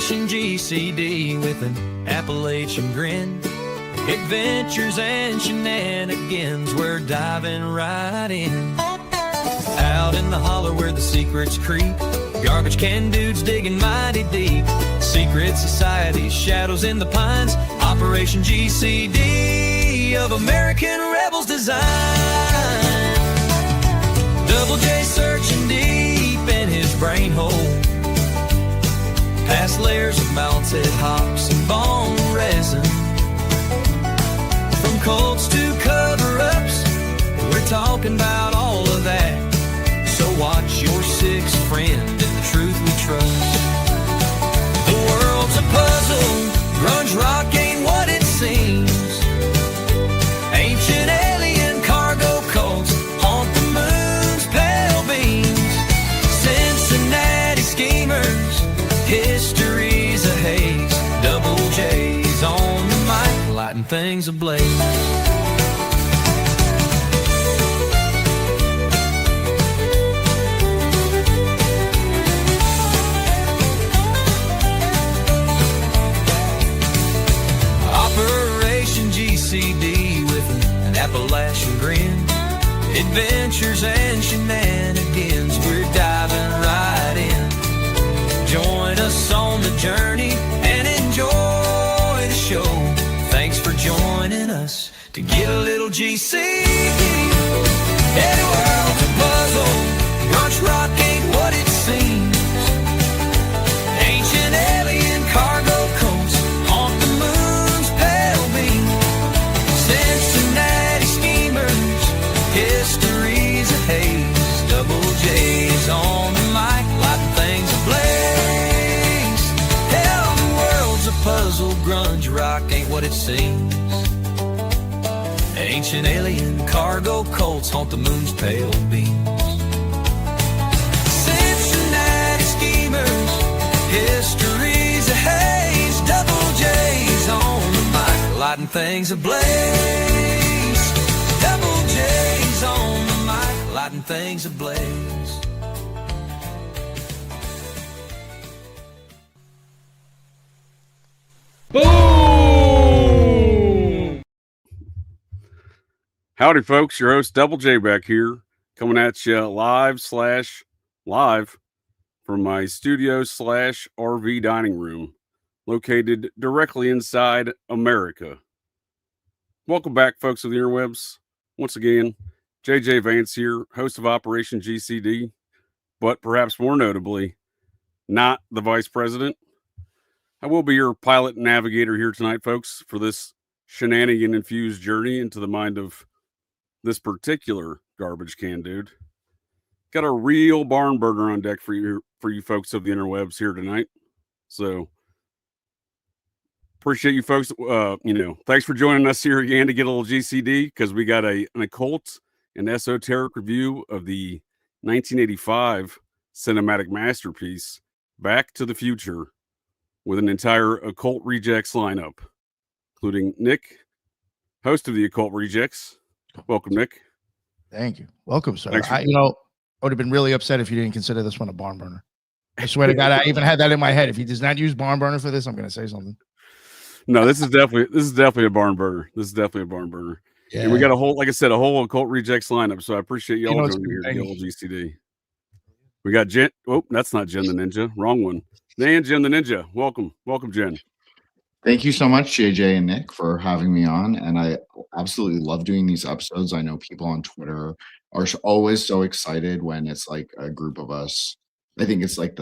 Operation GCD with an Appalachian grin. Adventures and shenanigans, we're diving right in. Out in the holler where the secrets creep, garbage can dudes digging mighty deep. Secret societies, shadows in the pines. Operation GCD of American rebels design. Double J searching deep in his brain hole, past layers of melted hops and bone resin. From cults to cover-ups, we're talking about all of that. So watch your sixth friend and the truth we trust. The world's a puzzle, grunge rock ain't what it seems. Ancient alien cargo cults haunt the moon's pale beams. Cincinnati schemers, history's a haze. Double J's on the mic, lighting things ablaze. Operation GCD with an Appalachian grin. Adventures and shenanigans, we're diving right in. Join us on the journey and enjoy the show. Thanks for joining us to get a little GC. Every world's a puzzle, grunge rock ain't what it seems. Ancient alien cargo coats haunt the moon's pale beam. Cincinnati schemers, history's a haze. Double J's on the mic, lighting things ablaze. Hell, the world's a puzzle, grunge rock ain't what it seems. Ancient alien cargo cults haunt the moon's pale beams. Cincinnati schemers, history's a haze. Double J's on the mic, lighting things ablaze. Double J's on the mic, lighting things ablaze. Boom! Howdy, folks. Your host, Double J, back here, coming at you live from my studio/RV dining room, located directly inside America. Welcome back, folks of the interwebs. Once again, JJ Vance here, host of Operation GCD, but perhaps more notably, not the vice president. I will be your pilot and navigator here tonight, folks, for this shenanigan-infused journey into the mind of this particular garbage can dude. Got a real barn burner on deck for you folks of the interwebs here tonight. So appreciate you folks. Thanks for joining us here again to get a little GCD, because we got an occult and esoteric review of the 1985 cinematic masterpiece, Back to the Future, with an entire Occult Rejects lineup, including Nick, host of the Occult Rejects. Welcome, Nick. Thank you. Welcome, sir. I would have been really upset if you didn't consider this one a barn burner. I swear to God, I even had that in my head. If he does not use barn burner for this, I'm going to say something. No, this is definitely a barn burner. Yeah. And we got a whole Occult Rejects lineup. So I appreciate y'all joining me here to get a little GCD. We got Jen. Oh, that's not Jen the Ninja. Wrong one. Jen the Ninja. Welcome, Jen. Thank you so much, JJ and Nick, for having me on. And I absolutely love doing these episodes. I know people on Twitter are always so excited when it's like a group of us. I think it's like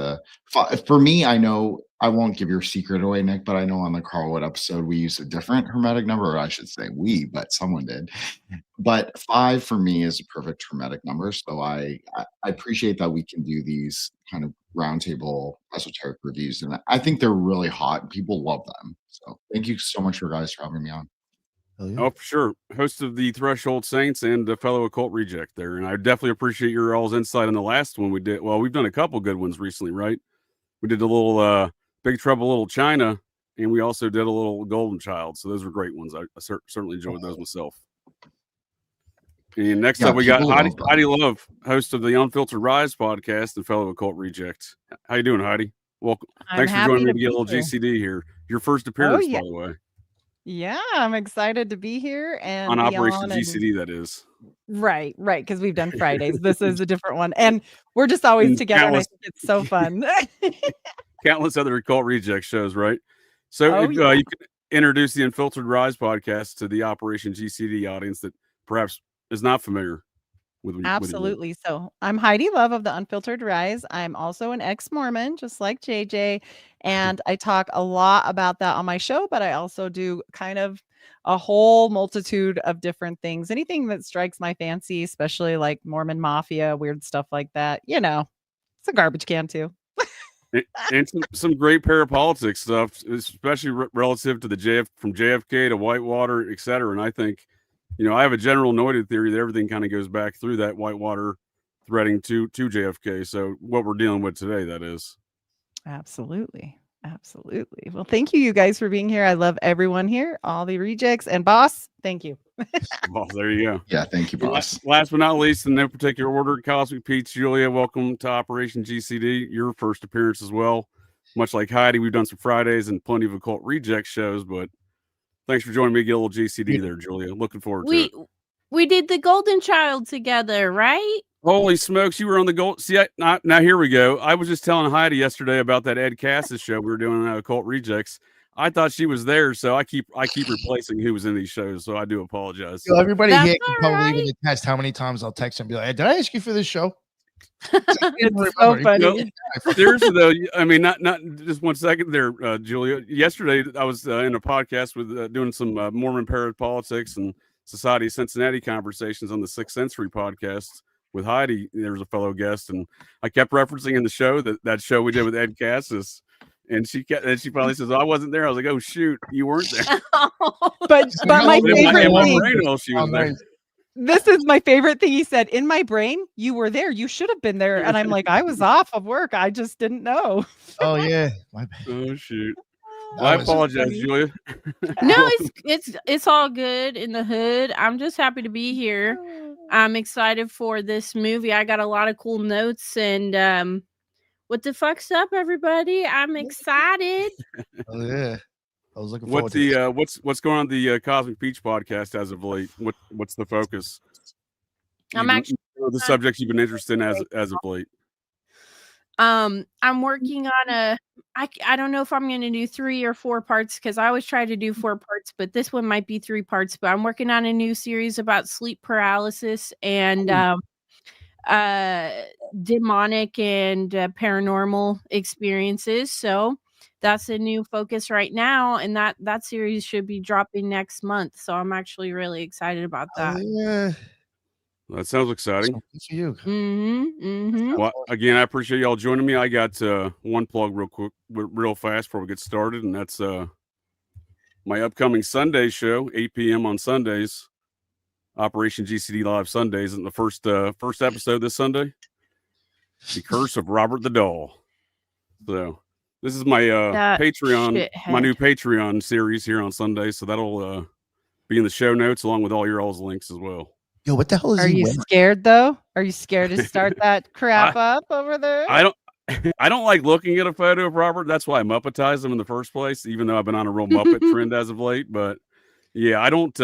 for me, I know I won't give your secret away, Nick, but I know on the Carlwood episode, we used a different hermetic number, or I should say but someone did. But 5 for me is a perfect hermetic number. So I appreciate that we can do these kind of roundtable esoteric reviews. And I think they're really hot. People love them. So thank you so much for having me on. Oh, for sure. Host of the Threshold Saints and a fellow Occult Reject there. And I definitely appreciate your all's insight on the last one we did. Well, we've done a couple good ones recently, right? We did a little Big Trouble Little China, and we also did a little Golden Child. So those were great ones. I certainly enjoyed those myself. And next up, we got Heidi Love, host of the Unfiltered Rise podcast and fellow Occult Reject. How you doing, Heidi? Welcome. I'm Thanks for joining me happy to to get a little be here. GCD here. Your first Oh, appearance, yeah. by the way, Yeah, I'm excited to be here and on be Operation on and GCD, that is. right, because we've done Fridays. This is a different one. And we're just always And together, and I think it's so fun. countless other Occult Reject shows, right? So Oh, if yeah. you could introduce the Unfiltered Rise podcast to the Operation GCD audience that perhaps is not familiar with your work. Absolutely. So I'm Heidi Love of the Unfiltered Rise. I'm also an ex-Mormon, just like JJ. And I talk a lot about that on my show, but I also do kind of a whole multitude of different things. Anything that strikes my fancy, especially like Mormon Mafia, weird stuff like that. You know, it's a garbage can too. And some great parapolitics stuff, especially relative to the from JFK to Whitewater, et cetera. And I think, I have a general noted theory that everything kind of goes back through that Whitewater threading to JFK. So what we're dealing with today, that is. Absolutely. Absolutely. Well, thank you guys for being here. I love everyone here, all the rejects and boss. Thank you. Well, there you go. Yeah, thank you, boss. Last but not least, in no particular order, Cosmic Peach, Julia, welcome to Operation GCD. Your first appearance as well. Much like Heidi, we've done some Fridays and plenty of Occult Reject shows, but thanks for joining me to get a little GCD there, Julia. Looking forward to it. We did the Golden Child together, right? Holy smokes, you were on the gold. See, now here we go. I was just telling Heidi yesterday about that Ed Cassis show we were doing on Occult Rejects. I thought she was there, so I keep replacing who was in these shows. So I do apologize. So everybody That's here can all probably right. even attest how many times I'll text and be like, "Hey, did I ask you for this show?" It's so funny. Seriously though, I mean, not just 1 second there, Julia. Yesterday, I was in a podcast with doing some Mormon parapolitics and Society of Cincinnati conversations on the Sixth Century podcast with Heidi. There was a fellow guest, and I kept referencing in the show that show we did with Ed Cassis. And she finally says, "I wasn't there." I was like, "Oh shoot, you weren't there." But my favorite thing, she was there. this is my favorite thing he said. In my brain, you were there. You should have been there. And I'm like, I was off of work. I just didn't know. Oh yeah, my bad. Oh shoot. That Well, I was apologize, funny. Julia. No, it's all good in the hood. I'm just happy to be here. I'm excited for this movie. I got a lot of cool notes and what the fuck's up, everybody? I'm excited. Oh yeah, I was looking forward to this. What's going on the Cosmic Peach podcast as of late? What's the focus? I'm actually the subjects you've been interested in as of late. I'm working on I don't know if I'm going to do 3 or 4 parts because I always try to do 4 parts, but this one might be 3 parts. But I'm working on a new series about sleep paralysis and demonic and paranormal experiences. So that's a new focus right now, and that series should be dropping next month. So I'm actually really excited about that. Yeah, That sounds exciting. so good for you. Well, again, I appreciate y'all joining me. I got one plug real fast before we get started, and that's my upcoming Sunday show, 8 p.m. on Sundays, Operation GCD Live Sundays, and the first episode this Sunday, The Curse of Robert the Doll. So this is my Patreon, my new Patreon series here on Sunday. So that'll be in the show notes along with all your all's links as well. Yo, what the hell is Are he you wearing? scared though? Are you scared to start that crap up over there? I don't like looking at a photo of Robert. That's why I Muppetized him in the first place, even though I've been on a real Muppet trend as of late. But yeah, I don't.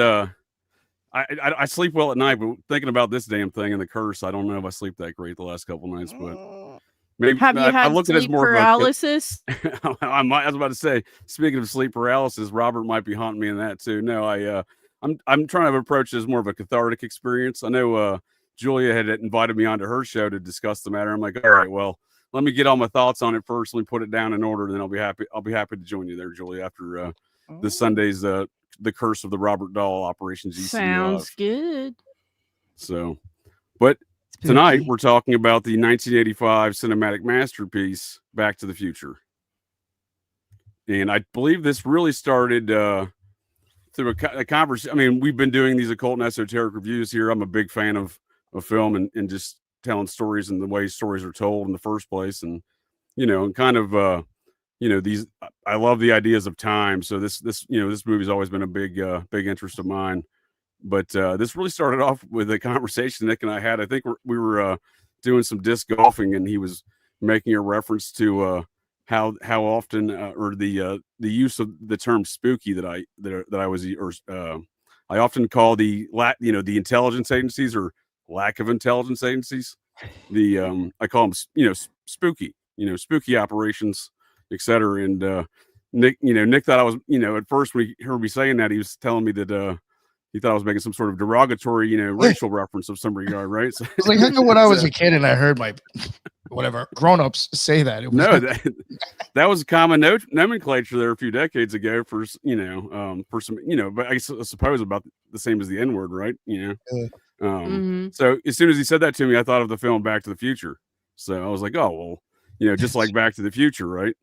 I sleep well at night, but thinking about this damn thing and the curse, I don't know if I sleep that great the last couple nights. But maybe Have you I had look at it as sleep more paralysis? I was about to say, speaking of sleep paralysis, Robert might be haunting me in that too. No, I'm trying to approach it as more of a cathartic experience. I know Julia had invited me onto her show to discuss the matter. I'm like, all right, well, let me get all my thoughts on it first. Let me put it down in order, then I'll be happy to join you there, Julia, after this Sunday's The Curse of the Robert Doll Operation GC. Sounds good. So, but tonight we're talking about the 1985 cinematic masterpiece, Back to the Future. And I believe this really started through a conversation. I mean, we've been doing these occult and esoteric reviews here. I'm a big fan of film and just telling stories and the way stories are told in the first place. And, and kind of, these, I love the ideas of time. So this movie's always been a big interest of mine. But this really started off with a conversation Nick and I had. I think we were doing some disc golfing, and he was making a reference to how often or the use of the term spooky that I was I often call the the intelligence agencies or lack of intelligence agencies. I call them spooky, spooky operations, etc. And Nick thought I was at first when he heard me saying that, he was telling me that he thought I was making some sort of derogatory racial reference of some regard, right? So, It's like, how come when I was a kid and I heard my whatever grown-ups say that, it was no, that was common nomenclature there a few decades ago for for some but I suppose about the same as the N-word, right? So as soon as he said that to me, I thought of the film Back to the Future. So I was like, oh well, just like Back to the Future, right?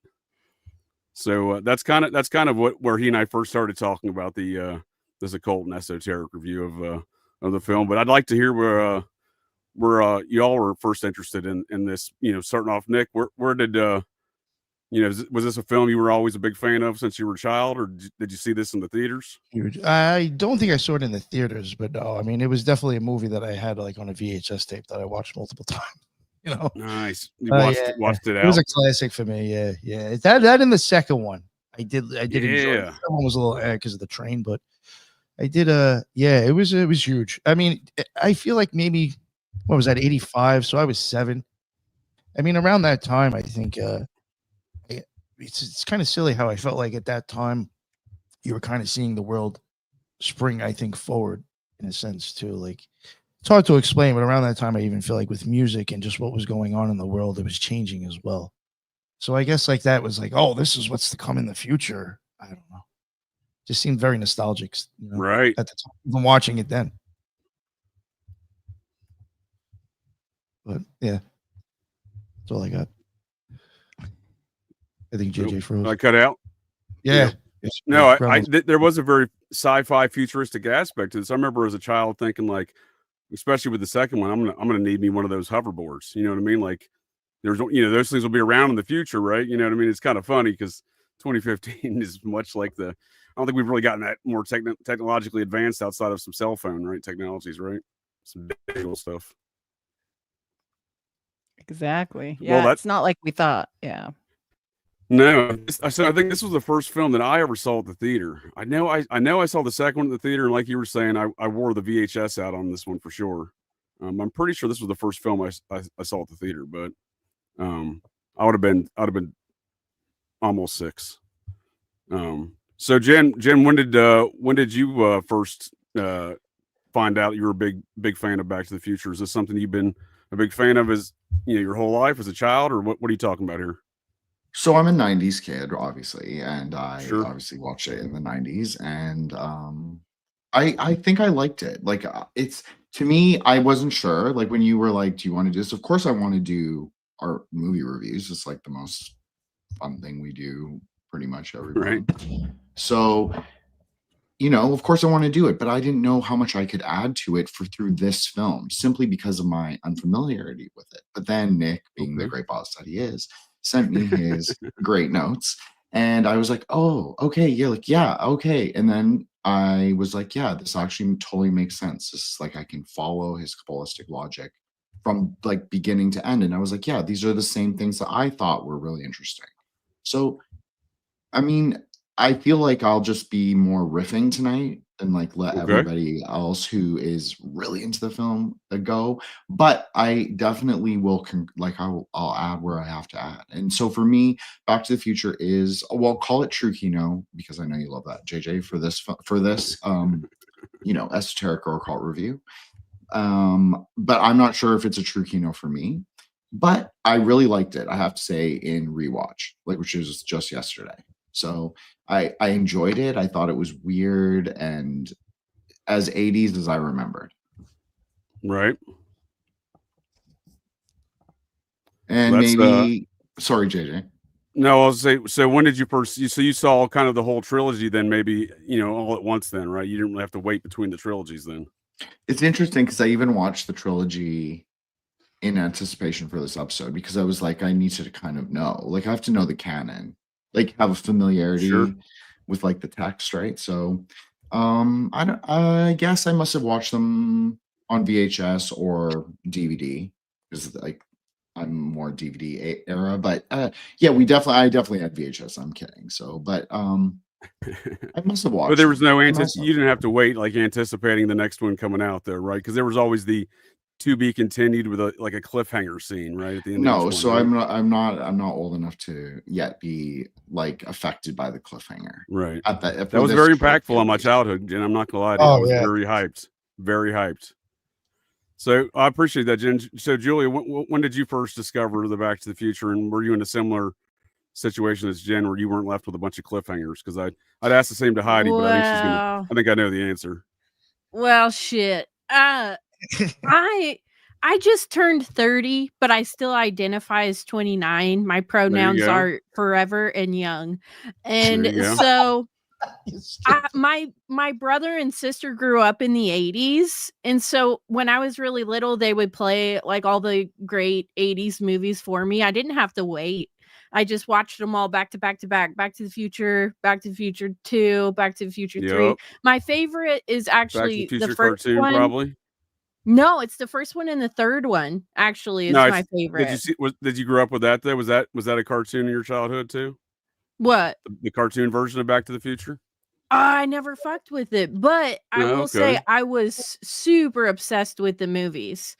So that's kind of where he and I first started talking about this occult and esoteric review of the film. But I'd like to hear where y'all were first interested in this. Starting off, Nick, where did was this a film you were always a big fan of since you were a child, or did you see this in the theaters? Huge. I don't think I saw it in the theaters, but no, I mean, it was definitely a movie that I had like on a VHS tape that I watched multiple times. Nice. You watched it out. It was a classic for me. Yeah. That and the second one, I did enjoy. That one was a little because of the train, but I did. It was huge. I mean, I feel like maybe what was that, 85? So I was 7. I mean, around that time, I think it's kind of silly how I felt like at that time you were kind of seeing the world spring, I think, forward in a sense too. Like, it's hard to explain, but around that time, I even feel like with music and just what was going on in the world, it was changing as well. So I guess like that was like, oh, this is what's to come in the future. I don't know. Just seemed very nostalgic, right at the time, even watching it then. But yeah, that's all I got. I think JJ froze. I cut out. Yeah. No, there was a very sci-fi futuristic aspect to this. I remember as a child thinking, like, especially with the second one, I'm gonna need me one of those hoverboards. You know what I mean? Like, there's those things will be around in the future, right? You know what I mean? It's kind of funny because 2015 is much like I don't think we've really gotten that more technologically advanced outside of some cell phone, right? Technologies, right? Some digital stuff. Exactly. Yeah, well, it's not like we thought. Yeah. No, so I think this was the first film that I ever saw at the theater. I know I saw the second one at the theater, and like you were saying, I wore the VHS out on this one for sure. I'm pretty sure this was the first film I saw at the theater, but I would have been almost 6. So Jen, when did you first find out you were a big fan of Back to the Future? Is this something you've been a big fan of as your whole life as a child, or what are you talking about here? So I'm a 90s kid, obviously, and I obviously watched it in the 90s, and I think I liked it. Like, it's, to me, I wasn't sure. Like, when you were like, do you want to do this? Of course I want to do our movie reviews. It's like the most fun thing we do pretty much every month. So, of course I want to do it, but I didn't know how much I could add to it through this film, simply because of my unfamiliarity with it. But then Nick, being the great boss that he is, sent me his great notes, and I was like, oh, okay, yeah, okay. And then I was like, yeah, this actually totally makes sense. This is like, I can follow his Kabbalistic logic from like beginning to end. And I was like, yeah, these are the same things that I thought were really interesting. So, I mean, I feel like I'll just be more riffing tonight and like let everybody else who is really into the film go. But I definitely will I'll add where I have to add. And so for me, Back to the Future is, well, call it true Kino, because I know you love that, JJ, for this esoteric or occult review. But I'm not sure if it's a true Kino for me. But I really liked it, I have to say, in rewatch, which was just yesterday. So I enjoyed it. I thought it was weird and as 80s as I remembered. Right. And maybe, sorry, JJ. No, I'll say, so when did you so you saw kind of the whole trilogy then, maybe, all at once then, right? You didn't really have to wait between the trilogies then. It's interesting because I even watched the trilogy in anticipation for this episode, because I was like, I need to kind of know, like, I have to know the canon, like have a familiarity with like the text, right? So I guess I must have watched them on VHS or DVD, because like I'm more DVD era, but yeah, I definitely had VHS. I'm kidding. So, but I must have watched. But there was no you didn't have to wait like anticipating the next one coming out though, right? Because there was always the to be continued with a cliffhanger scene right at the end. No, of each so one, right? I'm not old enough to yet be like affected by the cliffhanger. Right. That was very impactful on my childhood, and I'm not gonna lie to you. I was very hyped. So I appreciate that, Jen. So Julia, when did you first discover the Back to the Future, and were you in a similar situation as Jen, where you weren't left with a bunch of cliffhangers? Because I'd ask the same to Heidi, but I think I know the answer. Well, shit. I just turned 30, but I still identify as 29. My pronouns are forever and young. And so my brother and sister grew up in the 80s. And so when I was really little, they would play like all the great 80s movies for me. I didn't have to wait. I just watched them all back to back to back. Back to the Future, Back to the Future 2, Back to the Future 3. My favorite is actually the first cartoon, one. Probably. No, it's the first one and the third one. Actually, is my favorite. Did you grow up with that though? Was that a cartoon in your childhood too? What? The cartoon version of Back to the Future? I never fucked with it, but I will say I was super obsessed with the movies.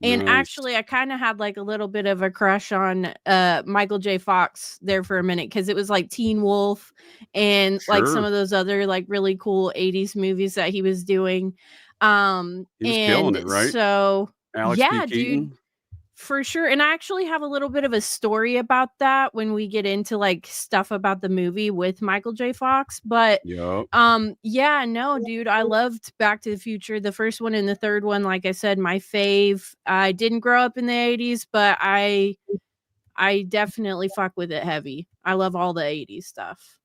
And actually, I kind of had like a little bit of a crush on Michael J. Fox there for a minute, because it was like Teen Wolf and like some of those other like really cool 80s movies that he was doing. He was killing it, right? So Alex yeah, P. Keaton. dude. For sure. And I actually have a little bit of a story about that when we get into like stuff about the movie with Michael J. Fox. But yeah, no, dude, I loved Back to the Future. The first one and the third one, like I said, my fave. I didn't grow up in the 80s, but I definitely fuck with it heavy. I love all the 80s stuff.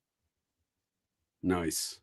Nice.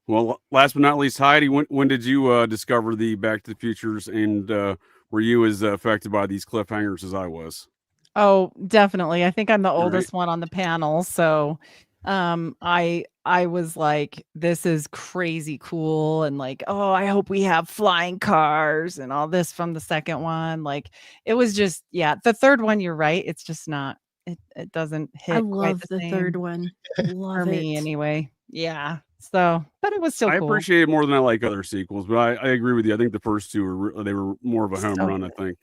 Well, last but not least, Heidi, when did you discover the Back to the Futures, and were you as affected by these cliffhangers as I was? Oh, definitely. I think I'm the oldest one on the panel. So I was like, this is crazy cool. And like, oh, I hope we have flying cars and all this from the second one. Like, it was just, the third one, you're right. It's just not, it doesn't hit. I love the third one. For me anyway. Yeah. So, but it was still cool. I appreciate it more than I like other sequels, but I agree with you. I think the first two were more of a home run, I think.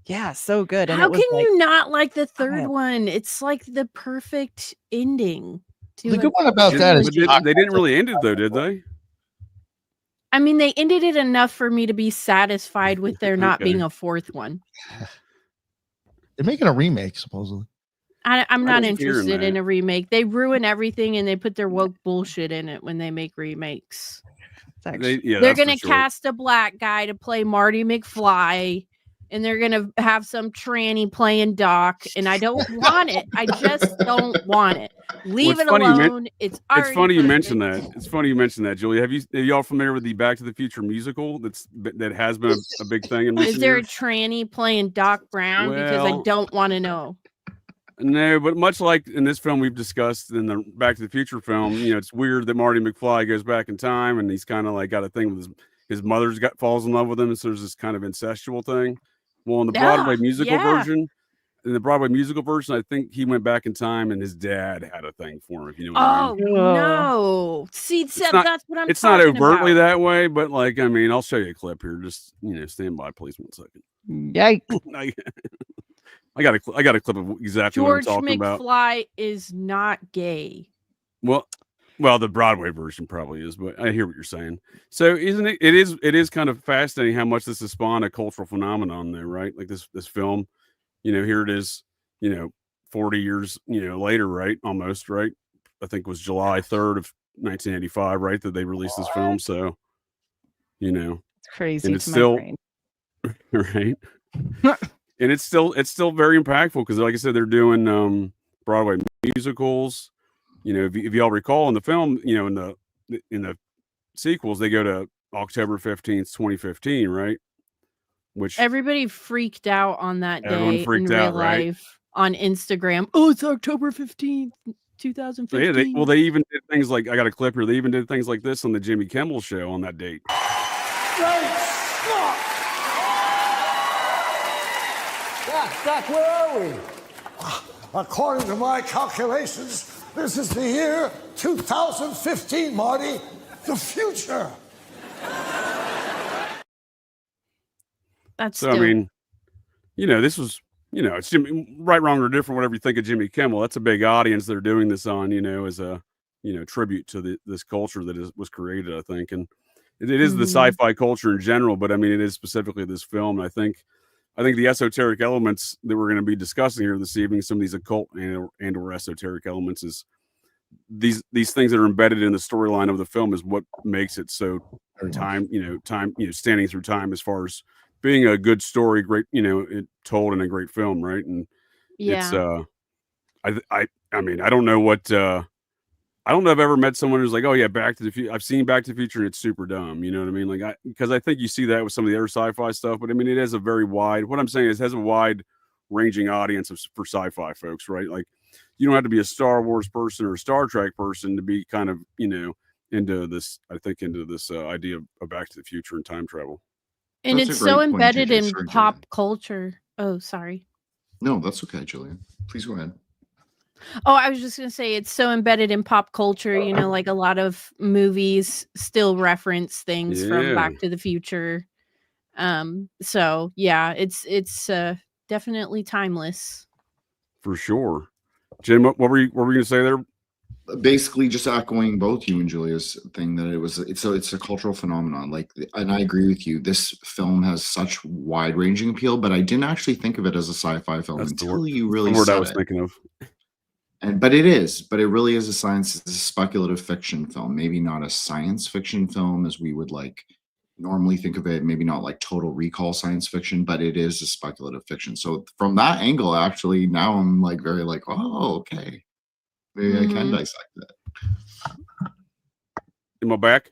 Yeah, so good. And how can you not like the third one? It's like the perfect ending. The good one about that is they didn't really end it though, did they? I mean, they ended it enough for me to be satisfied with there not being a fourth one. They're making a remake, supposedly. I'm not interested in a remake. They ruin everything and they put their woke bullshit in it when they make remakes. They're going to cast a black guy to play Marty McFly, and they're going to have some tranny playing Doc, and I don't want it. I just don't want it. Leave it alone. It's funny you mentioned that. It's funny you mentioned that, Julie. Are y'all familiar with the Back to the Future musical that has been a big thing in recent years? Is there a tranny playing Doc Brown? Because I don't want to know. No, but much like in this film we've discussed in the Back to the Future film, it's weird that Marty McFly goes back in time and he's kind of like got a thing with his mother's falls in love with him, and so there's this kind of incestual thing. Well, in the Broadway musical version, I think he went back in time and his dad had a thing for him. If you know what I mean. No! See, that's what I'm talking about. It's not overtly that way, but like, I mean, I'll show you a clip here. Just stand by, please, 1 second. Yikes! I got a clip of exactly what I'm talking about. George McFly is not gay. Well, the Broadway version probably is, but I hear what you're saying. So isn't it? It is kind of fascinating how much this has spawned a cultural phenomenon there, right? Like this film, here it is, 40 years, later, right? Almost, right? I think it was July 3rd of 1985, right? That they released this film. So, it's crazy. And it's still right. And it's still very impactful because, like I said, they're doing Broadway musicals. If y'all recall in the film, in the sequels, they go to October 15th, 2015, right? Which everybody freaked out on that day in real life, right? On Instagram. Oh, it's October 15th, 2015. Yeah, they even did things like, I got a clip here. They even did things like this on the Jimmy Kimmel show on that date. Doc, where are we? According to my calculations, this is the year 2015, Marty. The future. That's So, dope. I mean, this was, it's Jimmy, right, wrong, or different, whatever you think of Jimmy Kimmel. That's a big audience they're doing this on, as a, tribute to this culture that was created, I think. And it is the sci-fi culture in general, but I mean, it is specifically this film. And I think the esoteric elements that we're going to be discussing here this evening, some of these occult and or esoteric elements, is these things that are embedded in the storyline of the film is what makes it so standing through time as far as being a good story, great, told in a great film, right? And it's I mean, I don't know what I don't know if I've ever met someone who's like, oh yeah, Back to the Future. I've seen Back to the Future and it's super dumb. You know what I mean? Like, because I think you see that with some of the other sci-fi stuff, but I mean, it has a very wide, what I'm saying is it has a wide ranging audience for sci-fi folks, right? Like, you don't have to be a Star Wars person or a Star Trek person to be kind of, into this, I think, into this idea of Back to the Future and time travel. And That's it's a great so point, embedded JJ. in Sorry, pop Julian. culture. Oh, sorry. No, that's okay, Julian. Please go ahead. Oh, I was just going to say it's so embedded in pop culture, like a lot of movies still reference things from Back to the Future. So yeah, it's definitely timeless. For sure. Jim, what were you going to say there? Basically, just echoing both you and Julia's thing that it's a cultural phenomenon. Like, and I agree with you. This film has such wide-ranging appeal, but I didn't actually think of it as a sci-fi film until you really said said I was it. thinking of. But it really is it's a speculative fiction film. Maybe not a science fiction film as we would like normally think of it. Maybe not like Total Recall science fiction, but it is a speculative fiction. So from that angle, actually, now I'm like very like, oh, okay. Maybe I can dissect that. Am I back?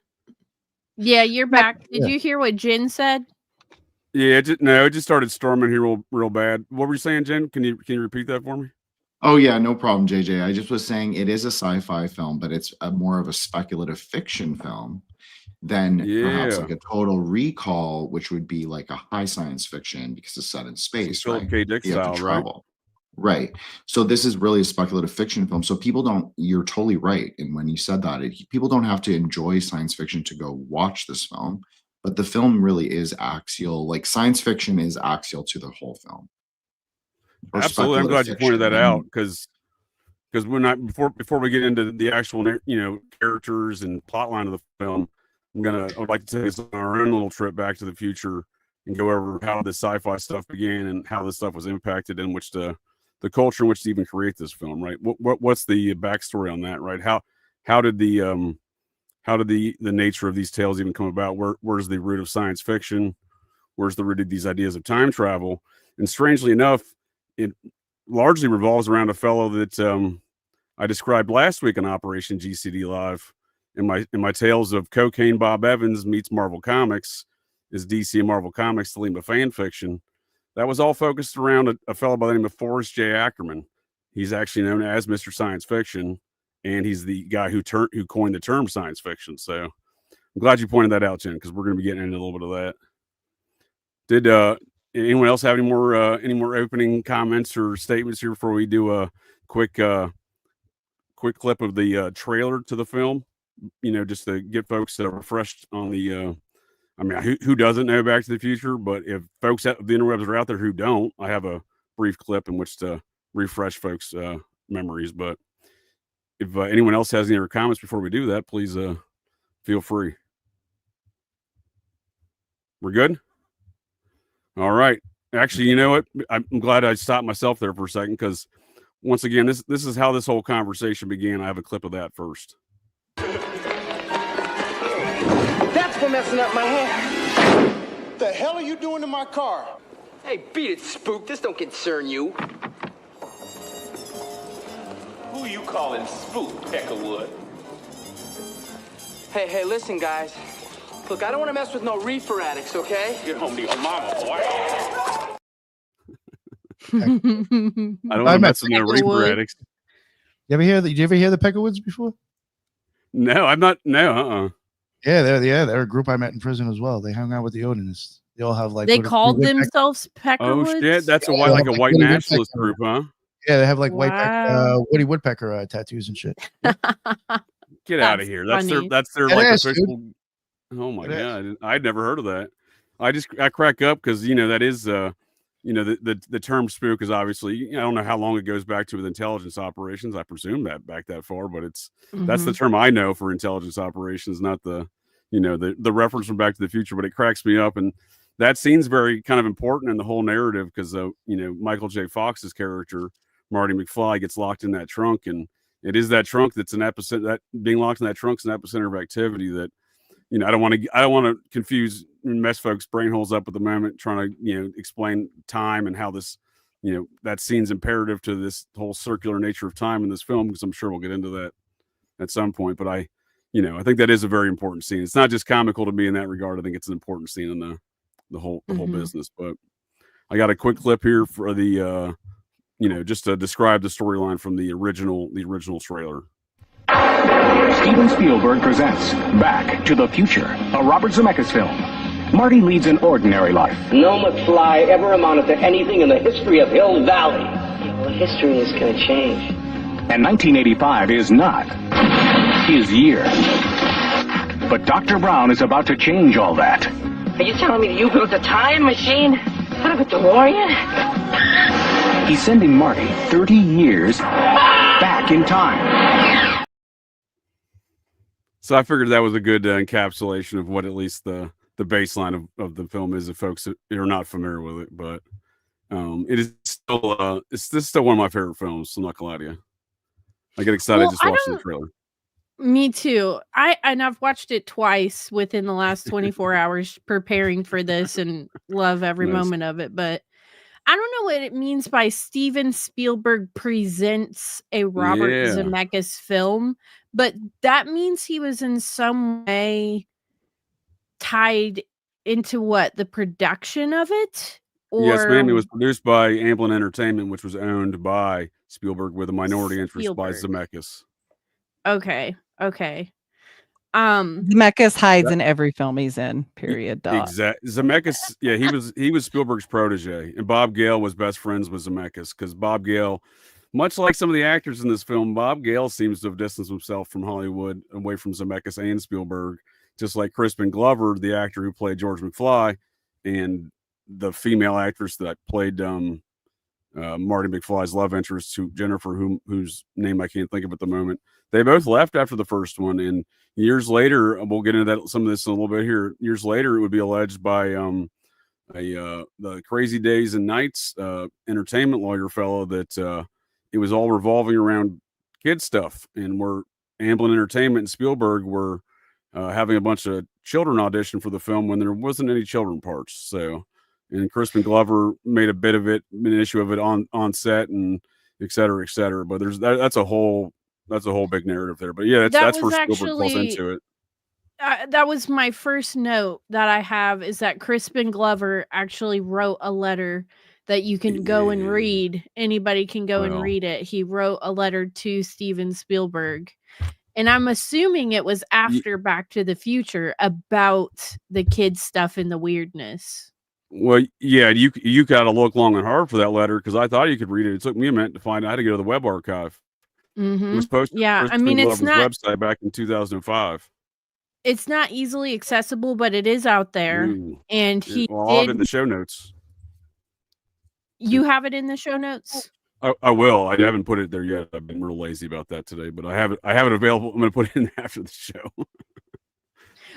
Yeah, you're back. Did you hear what Jen said? Yeah, it just started storming here real bad. What were you saying, Jen? Can you repeat that for me? Oh yeah, no problem, JJ. I just was saying it is a sci-fi film, but it's more of a speculative fiction film than perhaps like a Total Recall, which would be like a high science fiction because it's set in space, Philip right? K. Dick You have style, to travel. Right. So this is really a speculative fiction film. So you're totally right. And when you said that, people don't have to enjoy science fiction to go watch this film, but the film really is axial. Like science fiction is axial to the whole film. Absolutely. I'm glad you pointed that out because we're not before we get into the actual, characters and plotline of the film, I would like to take us on our own little trip back to the future and go over how the sci-fi stuff began and how this stuff was impacted in which the culture in which to even create this film, right? What's the backstory on that, right? How did the nature of these tales even come about? Where's the root of science fiction? Where's the root of these ideas of time travel? And strangely enough, it largely revolves around a fellow that I described last week on Operation GCD Live in my tales of Cocaine Bob Evans meets Marvel Comics is DC and Marvel Comics Thelema fan fiction. That was all focused around a fellow by the name of Fory Acriman. He's actually known as Mr. Science Fiction, and he's the guy who coined the term science fiction. So I'm glad you pointed that out, Jen, because we're going to be getting into a little bit of that. Did anyone else have any more opening comments or statements here before we do a quick clip of the trailer to the film? Just to get folks refreshed on the. I mean, who doesn't know Back to the Future? But if folks at the interwebs are out there who don't, I have a brief clip in which to refresh folks' memories. But if anyone else has any other comments before we do that, please feel free. We're good? All right. Actually, you know what? I'm glad I stopped myself there for a second because once again, this is how this whole conversation began. I have a clip of that first. That's for messing up my hair. The hell are you doing to my car? Hey, beat it, Spook. This don't concern you. Who you calling Spook, Peckerwood? Hey, listen, guys. Look, I don't want to mess with no reefer addicts, okay? Get home to your mama, boy. I don't want to mess with no reefer addicts. Did you ever hear the Peckerwoods before? No, I'm not. No, Yeah, they're a group I met in prison as well. They hung out with the Odinists. They all have like They Woody called Woodpecker. themselves Oh Peckerwoods. shit, that's a Yeah, white they like have, a white Woody nationalist Woodpecker. group, huh? Yeah, they have like Wow. Woody Woodpecker tattoos and shit. Get out of That's here. funny. That's their It like is, dude. official. Oh my It is. god, I'd never heard of that. I crack up because that is the term spook is obviously, I don't know how long it goes back to with intelligence operations. I presume that back that far, but that's the Mhm. term I know for intelligence operations, not the the reference from Back to the Future. But it cracks me up, and that scene's very kind of important in the whole narrative because Michael J. Fox's character Marty McFly gets locked in that trunk, and it is that trunk that's an epicenter. That being locked in that trunk's an epicenter of activity that I don't want to confuse and mess folks' brain holes up at the moment trying to explain time and how this that scene's imperative to this whole circular nature of time in this film, because I'm sure we'll get into that at some point. But I think that is a very important scene. It's not just comical to me in that regard. I think it's an important scene in the whole business. But I got a quick clip here for the just to describe the storyline from the original trailer. Steven Spielberg presents Back to the Future, a Robert Zemeckis film. Marty leads an ordinary life. No McFly ever amounted to anything in the history of Hill Valley. Yeah, well, history is going to change. And 1985 is not his year. But Dr. Brown is about to change all that. Are you telling me that you built a time machine out of a DeLorean? He's sending Marty 30 years back in time. So I figured that was a good encapsulation of what at least the baseline of the film is, if folks are not familiar with it. But it is still this is still one of my favorite films. So I'm not gonna lie to you. I get excited just watching the trailer. Me too. I've watched it twice within the last 24 hours preparing for this and love every Nice. moment of it. But I don't know what it means by Steven Spielberg presents a Robert Yeah. Zemeckis film, but that means he was in some way tied into the production of it? Or Yes, ma'am. It was produced by Amblin Entertainment, which was owned by Spielberg with a minority interest by Zemeckis. Okay. Zemeckis hides in every film he's in. Period. Exactly. Zemeckis, yeah, he was Spielberg's protege, and Bob Gale was best friends with Zemeckis because Bob Gale, much like some of the actors in this film, Bob Gale seems to have distanced himself from Hollywood, away from Zemeckis and Spielberg, just like Crispin Glover, the actor who played George McFly, and the female actress that played Marty McFly's love interest, Jennifer, whose name I can't think of at the moment. They both left after the first one, and years later, we'll get into some of this in a little bit here. Years later, it would be alleged by the Crazy Days and Nights entertainment lawyer fellow that it was all revolving around kid stuff, and where Amblin Entertainment and Spielberg were having a bunch of children audition for the film when there wasn't any children parts. So, and Crispin Glover made a bit of it, an issue of it on set, and et cetera, et cetera. But that's a whole big narrative there. But yeah, that's where Spielberg falls into it. That was my first note that I have, is that Crispin Glover actually wrote a letter that you can go and read. Anybody can go and read it. He wrote a letter to Steven Spielberg. And I'm assuming it was after Back to the Future, about the kids stuff and the weirdness. Well, yeah, you got to look long and hard for that letter, because I thought you could read it. It took me a minute to find out how to go to the web archive. It was posted on Crispin Glover's website back in 2005. It's not easily accessible, but it is out there. Ooh. And I'll have it in the show notes. You have it in the show notes? I will. I haven't put it there yet. I've been real lazy about that today, but I have it available. I'm going to put it in after the show.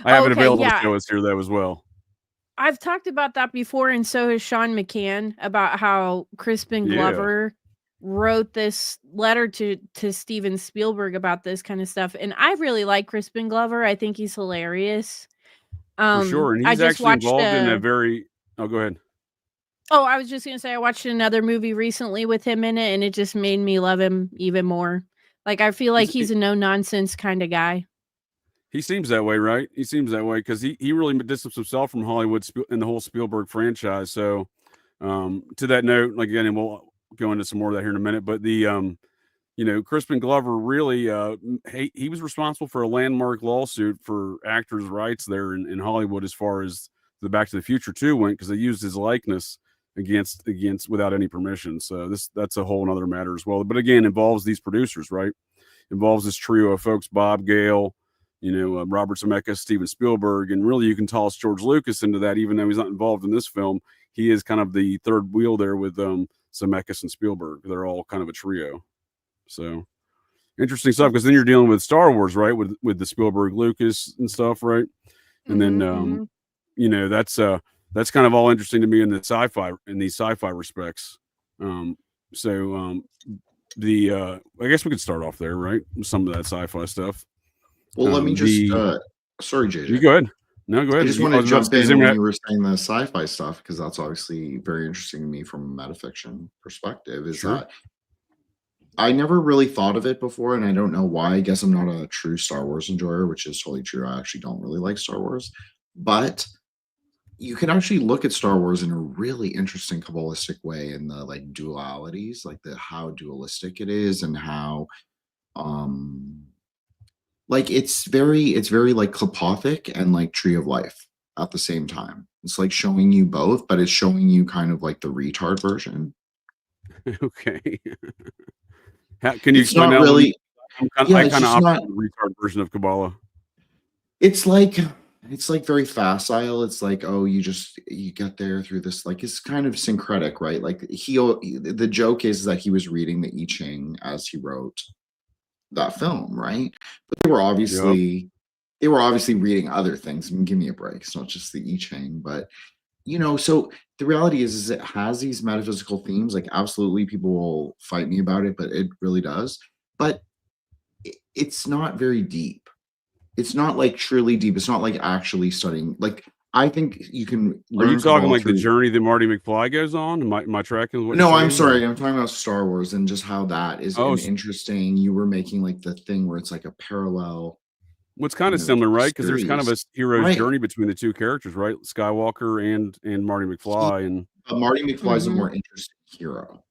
I have it available to show us here though as well. I've talked about that before, and so has Sean McCann, about how Crispin Glover wrote this letter to Steven Spielberg about this kind of stuff. And I really like Crispin Glover. I think he's hilarious. For sure. And he's actually involved in a very... Oh, go ahead. Oh, I was just going to say, I watched another movie recently with him in it, and it just made me love him even more. Like, I feel like he's a no-nonsense kind of guy. He seems that way, right? He seems that way because he really distanced himself from Hollywood and the whole Spielberg franchise. So to that note, like, again, and we'll go into some more of that here in a minute, but the Crispin Glover really he was responsible for a landmark lawsuit for actors' rights there in Hollywood, as far as the Back to the Future 2 went, because they used his likeness against without any permission. So that's a whole other matter as well. But again, involves these producers, right? Involves this trio of folks: Bob Gale, Robert Zemeckis, Steven Spielberg, and really you can toss George Lucas into that, even though he's not involved in this film. He is kind of the third wheel there with Zemeckis and Spielberg. They're all kind of a trio. So interesting stuff, because then you're dealing with Star Wars, right? With the Spielberg, Lucas and stuff, right? And then that's kind of all interesting to me in these sci-fi respects. I guess we could start off there, right? With some of that sci-fi stuff. Well, let me just sorry, JJ. You go ahead. No, go ahead. I just want to jump in when you were saying the sci-fi stuff, because that's obviously very interesting to me from a metafiction perspective. Is that I never really thought of it before, and I don't know why. I guess I'm not a true Star Wars enjoyer, which is totally true. I actually don't really like Star Wars, but you can actually look at Star Wars in a really interesting Kabbalistic way, in the like dualities, like how dualistic it is, and how like it's very like Klipothic and like Tree of Life at the same time. It's like showing you both, but it's showing you kind of like the retard version. Okay. Can you explain that? Really, I kind of not the retard version of Kabbalah. It's like very facile. It's like, oh, you get there through this, like, it's kind of syncretic, right? Like the joke is that he was reading the I Ching as he wrote that film, right? But they were obviously reading other things. I mean, give me a break. It's not just the I Ching, but so the reality is it has these metaphysical themes. Like, absolutely, people will fight me about it, but it really does. But it's not very deep. It's not like truly deep. It's not like actually studying. Like, I think you can. Are you talking like the journey that Marty McFly goes on? Am I tracking what? No, I'm sorry. I'm talking about Star Wars and just how that is interesting. You were making like the thing where it's like a parallel. What's kind of similar, right? Because there's kind of a hero's journey between the two characters, right? Skywalker and Marty McFly. And Marty McFly is a more interesting hero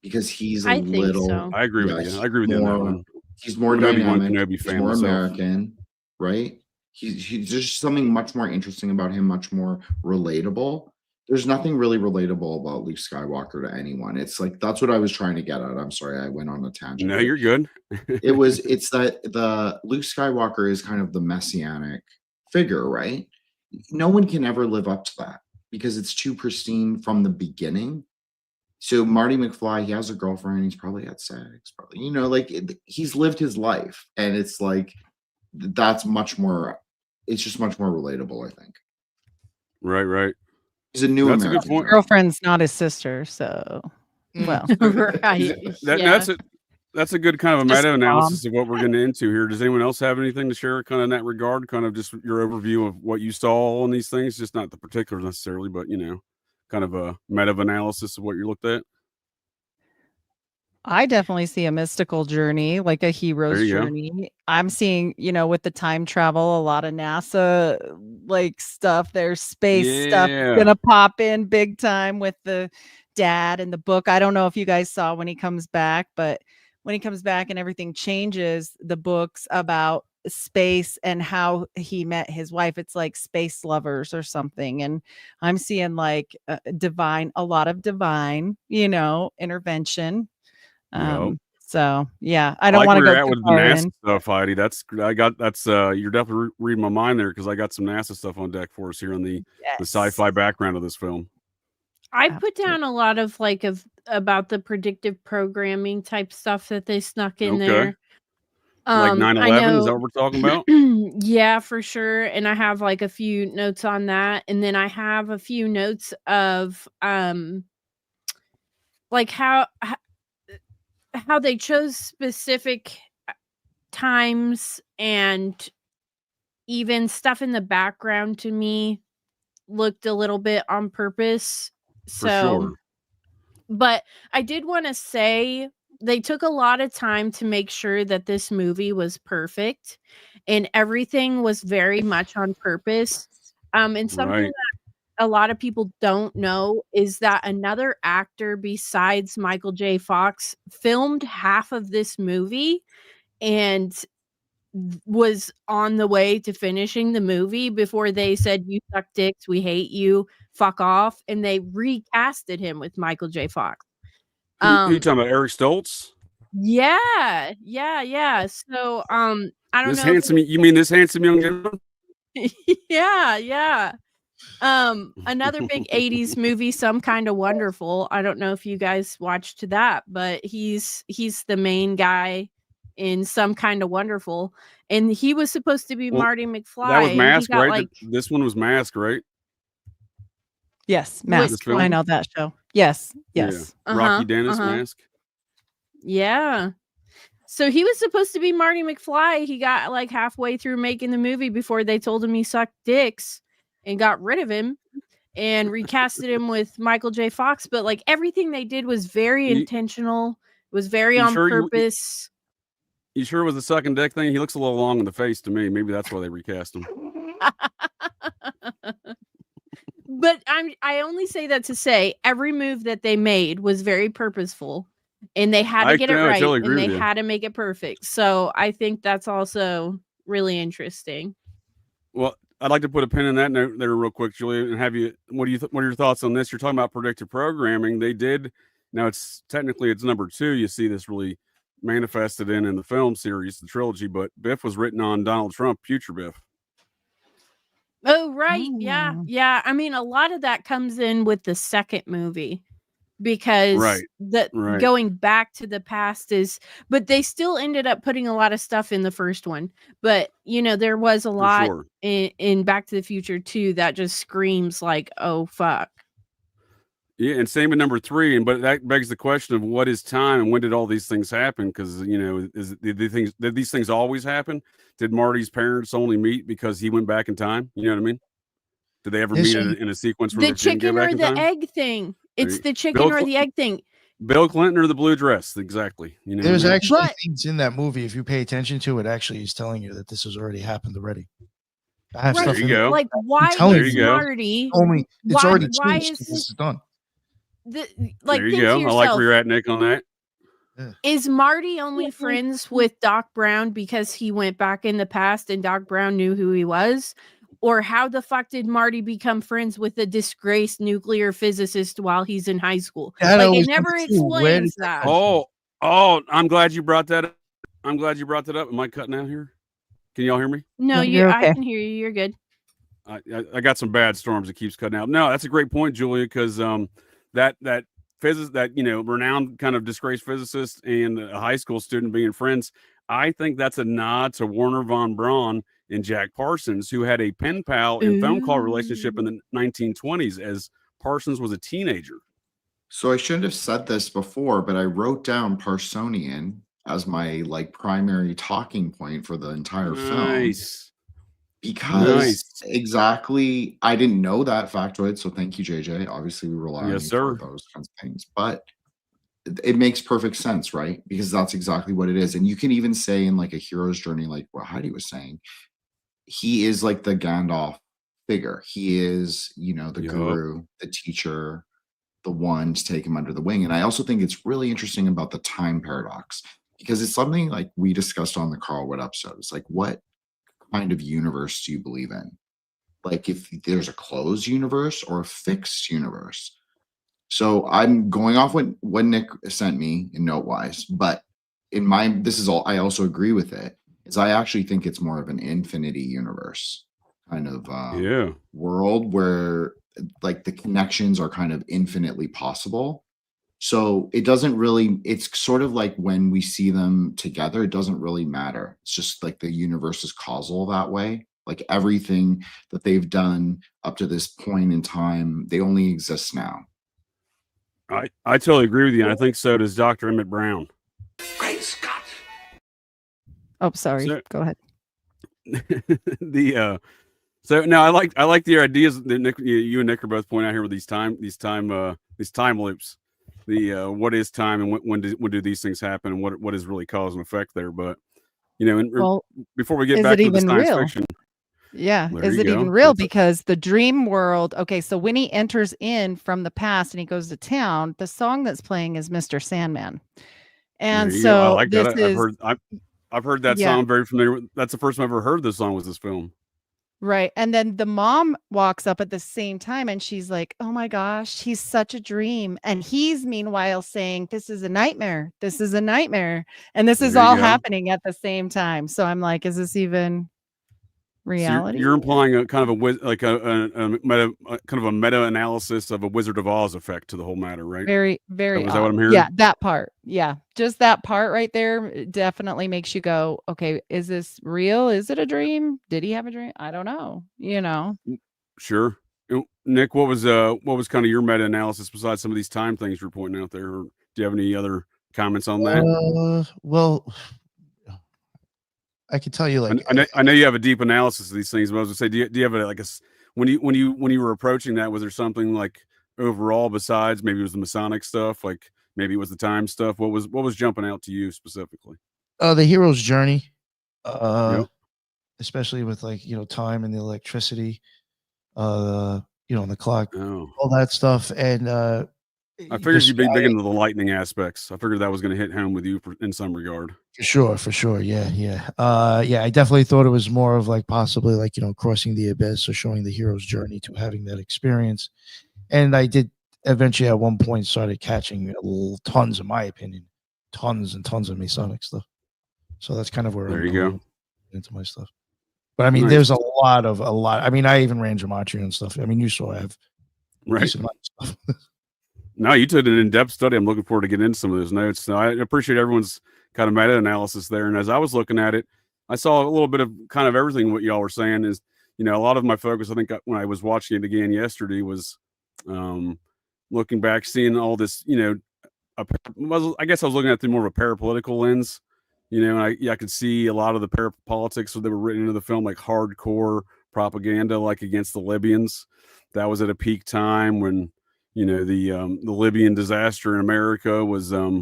because he's I agree with you. I agree with you on that one. He's more dynamic. He's more American, right? He's just something much more interesting about him, much more relatable. There's nothing really relatable about Luke Skywalker to anyone. It's like, that's what I was trying to get at. I'm sorry, I went on a tangent. No, you're good. It's that the Luke Skywalker is kind of the messianic figure, right? No one can ever live up to that because it's too pristine from the beginning. So Marty McFly, he has a girlfriend. He's probably had sex, probably, he's lived his life, and it's like, that's much more. It's just much more relatable, I think. Right. He's a new American. A good point. Girlfriend's not his sister, so well, right. That's a good kind of a meta-analysis of what we're getting into here. Does anyone else have anything to share kind of in that regard? Kind of just your overview of what you saw on these things, just not the particulars necessarily, but kind of a meta-analysis of what you looked at. I definitely see a mystical journey, like a hero's journey. Go. I'm seeing, with the time travel, a lot of NASA like stuff. There's space stuff gonna pop in big time with the dad and the book. I don't know if you guys saw when he comes back, but when he comes back and everything changes, the book's about space and how he met his wife. It's like Space Lovers or something. And I'm seeing like a lot of divine, intervention. So yeah, I don't want to go with the NASA stuff, Heidi. You're definitely reading my mind there, because I got some NASA stuff on deck for us here on the sci-fi background of this film. I put down a lot of about the predictive programming type stuff that they snuck in there. Like 9/11, is that what we're talking about? Yeah, for sure. And I have like a few notes on that, and then I have a few notes of like how they chose specific times, and even stuff in the background to me looked a little bit on purpose. But I did want to say they took a lot of time to make sure that this movie was perfect, and everything was very much on purpose. And something that a lot of people don't know is that another actor besides Michael J. Fox filmed half of this movie, and was on the way to finishing the movie before they said, "You suck dicks, we hate you, fuck off," and they recasted him with Michael J. Fox. Who you talking about? Eric Stoltz? Yeah. So, I don't This know if handsome, you mean this handsome young gentleman? yeah. Another big 80s movie, Some Kind of Wonderful. I don't know if you guys watched that, but he's the main guy in Some Kind of Wonderful, and he was supposed to be Marty McFly. That was and he Mask, got, right? like, This one was Mask, right? Yes, Mask. film? I know that show. Yes. Yeah. Rocky Dennis Mask. Yeah. So he was supposed to be Marty McFly. He got like halfway through making the movie before they told him he sucked dicks and got rid of him and recasted him with Michael J. Fox. But like everything they did was very intentional, was very on purpose. You sure it was the sucking dick thing? He looks a little long in the face to me. Maybe that's why they recast him. But I only say that to say every move that they made was very purposeful, and they had to get it right, and they had to make it perfect. So I think that's also really interesting. Well, I'd like to put a pin in that note there real quick, Julia, and have you. What are your thoughts on this? You're talking about predictive programming. They did. Now it's number 2. You see this really manifested in the film series, the trilogy. But Biff was written on Donald Trump, future Biff. Oh, right. Yeah. I mean, a lot of that comes in with the second movie because going back to the past but they still ended up putting a lot of stuff in the first one. But, there was a lot in Back to the Future too that just screams like, oh, fuck. Yeah, and same with number 3, but that begs the question of what is time and when did all these things happen? Because did these things always happen? Did Marty's parents only meet because he went back in time? You know what I mean? Did they ever meet in a sequence where the chicken or the egg thing? It's the chicken or the egg thing. Bill Clinton or the blue dress? Exactly. There's actually things in that movie. If you pay attention to it, actually, he's telling you that this has already happened already. I have stuff in there. Like, why is Marty? It's already changed. This is done. There you go. I like where you're at, Nick, on that. Yeah. Is Marty only friends with Doc Brown because he went back in the past and Doc Brown knew who he was? Or how the fuck did Marty become friends with a disgraced nuclear physicist while he's in high school? It never explains that. Oh, I'm glad you brought that up. Am I cutting out here? Can y'all hear me? No, you're okay. I can hear you. You're good. I got some bad storms. It keeps cutting out. No, that's a great point, Julia, because that physicist, that renowned kind of disgraced physicist and a high school student being friends, I think that's a nod to Werner von Braun and Jack Parsons, who had a pen pal and phone call relationship in the 1920s as Parsons was a teenager. So I shouldn't have said this before, but I wrote down Parsonian as my primary talking point for the entire film. Because exactly, I didn't know that factoid. So thank you, JJ. Obviously, we rely on you for those kinds of things, but it makes perfect sense, right? Because that's exactly what it is. And you can even say in a hero's journey, like what Heidi was saying, he is like the Gandalf figure. He is, the guru, the teacher, the one to take him under the wing. And I also think it's really interesting about the time paradox, because it's something like we discussed on the Carl Wood episode. It's like, what kind of universe do you believe in? Like, if there's a closed universe or a fixed universe. So I'm going off what Nick sent me in note-wise, but this is all, I also agree with it, is I actually think it's more of an infinity universe kind of world where the connections are kind of infinitely possible. So it doesn't really, it's sort of like when we see them together, it doesn't really matter. It's just like the universe is causal that way. Like everything that they've done up to this point in time, they only exist now. I totally agree with you. And I think so does Dr. Emmett Brown. Great Scott. Oh, sorry. Go ahead. So no, I like the ideas that Nick, you and Nick are both pointing out here with these time loops. The what is time and when do these things happen and what is really cause and effect there. But before we get back to the science fiction. Yeah. Is it even real? Because the dream world. Okay. So when he enters in from the past and he goes to town, the song that's playing is Mr. Sandman. And so I've heard that Yeah. song. I'm very familiar with. That's the first time I've ever heard this song. Was this film? Right. And then the mom walks up at the same time and she's like, "Oh my gosh, he's such a dream." And he's meanwhile saying, "This is a nightmare. This is a nightmare." And this is There you all go. happening at the same time. So I'm like, is this even So reality? you're implying a kind of a meta analysis of a Wizard of Oz effect to the whole matter, right? Very, very Is that what odd. I'm hearing? Yeah, that part. Yeah. Just that part right there definitely makes you go, okay, is this real? Is it a dream? Did he have a dream? I don't know. Sure. Nick, what was kind of your meta analysis besides some of these time things you're pointing out there? Or do you have any other comments on that? Well, I can tell you, like, I know you have a deep analysis of these things, but I was gonna say, do you have when you were approaching that, was there something like overall besides maybe it was the Masonic stuff, like maybe it was the time stuff? What was jumping out to you specifically? the hero's journey, Yep. especially with, like, time and the electricity, and the clock, Oh. all that stuff. And I figured you'd be big into the lightning aspects. I figured that was going to hit home with you in some regard. For sure. Yeah. I definitely thought it was more of like possibly like, crossing the abyss or showing the hero's journey to having that experience. And I did eventually at one point started catching tons, in my opinion, tons and tons of Masonic stuff. So that's kind of where There I'm you going go. into my stuff. But I mean, Nice. there's a lot. I mean, I even ran gematria and stuff. I mean, you saw I have Right. decent amount of stuff. No, you did an in-depth study. I'm looking forward to getting into some of those notes. So I appreciate everyone's kind of meta-analysis there. And as I was looking at it, I saw a little bit of kind of everything what y'all were saying is, a lot of my focus, I think when I was watching it again yesterday was looking back, seeing all this, I guess I was looking at it through more of a parapolitical lens, and I could see a lot of the parapolitics that were written into the film, like hardcore propaganda, like against the Libyans. That was at a peak time when, the Libyan disaster in America was, they were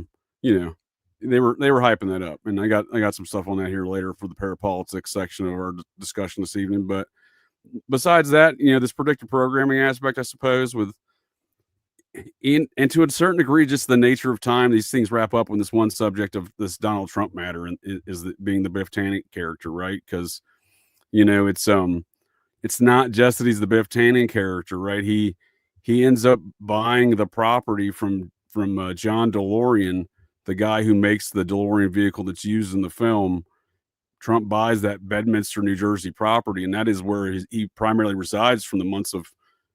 hyping that up, and I got some stuff on that here later for the parapolitics section of our discussion this evening. But besides that, this predictive programming aspect, I suppose, and to a certain degree, just the nature of time, these things wrap up on this one subject of this Donald Trump matter, and being the Biff Tannen character, right? Because it's not just that he's the Biff Tannen character, right? He ends up buying the property from John DeLorean, the guy who makes the DeLorean vehicle that's used in the film. Trump buys that Bedminster, New Jersey property, and that is where he primarily resides from the months of,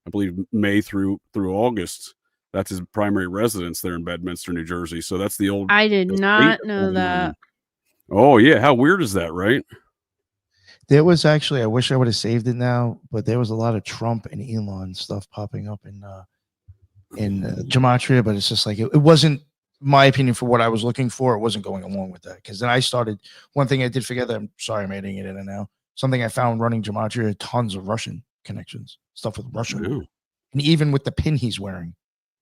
I believe, May through August. That's his primary residence there in Bedminster, New Jersey. So that's the old. I did not know that. Oh yeah, how weird is that, right? There was actually, I wish I would have saved it now, but there was a lot of Trump and Elon stuff popping up in gematria, but it's just like it wasn't, my opinion, for what I was looking for. It wasn't going along with that, because then I started, one thing I did forget that, I'm sorry I'm adding it in now, something I found running gematria, tons of Russian connections, stuff with Russia. Ooh. And even with the pin he's wearing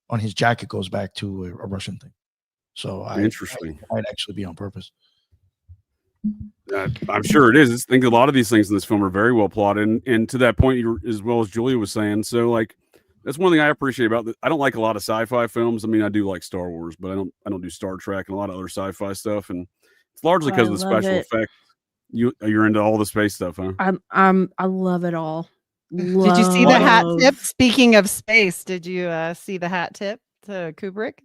on his jacket goes back to a Russian thing. So Interesting. I might actually be on purpose. I'm sure it is. I think a lot of these things in this film are very well plotted, and to that point, as well as Julia was saying. So, like, that's one thing I appreciate about this. I don't like a lot of sci-fi films. I mean, I do like Star Wars, but I don't do Star Trek and a lot of other sci-fi stuff. And it's largely because of the special effects. You're into all the space stuff, huh? I love it all. Did you see the hat tip? Speaking of space, did you see the hat tip to Kubrick?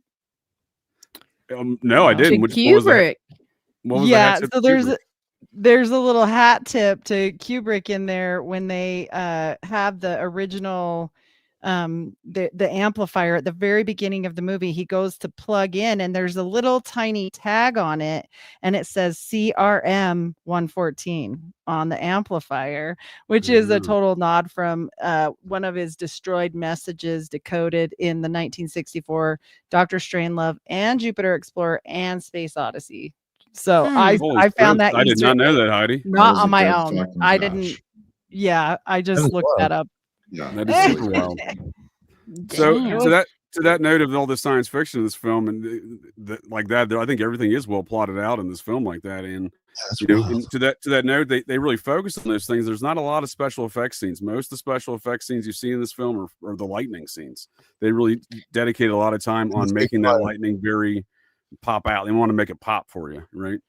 No, I didn't. Kubrick. What was the hat tip so there's a little hat tip to Kubrick in there when they have the original the amplifier at the very beginning of the movie. He goes to plug in and there's a little tiny tag on it and it says CRM 114 on the amplifier, which is a total nod from one of his destroyed messages decoded in the 1964 Dr. Strangelove and Jupiter Explorer and Space Odyssey. So I found that I did not know that, Heidi. Not on my own. I didn't. Yeah, I just looked that up. Yeah, that is super wild. So to that note of all the science fiction in this film and like that, I think everything is well plotted out in this film like that. And and to that note, they really focus on those things. There's not a lot of special effects scenes. Most of the special effects scenes you see in this film are the lightning scenes. They really dedicate a lot of time on making that lightning very, pop out. They want to make it pop for you, right?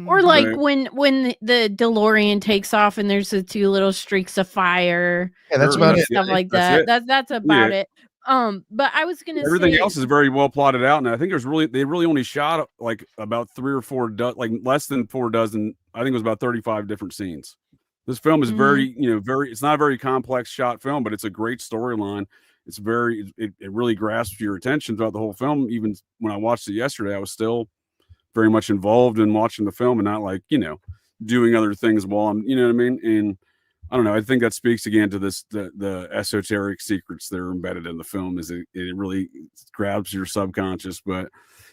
Or like So- when the DeLorean takes off and there's the two little streaks of fire. Yeah, that's Sure, about that's it. Stuff it. like That's that. it. That's about Yeah. it. But I was gonna Everything say else is very well plotted out, and I think they really only shot like about 3 or 4 like less than 4 dozen. I think it was about 35 different scenes. This film is very, it's not a very complex shot film, but it's a great storyline. It's it really grasps your attention throughout the whole film. Even when I watched it yesterday, I was still very much involved in watching the film and not like, doing other things while I'm, you know what I mean? And I don't know. I think that speaks again to the esoteric secrets that are embedded in the film. Is it really grabs your subconscious, but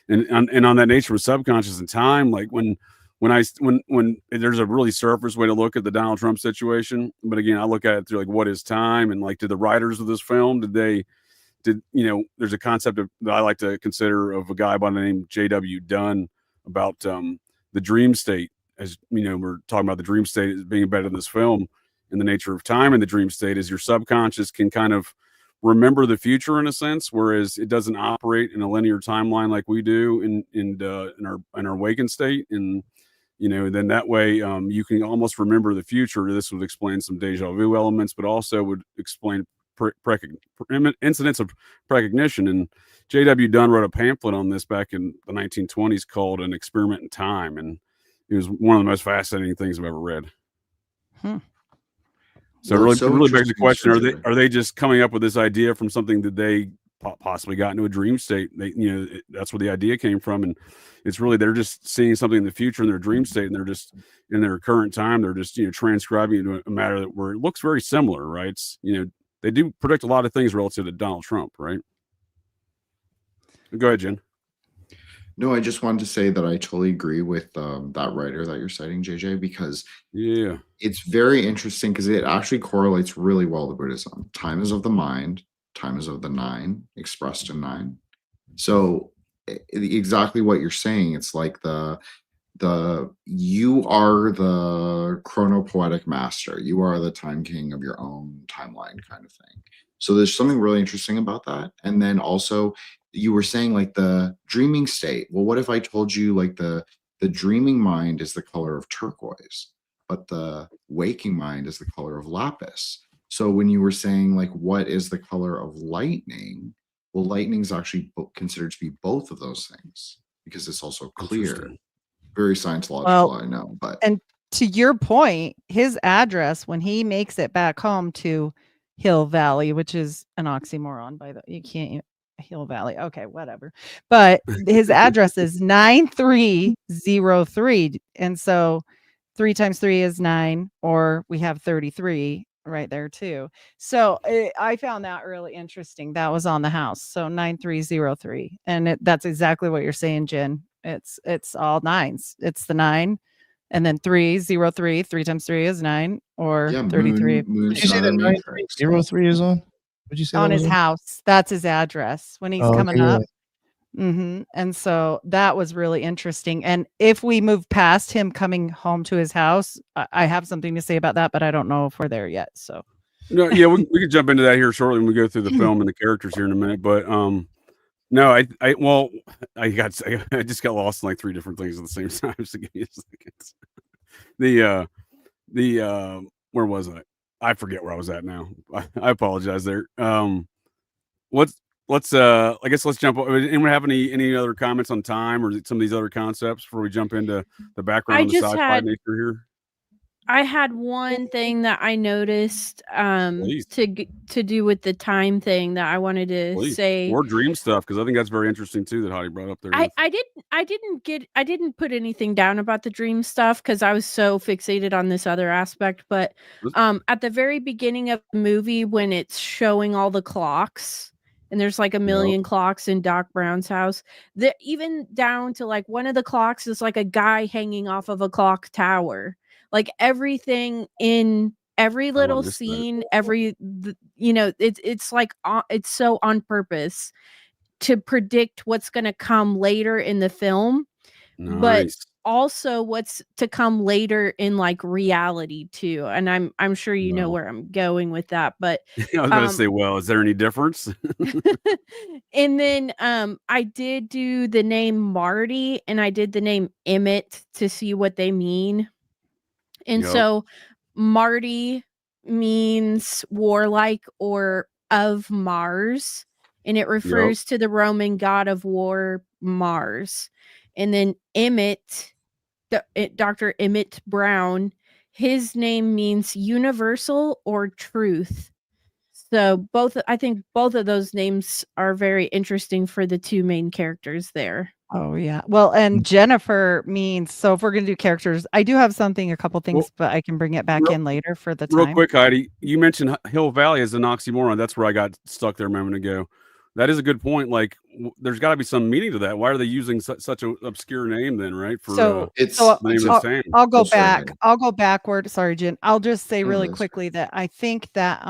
and on that nature of subconscious and time, like when there's a really surface way to look at the Donald Trump situation, but again, I look at it through like what is time, and like, did the writers of this film there's a concept that I like to consider of a guy by the name J.W. Dunn about the dream state. As we're talking about the dream state as being embedded in this film. And the nature of time in the dream state is your subconscious can kind of remember the future in a sense, whereas it doesn't operate in a linear timeline like we do in our awakened state. And then that way you can almost remember the future. This would explain some deja vu elements, but also would explain incidents of precognition. And J.W. Dunn wrote a pamphlet on this back in the 1920s called An Experiment in Time, and it was one of the most fascinating things I've ever read. So Well, it really begs the question: interesting, are they just coming up with this idea from something that they possibly got into a dream state? That's where the idea came from, and it's really they're just seeing something in the future in their dream state, and they're just in their current time. They're just transcribing into a matter where it looks very similar, right? It's, they do predict a lot of things relative to Donald Trump, right? Go ahead, Jen. No, I just wanted to say that I totally agree with that writer that you're citing, JJ, because it's very interesting because it actually correlates really well to Buddhism. Time is of the mind, time is of the nine, expressed in nine. So exactly what you're saying. It's like you are the chronopoetic master. You are the time king of your own timeline kind of thing. So there's something really interesting about that. And then also you were saying like the dreaming state. Well, what if I told you like the dreaming mind is the color of turquoise, but the waking mind is the color of lapis? So when you were saying like, what is the color of lightning? Well, lightning is actually considered to be both of those things because it's also clear. Very scientological, I know, but and to your point, his address when he makes it back home to Hill Valley, which is an oxymoron by the you can't Hill Valley. Okay, whatever. But his address is 9303. And so 3 times 3 is 9, or we have 33 right there too. So I found that really interesting. That was on the house. So 9303. And that's exactly what you're saying, Jen. It's all nines. It's the 9 and then 303. 3 times 3 is 9, or 33. Moon, Did you say that 9303 is on? Would you say on that his was house? That's his address when he's coming up. And so that was really interesting. And if we move past him coming home to his house, I have something to say about that, but I don't know if we're there yet. So no, yeah, we can jump into that here shortly when we go through the film and the characters here in a minute. But no, I just got lost in like 3 different things at the same time. So give me a second. Where was I? I forget where I was at now. I apologize there. Let's I guess let's jump. Anyone have any other comments on time or some of these other concepts before we jump into the background of the sci-fi nature here? I had one thing that I noticed to do with the time thing that I wanted to say. Or dream stuff, because I think that's very interesting too that Heidi brought up there. I didn't put anything down about the dream stuff because I was so fixated on this other aspect. But at the very beginning of the movie, when it's showing all the clocks, and there's like a million clocks in Doc Brown's house, even down to like one of the clocks is like a guy hanging off of a clock tower. Like everything in every little scene, it's like it's so on purpose to predict what's going to come later in the film. Nice. also what's to come later in like reality too. And I'm sure you know Wow. where I'm going with that, but I was about to say, well, is there any difference? and then I did do the name Marty and I did the name Emmett to see what they mean. And Yep. so Marty means warlike or of Mars, and it refers to the Roman god of war, Mars. And then Emmett, Dr. Emmett Brown, his name means universal or truth. So I think both of those names are very interesting for the two main characters there. Oh yeah. Well, and Jennifer means, so if we're gonna do characters, I do have a couple things, but I can bring it back real- in later for the Real time. quick, Heidi, you mentioned Hill Valley as an oxymoron. That's where I got stuck there a moment ago. That is a good point. Like, there's got to be some meaning to that. Why are they using such an obscure name then, right? For So the name of the town. I'll go Oh, sorry, back. Heidi. I'll go backward. Sorry, Jen. I'll just say No, really that's quickly that I think that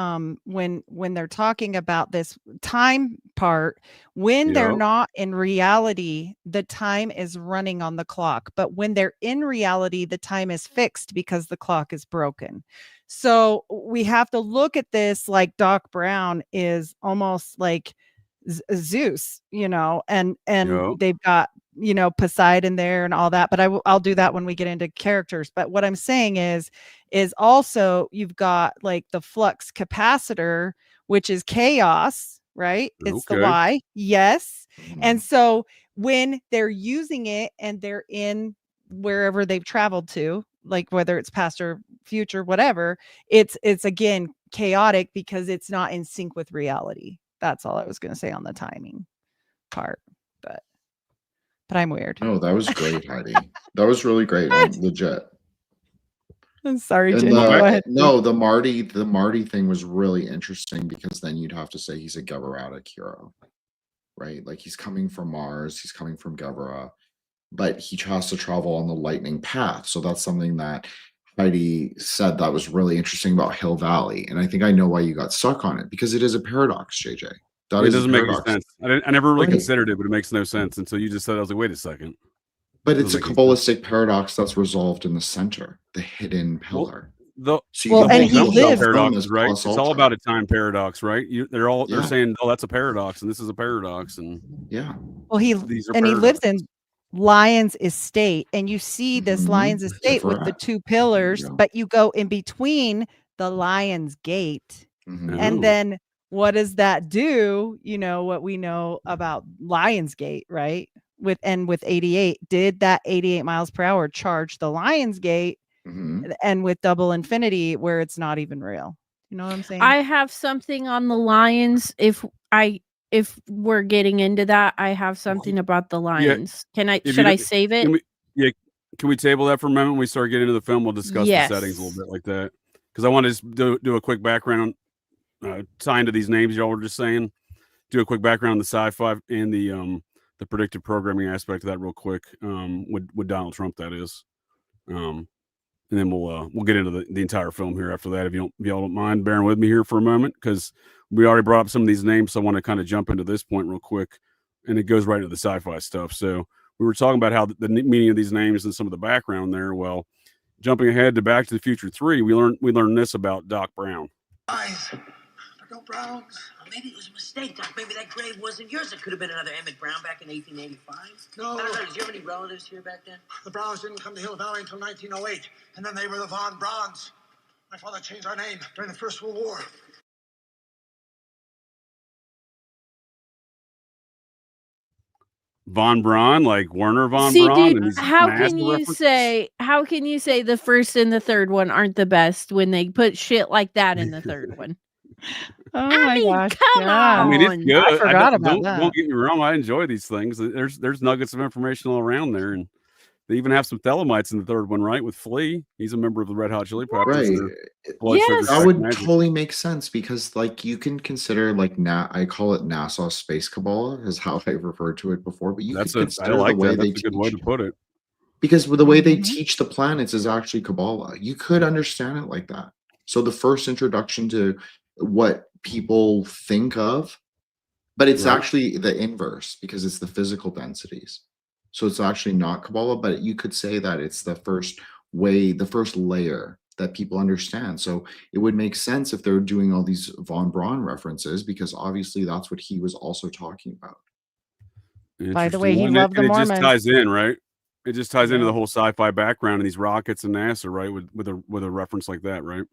when they're talking about this time part, when they're Yep. not in reality, the time is running on the clock. But when they're in reality, the time is fixed because the clock is broken. So we have to look at this like Doc Brown is almost like Zeus, and Yep. they've got Poseidon there and all that, but I'll do that when we get into characters. But what I'm saying is also you've got like the flux capacitor, which is chaos, right? It's the Okay. Y, yes. Mhm. And so when they're using it and they're in wherever they've traveled to, like whether it's past or future, whatever, it's again chaotic because it's not in sync with reality. That's all I was going to say on the timing part, but I'm weird. No, that was great, Heidi. That was really great. Legit. I'm sorry, And Jen. Go ahead. the Marty thing was really interesting because then you'd have to say he's a Gavaratic hero, right? Like he's coming from Mars, he's coming from Gavara, but he has to travel on the lightning path. So that's something that Heidi said that was really interesting about Hill Valley. And I think I know why you got stuck on it because it is a paradox, JJ. That It is a doesn't make any paradox. sense. I never really Right. considered it, but it makes no sense until you just said. I was like, wait a second. But it's a Doesn't make any sense. Kabbalistic paradox that's resolved in the center, the hidden pillar. The So you Well, can and think he of film's the about lives- film paradoxes, as right? plus It's all ultra. about a time paradox, right? They're Yeah. saying, oh, that's a paradox, and this is a paradox, and Yeah. Well, these are he lives paradoxes. in Lion's Estate, and you see this Mhm. Lion's Estate with the Tiferet. two pillars, There you go. but you go in between the Lion's Gate, Mhm. and Oh. then what does that do? You know what we know about Lion's Gate, right? With 88, did that 88 miles per hour charge the Lion's Gate, Mhm. and with double infinity where it's not even real? You know what I'm saying? I have something on the Lions. If we're getting into that, I have something about the Lions. Should I save it? Can we table that for a moment? When we start getting into the film, we'll discuss the settings a Yes. little bit like that. Because I want to just do a quick background, tie into these names y'all were just saying. Do a quick background on the sci-fi and the predictive programming aspect of that real quick. With Donald Trump, that is. And then we'll get into the entire film here after that. If y'all don't mind bearing with me here for a moment, because we already brought up some of these names, so I want to kind of jump into this point real quick, and it goes right into the sci-fi stuff. So we were talking about how the meaning of these names and some of the background there. Well, jumping ahead to Back to the Future 3, we learned this about Doc Brown. No Browns. Well, maybe it was a mistake, Doc. Maybe that grave wasn't yours. It could have been another Emmett Brown back in 1885. No. I don't know. Did you have any relatives here back then? The Browns didn't come to Hill Valley until 1908, and then they were the Von Brauns. My father changed our name during the First World War. Von Braun, like Werner Von See, Braun, dude, and these how NASA can you references? say the first and the third one aren't the best when they put shit like that in the third one? Oh I my mean, gosh. come yeah. I mean, it's on. good. I forgot about Don't that. get me wrong. I enjoy these things. There's nuggets of information all around there, and they even have some Thelemites in the third one, right? With Flea, he's a member of the Red Hot Chili Peppers. Right. Blood Sugar Yes. That Sex would Magic. totally make sense because, like, you can consider like I call it NASA Space Kabbalah is how I referred to it before, but you could I consider like the way that. they That's a good way to teach put it. because with the way they Mhm. teach the planets is actually Kabbalah. You could understand it like that. So the first introduction to what people think of, but it's Right. actually the inverse because it's the physical densities. So it's actually not Kabbalah, but you could say that it's the first layer that people understand. So it would make sense if they're doing all these von Braun references, because obviously that's what he was also talking about. By the way, he And loved the it just Mormons. ties in, right? It just ties into Yeah. the whole sci-fi background and these rockets and NASA, right? With a reference like that, right?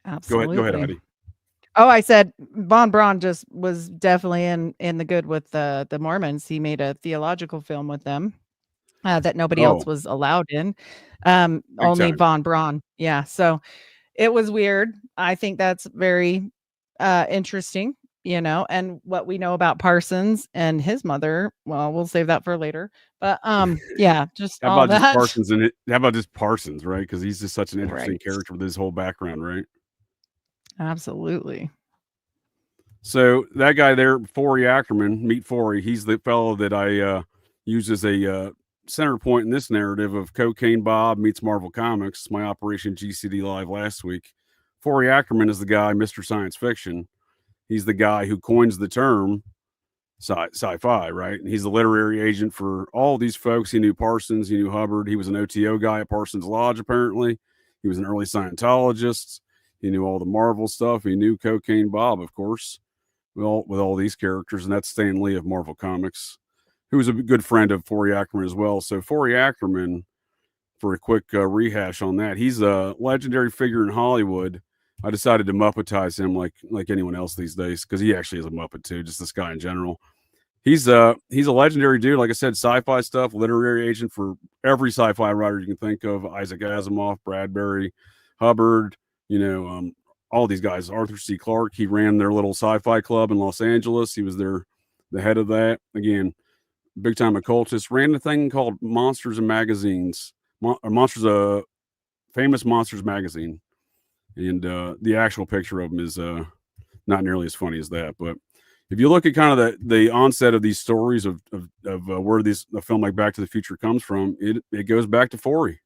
Absolutely. Go ahead, Heidi. Oh, I said Von Braun just was definitely in the good with the Mormons. He made a theological film with them that nobody else Oh, was allowed in. big Only time. Von Braun. Yeah. So it was weird. I think that's very interesting, and what we know about Parsons and his mother. Well, we'll save that for later. But yeah, just How all about just that. Parsons in it? How about just Parsons, right? Because he's just such an interesting Right. character with his whole background, right? Absolutely. So that guy there, Fory Acriman, meet Fory. He's the fellow that I use as a center point in this narrative of Cocaine Bob meets Marvel Comics, my Operation GCD live last week. Fory Acriman is the guy, Mr. Science Fiction. He's the guy who coins the term sci-fi, right? And he's the literary agent for all these folks. He knew Parsons, he knew Hubbard. He was an OTO guy at Parsons Lodge, apparently. He was an early Scientologist. He knew all the Marvel stuff. He knew Cocaine Bob, of course, with all these characters. And that's Stan Lee of Marvel Comics, who was a good friend of Fory Acriman as well. So Fory Acriman, for a quick rehash on that, he's a legendary figure in Hollywood. I decided to Muppetize him like anyone else these days, because he actually is a Muppet too, just this guy in general. He's a legendary dude. Like I said, sci-fi stuff, literary agent for every sci-fi writer you can think of. Isaac Asimov, Bradbury, Hubbard, all these guys. Arthur C. Clarke, he ran their little sci-fi club in Los Angeles. He was the head of that. Again, big time occultist. Ran a thing called Monsters and Magazines. Monsters, Famous Monsters magazine. And the actual picture of him is not nearly as funny as that. But if you look at kind of the onset of these stories of where a film like Back to the Future comes from, it goes back to Fory.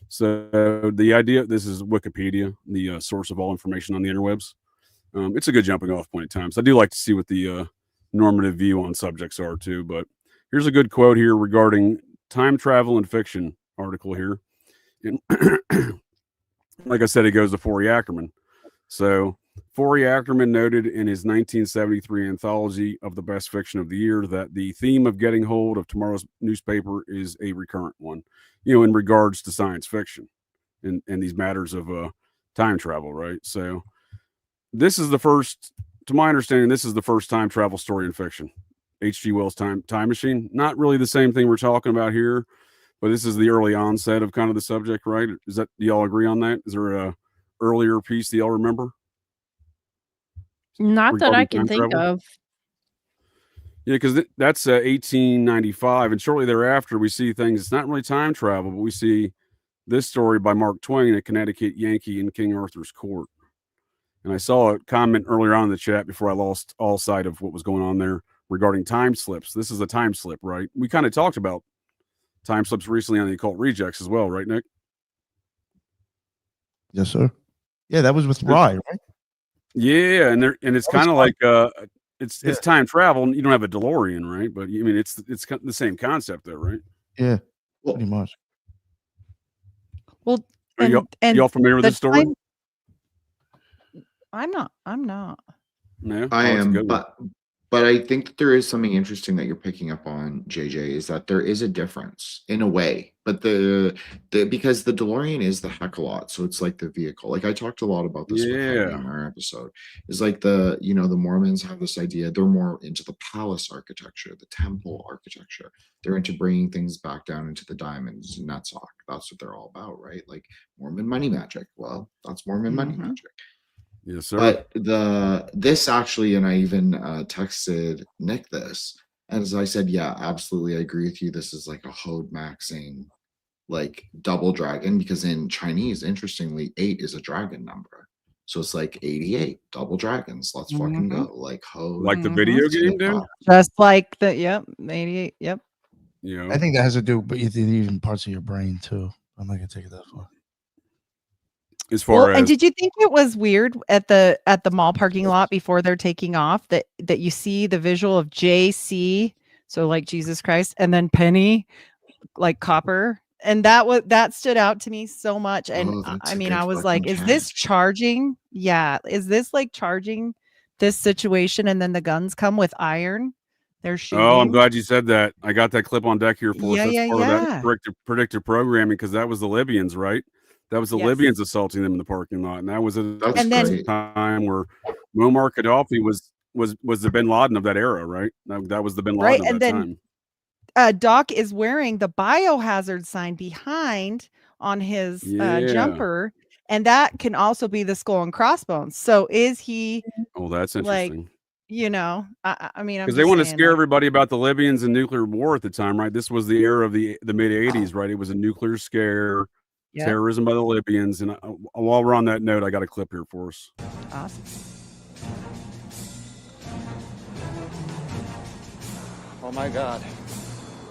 So the idea, this is Wikipedia, the source of all information on the interwebs. It's a good jumping off point at times. I do like to see what the normative view on subjects are too. But here's a good quote here regarding time travel and fiction article here. And like I said, it goes to Fory Acriman. So Fory Acriman noted in his 1973 anthology of the best fiction of the year that the theme of getting hold of tomorrow's newspaper is a recurrent one, in regards to science fiction and these matters of time travel, right? So this is the first, to my understanding, this is the first time travel story in fiction. H.G. Wells' time machine. Not really the same thing we're talking about here, but this is the early onset of kind of the subject, right? Do y'all agree on that? Is there a earlier piece that y'all remember? Not that I can think of. Yeah, because that's 1895, and shortly thereafter we see things. It's not really time travel, but we see this story by Mark Twain, a Connecticut Yankee in King Arthur's court. And I saw a comment earlier on in the chat before I lost all sight of what was going on there regarding time slips. This is a time slip, right? We kind of talked about time slips recently on the Occult Rejects as well, right, Nick? Yes, sir. Yeah, that was with Rye, right? Yeah, and it's kind of like it's time travel, and you don't have a DeLorean, right? But I mean, it's the same concept, though, right? Yeah, pretty much. Well, are y'all familiar with this story? I'm not. No, I am, but I think that there is something interesting that you're picking up on, JJ, is that there is a difference in a way, but because the DeLorean is the heck a lot, so it's like the vehicle. Like I talked a lot about this with Heidi on our episode. Is like the Mormons have this idea. They're more into the palace architecture, the temple architecture. They're into bringing things back down into the diamonds and Netsock. That's what they're all about, right? Like Mormon money magic. Well, that's Mormon money magic. Yes, sir. But this actually, and I even texted Nick this, and as I said, yeah, absolutely, I agree with you. This is like a Hode maxing, like double dragon, because in Chinese, interestingly, 8 is a dragon number, so it's like 88 double dragons. Let's fucking go, like Hode, like the video game, dude. Just like 88. Yep. Yeah, I think that has to do with even parts of your brain too. I'm not gonna take it that far. As far as, and did you think it was weird at the mall parking lot before they're taking off that you see the visual of JC So like Jesus Christ, and then penny, like copper. And that stood out to me so much. And that's I a mean, good I was fucking like, is this catch. charging? Yeah. Is this like charging this situation? And then the guns come with iron. They're shooting. Oh, I'm glad you said that. I got that clip on deck here for us. Yeah, That's yeah, part of yeah. that predictive programming, because that was the Libyans, right? That was the Yes. Libyans assaulting them in the parking lot, and that was a That's great. time where Muammar Gaddafi was the Bin Laden of that era, right? That was the Bin Laden Right. of And that then time. Doc is wearing the biohazard sign behind on his Yeah. jumper, and that can also be the skull and crossbones. So is he Oh, that's like, interesting. you know, I mean, I'm Because they just want to saying, scare like, everybody about the Libyans and nuclear war at the time, right? This was the era of the mid '80s, right? It was a nuclear scare, Yep. terrorism by the Libyans. And while we're on that note, I got a clip here for us. Awesome. Oh my God.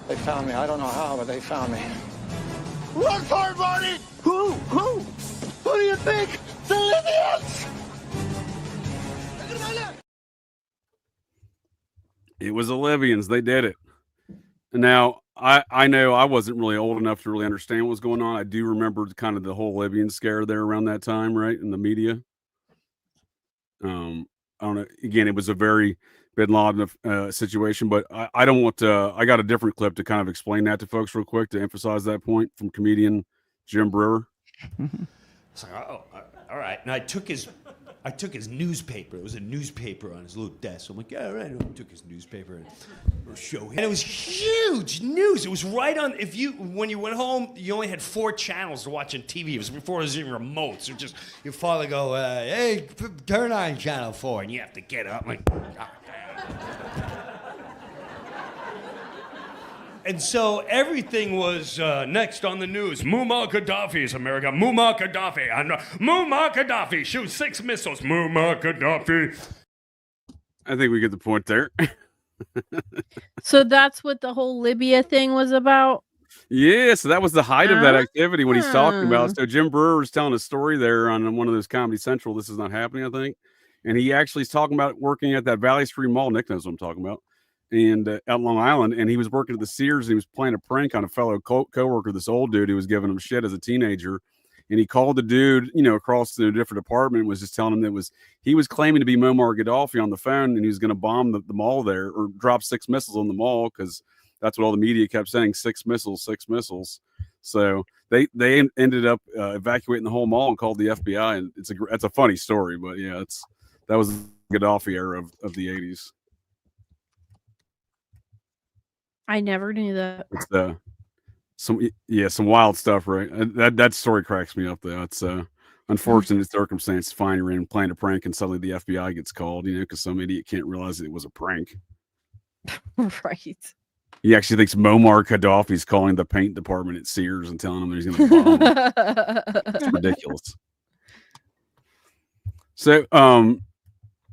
They found me. I don't know how, but they found me. Run for it, Marty! Who? Who do you think? The Libyans! It was the Libyans. They did it. Now, I know I wasn't really old enough to really understand what was going on. I do remember kind of the whole Libyan scare there around that time, right, in the media. I don't know. Again, it was a very Bin Laden situation, but I don't want to. I got a different clip to kind of explain that to folks real quick to emphasize that point from comedian Jim Brewer. It's like, oh, all right. And I took his newspaper. It was a newspaper on his little desk. I'm like, yeah, all right. I took his newspaper and we'll show him. And it was huge news. It was right on. When you went home, you only had 4 channels to watch on TV. It was before there was even remotes. So just your father go, hey, turn on channel 4, and you have to get up. I'm like, and so everything was next on the news. Muammar Gaddafi's America. Muammar Gaddafi. Muammar Gaddafi shoots 6 missiles. Muammar Gaddafi. I think we get the point there. So that's what the whole Libya thing was about? Yeah, so that was the height of that activity, what he's talking about. So Jim Brewer was telling a story there on one of those Comedy Central, This Is Not Happening, I think. And he actually is talking about working at that Valley Stream Mall. Nick knows what I'm talking about. And out Long Island, and he was working at the Sears, and he was playing a prank on a fellow coworker, this old dude who was giving him shit as a teenager. And he called the dude, across to a different department, and was just telling him he was claiming to be Muammar Gaddafi on the phone, and he was going to bomb the mall there, or drop 6 missiles on the mall, because that's what all the media kept saying, 6 missiles, 6 missiles. So they ended up evacuating the whole mall and called the FBI, and that's a funny story, but yeah, that was the Gaddafi era of the 80s. I never knew that. It's some wild stuff, right? That story cracks me up though. It's unfortunate circumstance to find you're in playing a prank and suddenly the FBI gets called, because some idiot can't realize it was a prank. Right. He actually thinks Muammar Gaddafi's calling the paint department at Sears and telling them he's going to bomb. It's ridiculous. So,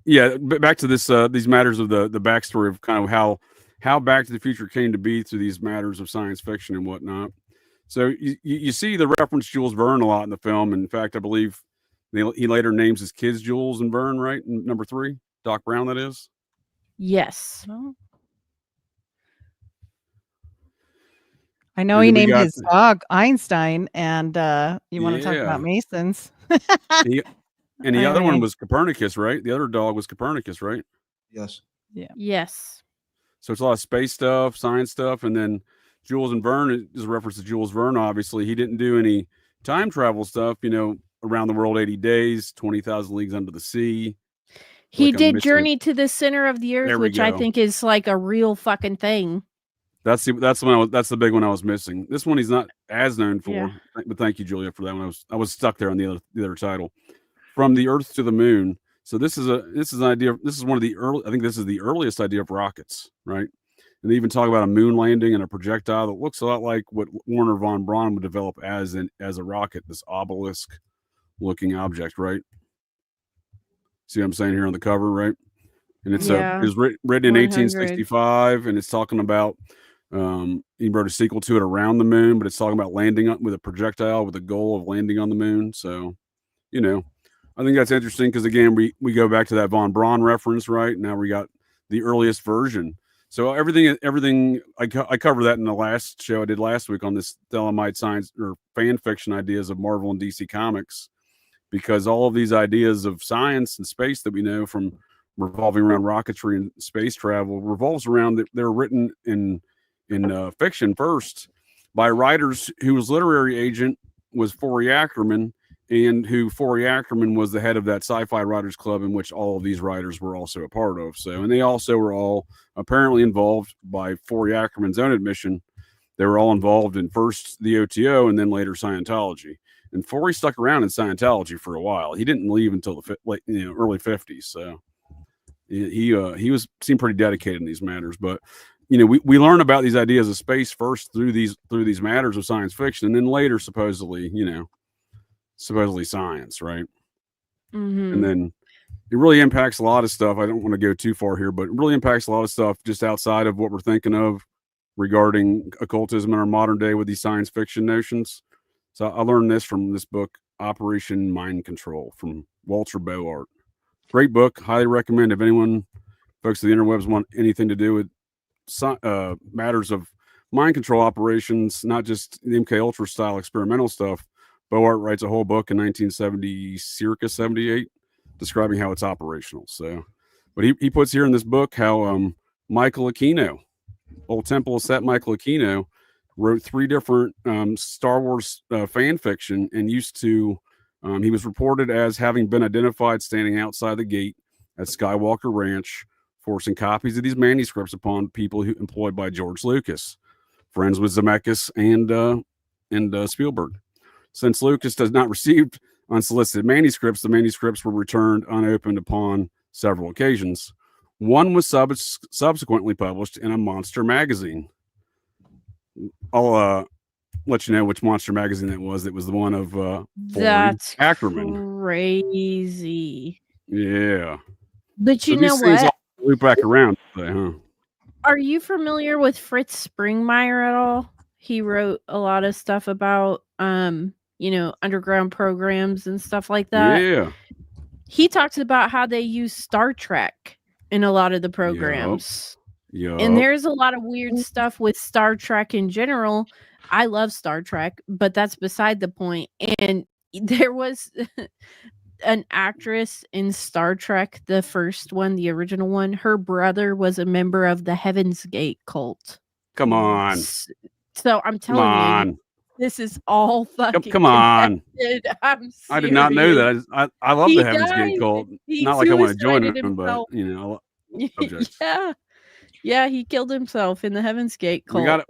yeah, back to this these matters of the backstory of kind of how Back to the Future came to be through these matters of science fiction and whatnot. So you see the reference Jules Verne a lot in the film. In fact, I believe he later names his kids Jules and Verne, right? In number 3, Doc Brown, that is. Yes. I know he named his dog Einstein, and you want to talk about Masons. And the other one was Copernicus, right? The other dog was Copernicus, right? Yes. Yeah. Yes. So it's a lot of space stuff, science stuff, and then Jules and Verne is a reference to Jules Verne. Obviously, he didn't do any time travel stuff. Around the world 80 days, 20,000 leagues under the sea. He did Journey to the Center of the Earth, which I think is like a real fucking thing. That's the big one I was missing. This one he's not as known for, but thank you, Julia, for that one. I was stuck there on the other title. From the Earth to the Moon. So this is an idea. This is one of the early. I think this is the earliest idea of rockets, right? And they even talk about a moon landing and a projectile that looks a lot like what Werner von Braun would develop as a rocket. This obelisk-looking object, right? See what I'm saying here on the cover, right? And it was written in 1865, and it's talking about. He wrote a sequel to it, Around the Moon, but it's talking about landing with a projectile with the goal of landing on the moon. So, I think that's interesting because again, we go back to that von Braun reference, right? Now we got the earliest version. So everything I covered that in the last show I did last week on this Thelemite science or fan fiction ideas of Marvel and DC Comics, because all of these ideas of science and space that we know from revolving around rocketry and space travel revolves around they're written in fiction first by writers whose literary agent was Fory Acriman, and who Fory Acriman was the head of that sci-fi writers club in which all of these writers were also a part of. So, and they also were all apparently involved by Fory Acriman's own admission. They were all involved in first the OTO and then later Scientology. And Fory stuck around in Scientology for a while. He didn't leave until the early 50s. So he seemed pretty dedicated in these matters. But we learn about these ideas of space first through these matters of science fiction, and then later supposedly science, right? Mm-hmm. And then it really impacts a lot of stuff. I don't want to go too far here, but it really impacts a lot of stuff just outside of what we're thinking of regarding occultism in our modern day with these science fiction notions. So I learned this from this book, Operation Mind Control, from Walter Boart. Great book. Highly recommend if anyone, folks of the interwebs, want anything to do with matters of mind control operations, not just the MK Ultra style experimental stuff. Boart writes a whole book in 1970, circa 78, describing how it's operational. So, but he puts here in this book how Michael Aquino, Old Temple Asset Michael Aquino, wrote 3 different Star Wars fan fiction, and used to, he was reported as having been identified standing outside the gate at Skywalker Ranch, forcing copies of these manuscripts upon people who employed by George Lucas, friends with Zemeckis and Spielberg. Since Lucas does not receive unsolicited manuscripts, the manuscripts were returned unopened upon several occasions. One was subsequently published in a monster magazine. I'll let you know which monster magazine it was. It was the one of That's Acriman. Crazy. Yeah. But you know what? All loop back around today, huh? Are you familiar with Fritz Springmeier at all? He wrote a lot of stuff about underground programs and stuff like that. Yeah. He talks about how they use Star Trek in a lot of the programs. Yep. And there's a lot of weird stuff with Star Trek in general. I love Star Trek, but that's beside the point. And there was an actress in Star Trek, the first one, the original one. Her brother was a member of the Heaven's Gate cult. Come on. So I'm telling you, this is all fucking come on. I'm serious. I did not know that. I love the Heaven's Gate cult. Not like I want to join them, but Yeah, he killed himself in the Heaven's Gate cult.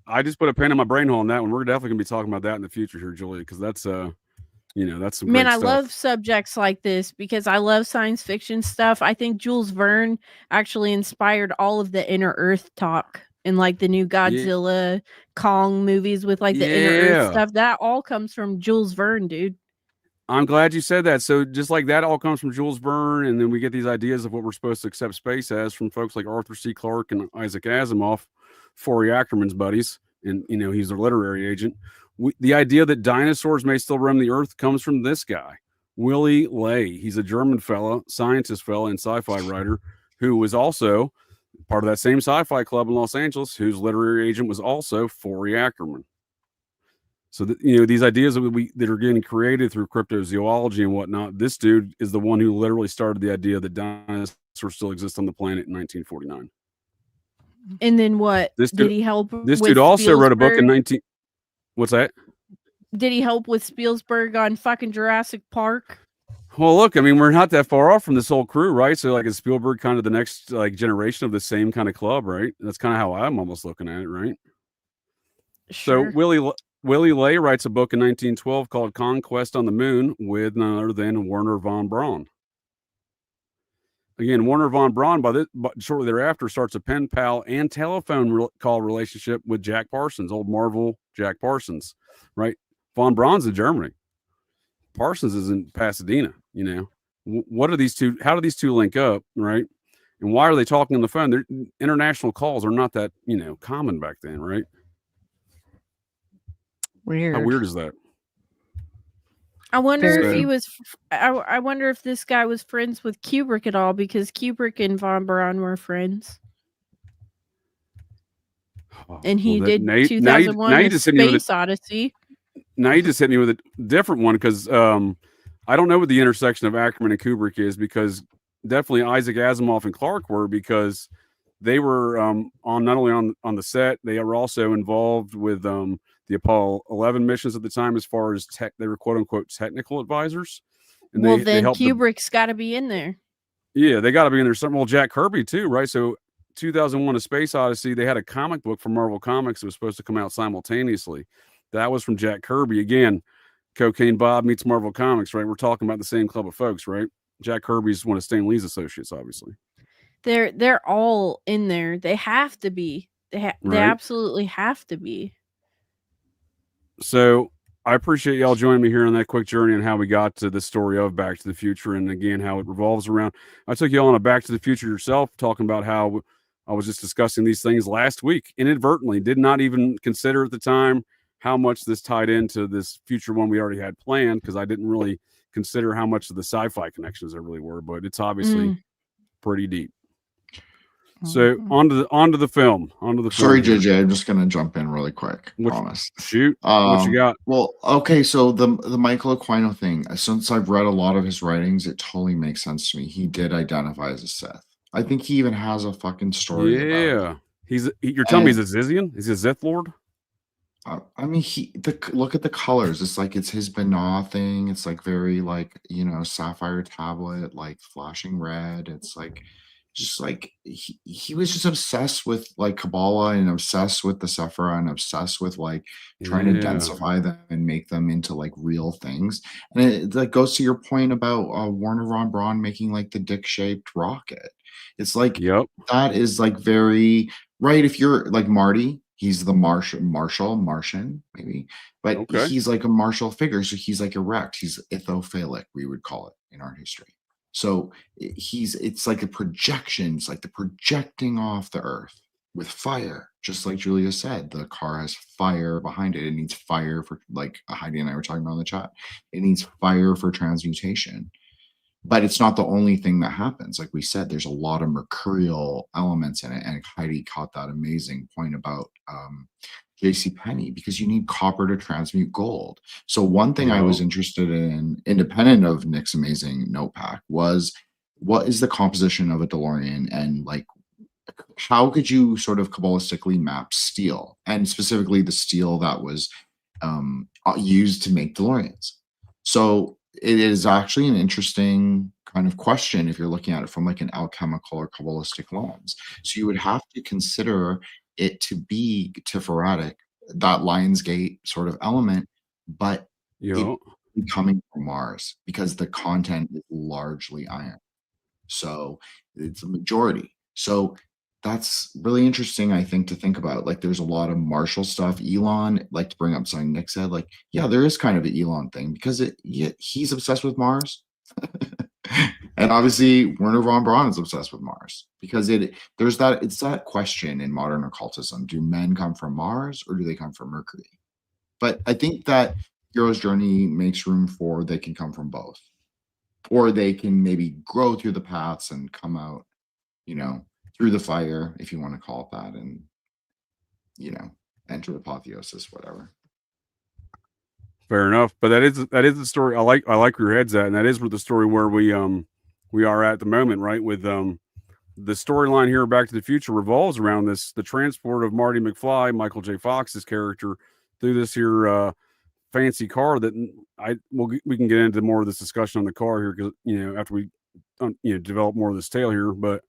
I just put a pin in my brain hole on that one. We're definitely gonna be talking about that in the future here, Julia, because that's that's some great I stuff. love subjects like this because I love science fiction stuff. I think Jules Verne actually inspired all of the Inner Earth talk and like the new Godzilla, Kong movies with like the Inner Earth stuff. That all comes from Jules Verne, dude. I'm glad you said that. So just like that all comes from Jules Verne, and then we get these ideas of what we're supposed to accept space as from folks like Arthur C. Clarke and Isaac Asimov, Fory Acriman's buddies, and he's their literary agent. The idea that dinosaurs may still roam the earth comes from this guy, Willy Ley. He's a German fella, scientist fella, and sci-fi writer who was also part of that same sci-fi club in Los Angeles, whose literary agent was also Fory Acriman. So these ideas that are getting created through cryptozoology and whatnot, this dude is the one who literally started the idea that dinosaurs still exist on the planet in 1949. And then what? Did he help? This dude also wrote a book in 19. What's that? Did he help with Spielberg on fucking Jurassic Park? Well, look, I mean, we're not that far off from this whole crew, right? So, like, is Spielberg kind of the next generation of the same kind of club, right? That's kind of how I'm almost looking at it, right? Sure. So, Willy Ley writes a book in 1912 called Conquest on the Moon with none other than Werner von Braun. Again, Werner von Braun, shortly thereafter, starts a pen pal and telephone call relationship with Jack Parsons, old Marvel Jack Parsons, right? Von Braun's in Germany. Parsons is in Pasadena, What are these two? How do these two link up, right? And why are they talking on the phone? International calls are not that, common back then, right? Weird. How weird is that? I wonder if he was. I wonder if this guy was friends with Kubrick at all, because Kubrick and von Braun were friends. And he Well, did now you 2001: A just hit me with Space Odyssey. Now you just hit me with a different one because I don't know what the intersection of Ackerman and Kubrick is, because definitely Isaac Asimov and Clarke were, because they were on not only on the set, they were also involved with the Apollo 11 missions at the time, as far as they were quote unquote technical advisors, and Well, they then helped Kubrick's got to be in there. yeah, they got to be in there. Something. Well, Jack Kirby too, right? So 2001: A Space Odyssey, they had a comic book from Marvel Comics that was supposed to come out simultaneously. That was from Jack Kirby. Again, Cocaine Bob meets Marvel Comics, right? We're talking about the same club of folks, right? Jack Kirby's one of Stan Lee's associates, obviously. They're all in there. They have to be. They Right. absolutely have to be. So I appreciate y'all joining me here on that quick journey and how we got to the story of Back to the Future, and again how it revolves around. I took y'all on a Back to the Future yourself, talking about how I was just discussing these things last week inadvertently. Did not even consider at the time how much this tied into this future one we already had planned, because I didn't really consider how much of the sci-fi connections there really were, but it's obviously pretty deep. So onto the film. Sorry, JJ, I'm just gonna jump in really quick. Promise. Shoot. What you got? Well, okay, so the Michael Aquino thing. Since I've read a lot of his writings, it totally makes sense to me. He did identify as a Sith. I think he even has a fucking story. Yeah, you're telling me he's a Zizian? Is he a Sith Lord? I mean, look at the colors. It's like it's his Banah thing. It's like very like sapphire tablet, like flashing red. It's like just like he was just obsessed with like Kabbalah and obsessed with the Sephira and obsessed with like trying to densify them and make them into like real things. And it like goes to your point about Werner von Braun making like the dick-shaped rocket. It's like that is like very right. If you're like Marty, he's the Martian, maybe, but he's like a martial figure. So he's like erect. He's ithophilic, we would call it in art history. So it's like a projection. It's like the projecting off the earth with fire. Just like Julia said, the car has fire behind it. It needs fire for, like Heidi and I were talking about in the chat, it needs fire for transmutation. But it's not the only thing that happens. Like we said, there's a lot of mercurial elements in it. And Heidi caught that amazing point about JCPenney, because you need copper to transmute gold. So one thing I was interested in, independent of Nick's amazing note pack, was what is the composition of a DeLorean, and like how could you sort of Kabbalistically map steel, and specifically the steel that was used to make DeLoreans. So it is actually an interesting kind of question if you're looking at it from like an alchemical or Kabbalistic lens. So you would have to consider it to be Tiferatic, that Lionsgate sort of element, but it coming from Mars, because the content is largely iron. So it's a majority. So that's really interesting, I think, to think about. Like there's a lot of Marshall stuff. Elon, like to bring up something Nick said, like, yeah, there is kind of an Elon thing, because he's obsessed with Mars. And obviously Werner von Braun is obsessed with Mars, because it's that question in modern occultism: do men come from Mars or do they come from Mercury? But I think that Hero's Journey makes room for they can come from both, or they can maybe grow through the paths and come out, through the fire, if you want to call it that, and enter apotheosis, whatever. Fair enough, but that is the story. I like where your head's at, and that is where the story where we are at the moment, right? With the storyline here, Back to the Future, revolves around the transport of Marty McFly, Michael J. Fox's character, through this here fancy car that we can get into more of this discussion on the car here, because after we develop more of this tale here, but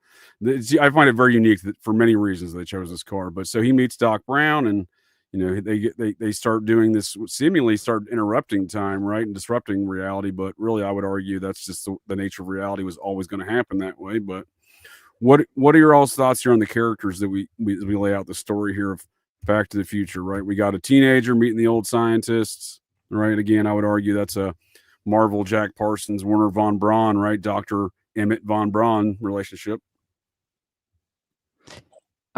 I find it very unique that for many reasons they chose this car. But so he meets Doc Brown, and they start doing this, seemingly start interrupting time, right, and disrupting reality. But really, I would argue that's just the nature of reality, was always going to happen that way. But what are your all's thoughts here on the characters that we lay out the story here of Back to the Future, right? We got a teenager meeting the old scientists, right? Again, I would argue that's a Marvel Jack Parsons, Werner von Braun, right? Dr. Emmett von Braun relationship.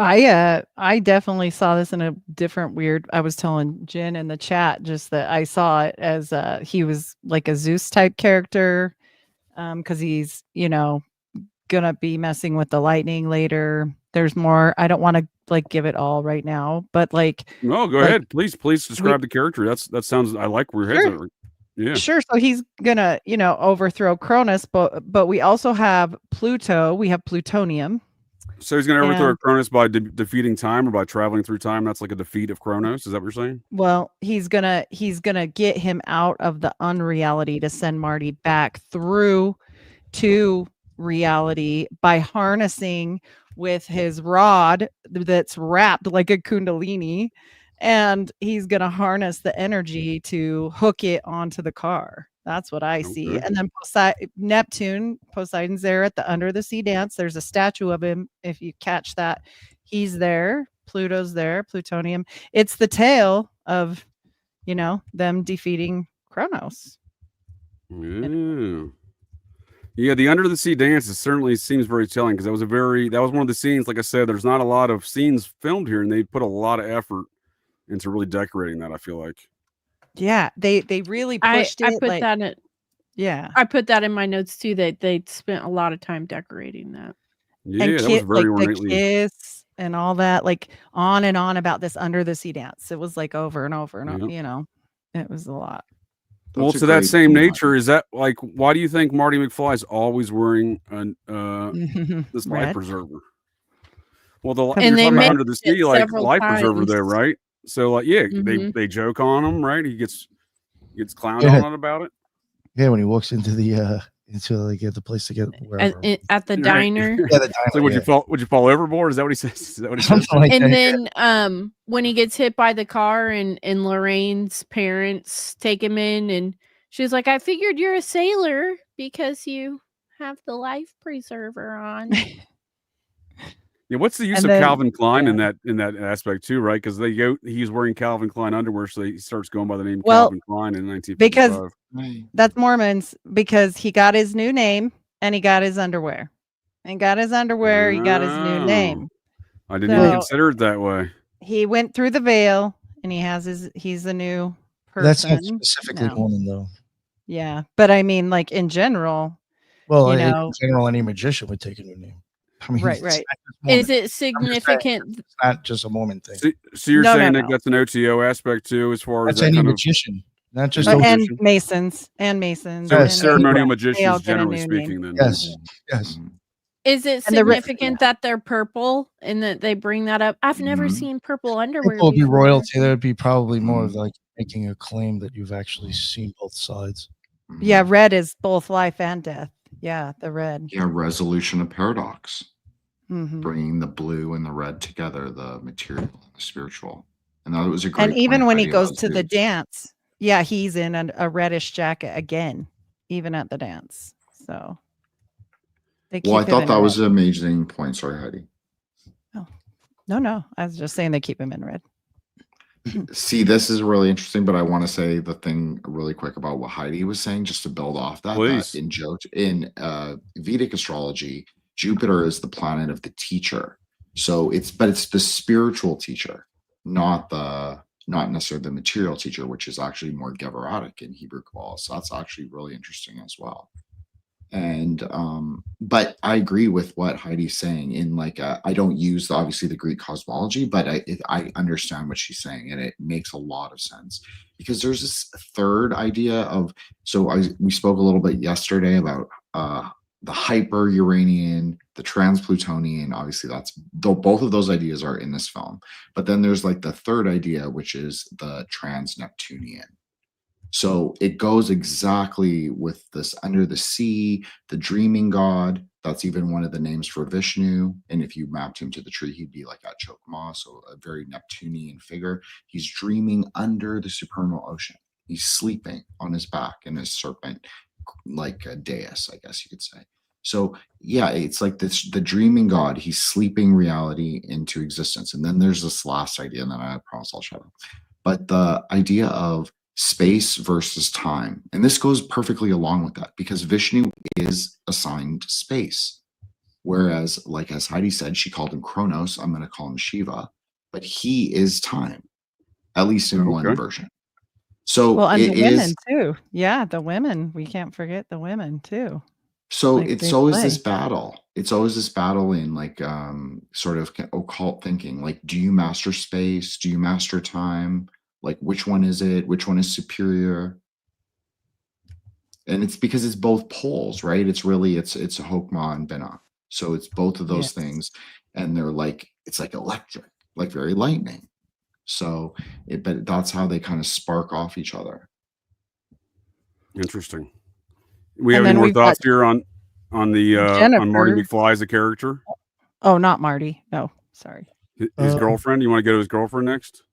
I definitely saw this in a different weird. I was telling Jen in the chat just that I saw it as he was like a Zeus type character, because he's gonna be messing with the lightning later. there's more. I don't want to like give it all right now, but like No, go like, ahead. Please describe the character. That sounds. I like where your head's Sure. at. Yeah. Sure. So he's gonna, overthrow Cronus, but we also have Pluto. We have plutonium. So he's going to overthrow And- Cronus by defeating time or by traveling through time. That's like a defeat of Kronos. Is that what you're saying? Well, he's gonna get him out of the unreality to send Marty back through to reality by harnessing with his rod that's wrapped like a kundalini, and he's gonna harness the energy to hook it onto the car. That's what I see. Okay. And then Poseidon's there at the under the sea dance. There's a statue of him. If you catch that, he's there. Pluto's there. Plutonium. It's the tale of, them defeating Kronos. Ooh. Yeah, the under the sea dance certainly seems very telling because that was one of the scenes. Like I said, there's not a lot of scenes filmed here, and they put a lot of effort into really decorating that. I feel like. Yeah, they really pushed I it. put that in. Yeah, I put that in my notes too. That they spent a lot of time decorating that. Yeah, and that was very ornately. the kiss and all that, like on and on about this under the sea dance. It was like over and over and over. It was a lot. Well, to that same nature, is that like why do you think Marty McFly is always wearing this life Red? preserver? Well, you're And they talking about under the mentioned sea, it like several life preserver there, times. right? So, like, yeah, they joke on him, right? He gets clowned on about it. Yeah, when he walks into the the place to get wherever. At the diner. Yeah, the diner. So would you fall overboard? Is that what he says? Is that what he says? Something like And that. then when he gets hit by the car and Lorraine's parents take him in, and she's like, I figured you're a sailor because you have the life preserver on. Yeah, what's the use And of then- Calvin Klein in that aspect too, right? Because he's wearing Calvin Klein underwear, so he starts going by the name Well, Calvin Klein in 1955. because that's Mormons, because he got his new name and he got his underwear. And got his underwear, he got his new name. I didn't even So- consider it that way. He went through the veil and he's a new person. That's not specifically now. Mormon though. Yeah. But I mean, like in general, Well, you in know, general, any magician would take a new name. I mean, Right, it's right. not just Mormon. Is it significant? It's not just a Mormon thing. So you're No, saying no, that that's an OTO aspect too, as far as That's that any kind of magician, not just Just a and magician. Masons so and ceremonial they all magicians, get a generally new speaking. name. Then Yes, yes. Is it And the re- significant that they're purple and that they bring that up? I've never seen purple underwear. People would be before. royalty. There would be probably more of like making a claim that you've actually seen both sides. Yeah, red is both life and death. Yeah, the red. Yeah, resolution of paradox. Mhm. Bringing the blue and the red together, the material and the spiritual. And that was a great And even point, when he Heidi, goes about to the Zeus. dance, yeah, he's in a reddish jacket again, even at the dance. So they keep Well, I it thought in that was red. an amazing point. Sorry, Heidi. No. I was just saying they keep him in red. See, this is really interesting, but I want to say the thing really quick about what Heidi was saying, just to build off that. Please. In Vedic astrology, Jupiter is the planet of the teacher. So it's the spiritual teacher, not necessarily the material teacher, which is actually more Gevuratic in Hebrew Kabbalah. So that's actually really interesting as well. And but I agree with what Heidi's saying. In like I don't use obviously the Greek cosmology, but I understand what she's saying, and it makes a lot of sense because there's this third idea of. So we spoke a little bit yesterday about the hyper Uranian, the trans Plutonian. Obviously, both of those ideas are in this film. But then there's like the third idea, which is the trans Neptunian. So it goes exactly with this under the sea, the dreaming god. That's even one of the names for Vishnu. And if you mapped him to the tree, he'd be like at Chokma, so a very Neptunian figure. He's dreaming under the supernal ocean. He's sleeping on his back in his serpent, like a dais, I guess you could say. So yeah, it's like the dreaming god. He's sleeping reality into existence. And then there's this last idea, and then I promise I'll shut up. But the idea of space versus time. And this goes perfectly along with that because Vishnu is assigned space. Whereas, like as Heidi said, she called him Kronos. I'm going to call him Shiva, but he is time, at least in one version. So Well, and it the women is. too. Yeah, the women. We can't forget the women too. So Like, it's they always play. this battle. it's always this battle in like sort of occult thinking. Like, do you master space? Do you master time? Like, which one is it? Which one is superior? And it's because it's both poles, right? It's really it's Hokmah and Bina. So it's both of those things, and they're like it's like electric, like very lightning. So, but that's how they kind of spark off each other. Interesting. We have any more thoughts here on the on Marty McFly as a character? Oh, not Marty. No, sorry. His girlfriend. You want to go to his girlfriend next?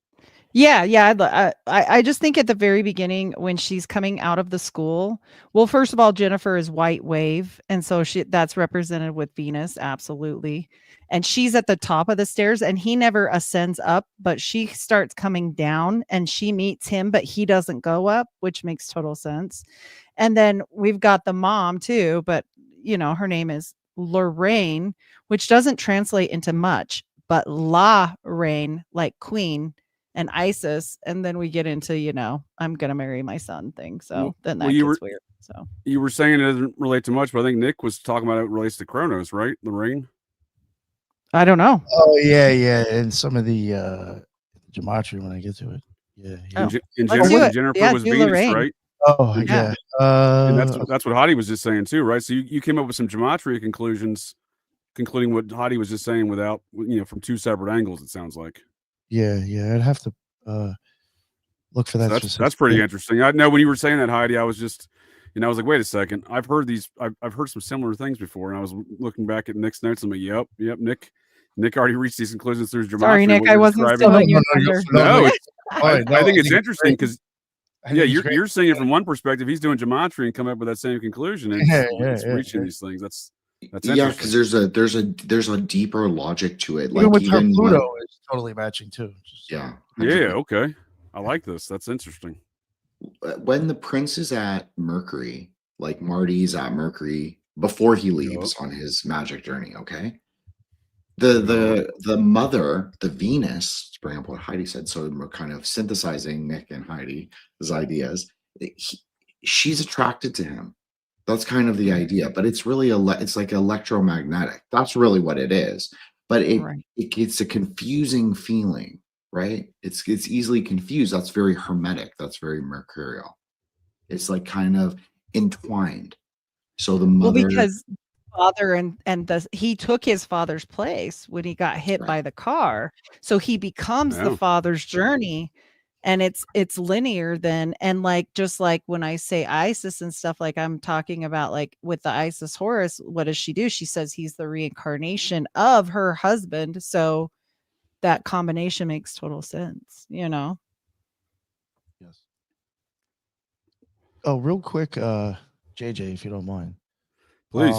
Yeah. I just think at the very beginning when she's coming out of the school, well, first of all, Jennifer is white wave, and so that's represented with Venus, absolutely. And she's at the top of the stairs, and he never ascends up, but she starts coming down, and she meets him, but he doesn't go up, which makes total sense. And then we've got the mom too, but her name is Lorraine, which doesn't translate into much, but La Reine, like queen, and Isis, and then we get into I'm gonna marry my son thing. So then that gets weird. So you were saying it doesn't relate to much, but I think Nick was talking about it relates to Kronos, right? Lorraine. I don't know. Oh yeah, and some of the gematria when I get to it. Yeah. And Jennifer was Venus, Lorraine. Right? Oh yeah. And that's what Heidi was just saying too, right? So you came up with some gematria conclusions, concluding what Heidi was just saying without from two separate angles. It sounds like. Yeah, I'd have to look for that. So that's pretty interesting. I know when you were saying that, Heidi, I was just, I was like, wait a second. I've heard some similar things before, and I was looking back at Nick's notes. I'm like, yep, Nick already reached these conclusions through gematria. Sorry, Nick, I wasn't stealing your thunder. No, I think it's interesting because you're seeing it from one perspective. He's doing gematria and coming up with that same conclusion, and it's reaching these things. That's because there's a deeper logic to it. Like even Pluto is totally matching too. Yeah. Okay. I like this. That's interesting. When the prince is at Mercury, like Marty's at Mercury before he leaves on his magic journey. Okay. The mother, the Venus, to bring up what Heidi said, so we're kind of synthesizing Nick and Heidi's ideas. She's attracted to him. That's kind of the idea, but it's really it's like electromagnetic. That's really what it is. But it's a confusing feeling, right? It's easily confused. That's very hermetic. That's very mercurial. It's like kind of entwined. So the mother, because father he took his father's place when he got hit by the car, so he becomes the father's journey. And it's linear then. And like, just like when I say Isis and stuff, like I'm talking about like with the Isis Horus, what does she do? She says he's the reincarnation of her husband. So that combination makes total sense, Yes. Oh, real quick, JJ, if you don't mind. Please.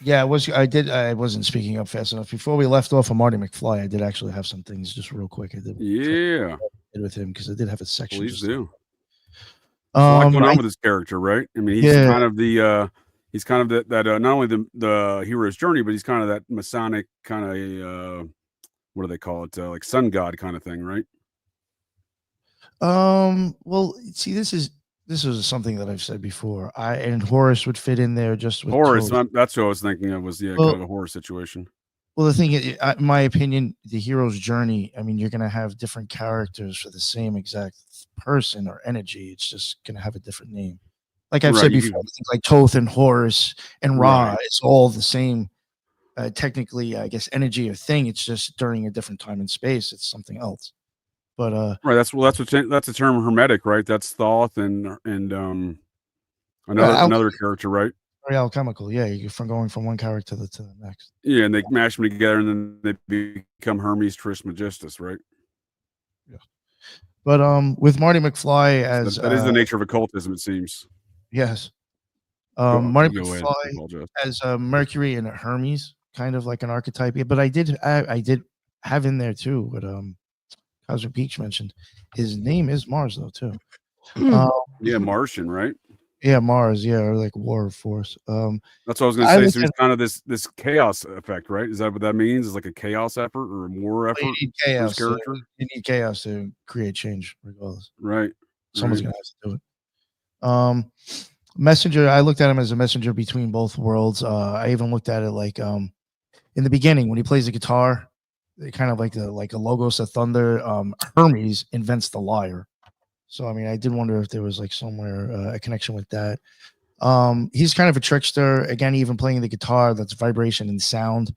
I wasn't speaking up fast enough. Before we left off of Marty McFly, I did actually have some things just real quick. I did. Yeah. With him because I did have a section. Please do. There's a lot going on with this character, right? I mean, he's kind of the that not only the hero's journey, but he's kind of that Masonic kind of what do they call it? Like sun god kind of thing, right? Well, see, this is something that I've said before. And Horus would fit in there just with Horus. That's what I was thinking of. Was kind of a horror situation. Well, the thing is, in my opinion, the hero's journey, I mean, you're going to have different characters for the same exact person or energy. It's just going to have a different name. Like I've said before, things like Thoth and Horus and Ra, it's all the same, technically, I guess, energy or thing. It's just during a different time and space. It's something else. But that's the term hermetic, right? That's Thoth and another character, right? Very alchemical, you're going from one character to the next. Yeah, and they mash them together, and then they become Hermes Trismegistus, right? Yeah. But with Marty McFly as that is the nature of occultism, it seems. Yes. Marty McFly as Mercury and Hermes, kind of like an archetype. Yeah, but I did have in there too what Cosmic Peach mentioned. His name is Mars though too. Martian, right? Yeah, Mars. Yeah, or like War Force. That's what I was going to say. So it's kind of this chaos effect, right? Is that what that means? Is like a chaos effort or a war effort? You need chaos. You need chaos to create change, regardless. Right. Someone's going to have to do it. Messenger. I looked at him as a messenger between both worlds. I even looked at it like in the beginning when he plays the guitar, kind of like a Logos of Thunder. Hermes invents the lyre. So I mean, I did wonder if there was like somewhere a connection with that. He's kind of a trickster. Again, even playing the guitar, that's vibration and sound.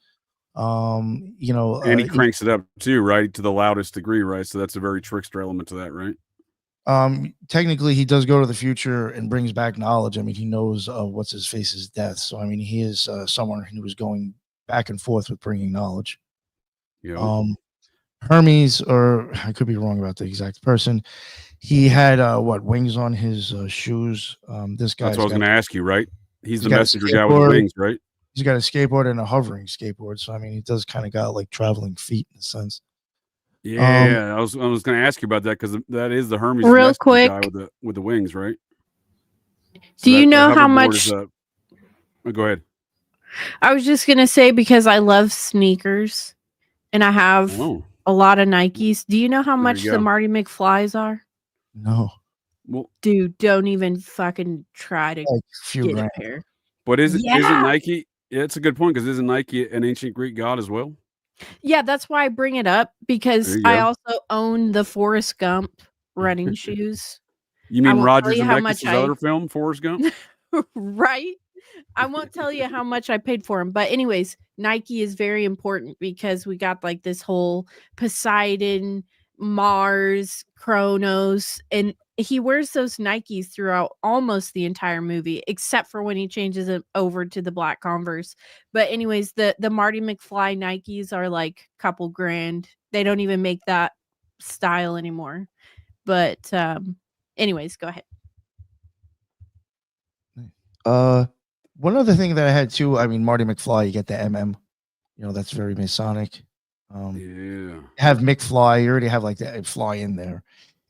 And he cranks it up too, right, to the loudest degree, right? So that's a very trickster element to that, right? Technically, he does go to the future and brings back knowledge. I mean, he knows what's his face's death. So I mean, he is someone who was going back and forth with bringing knowledge. Yeah. Hermes, or I could be wrong about the exact person. He had wings on his shoes. This guy. That's what I was going to ask you, right? He's the messenger guy with the wings, right? He's got a skateboard and a hovering skateboard. So I mean, he does kind of got like traveling feet in a sense. Yeah, I was going to ask you about that because that is the Hermes real quick guy with the wings, right? Do you know how much? Go ahead. I was just gonna say because I love sneakers and I have a lot of Nikes. Do you know how much the Marty McFlys are? No. Well, dude, don't even fucking try to get a pair. But isn't Nike? Yeah, it's a good point because isn't Nike an ancient Greek god as well? Yeah, that's why I bring it up because I also own the Forrest Gump running shoes. You mean Roger Zemeckis' other film, Forrest Gump? Right. I won't tell you how much I paid for them. But anyways, Nike is very important because we got like this whole Poseidon, Mars, Kronos, and he wears those Nikes throughout almost the entire movie, except for when he changes it over to the black Converse. But anyways, the Marty McFly Nikes are like a couple grand. They don't even make that style anymore. But anyways, go ahead. One other thing that I had too, I mean, Marty McFly, you get the MM, that's very Masonic. Have McFly, you already have like that fly in there.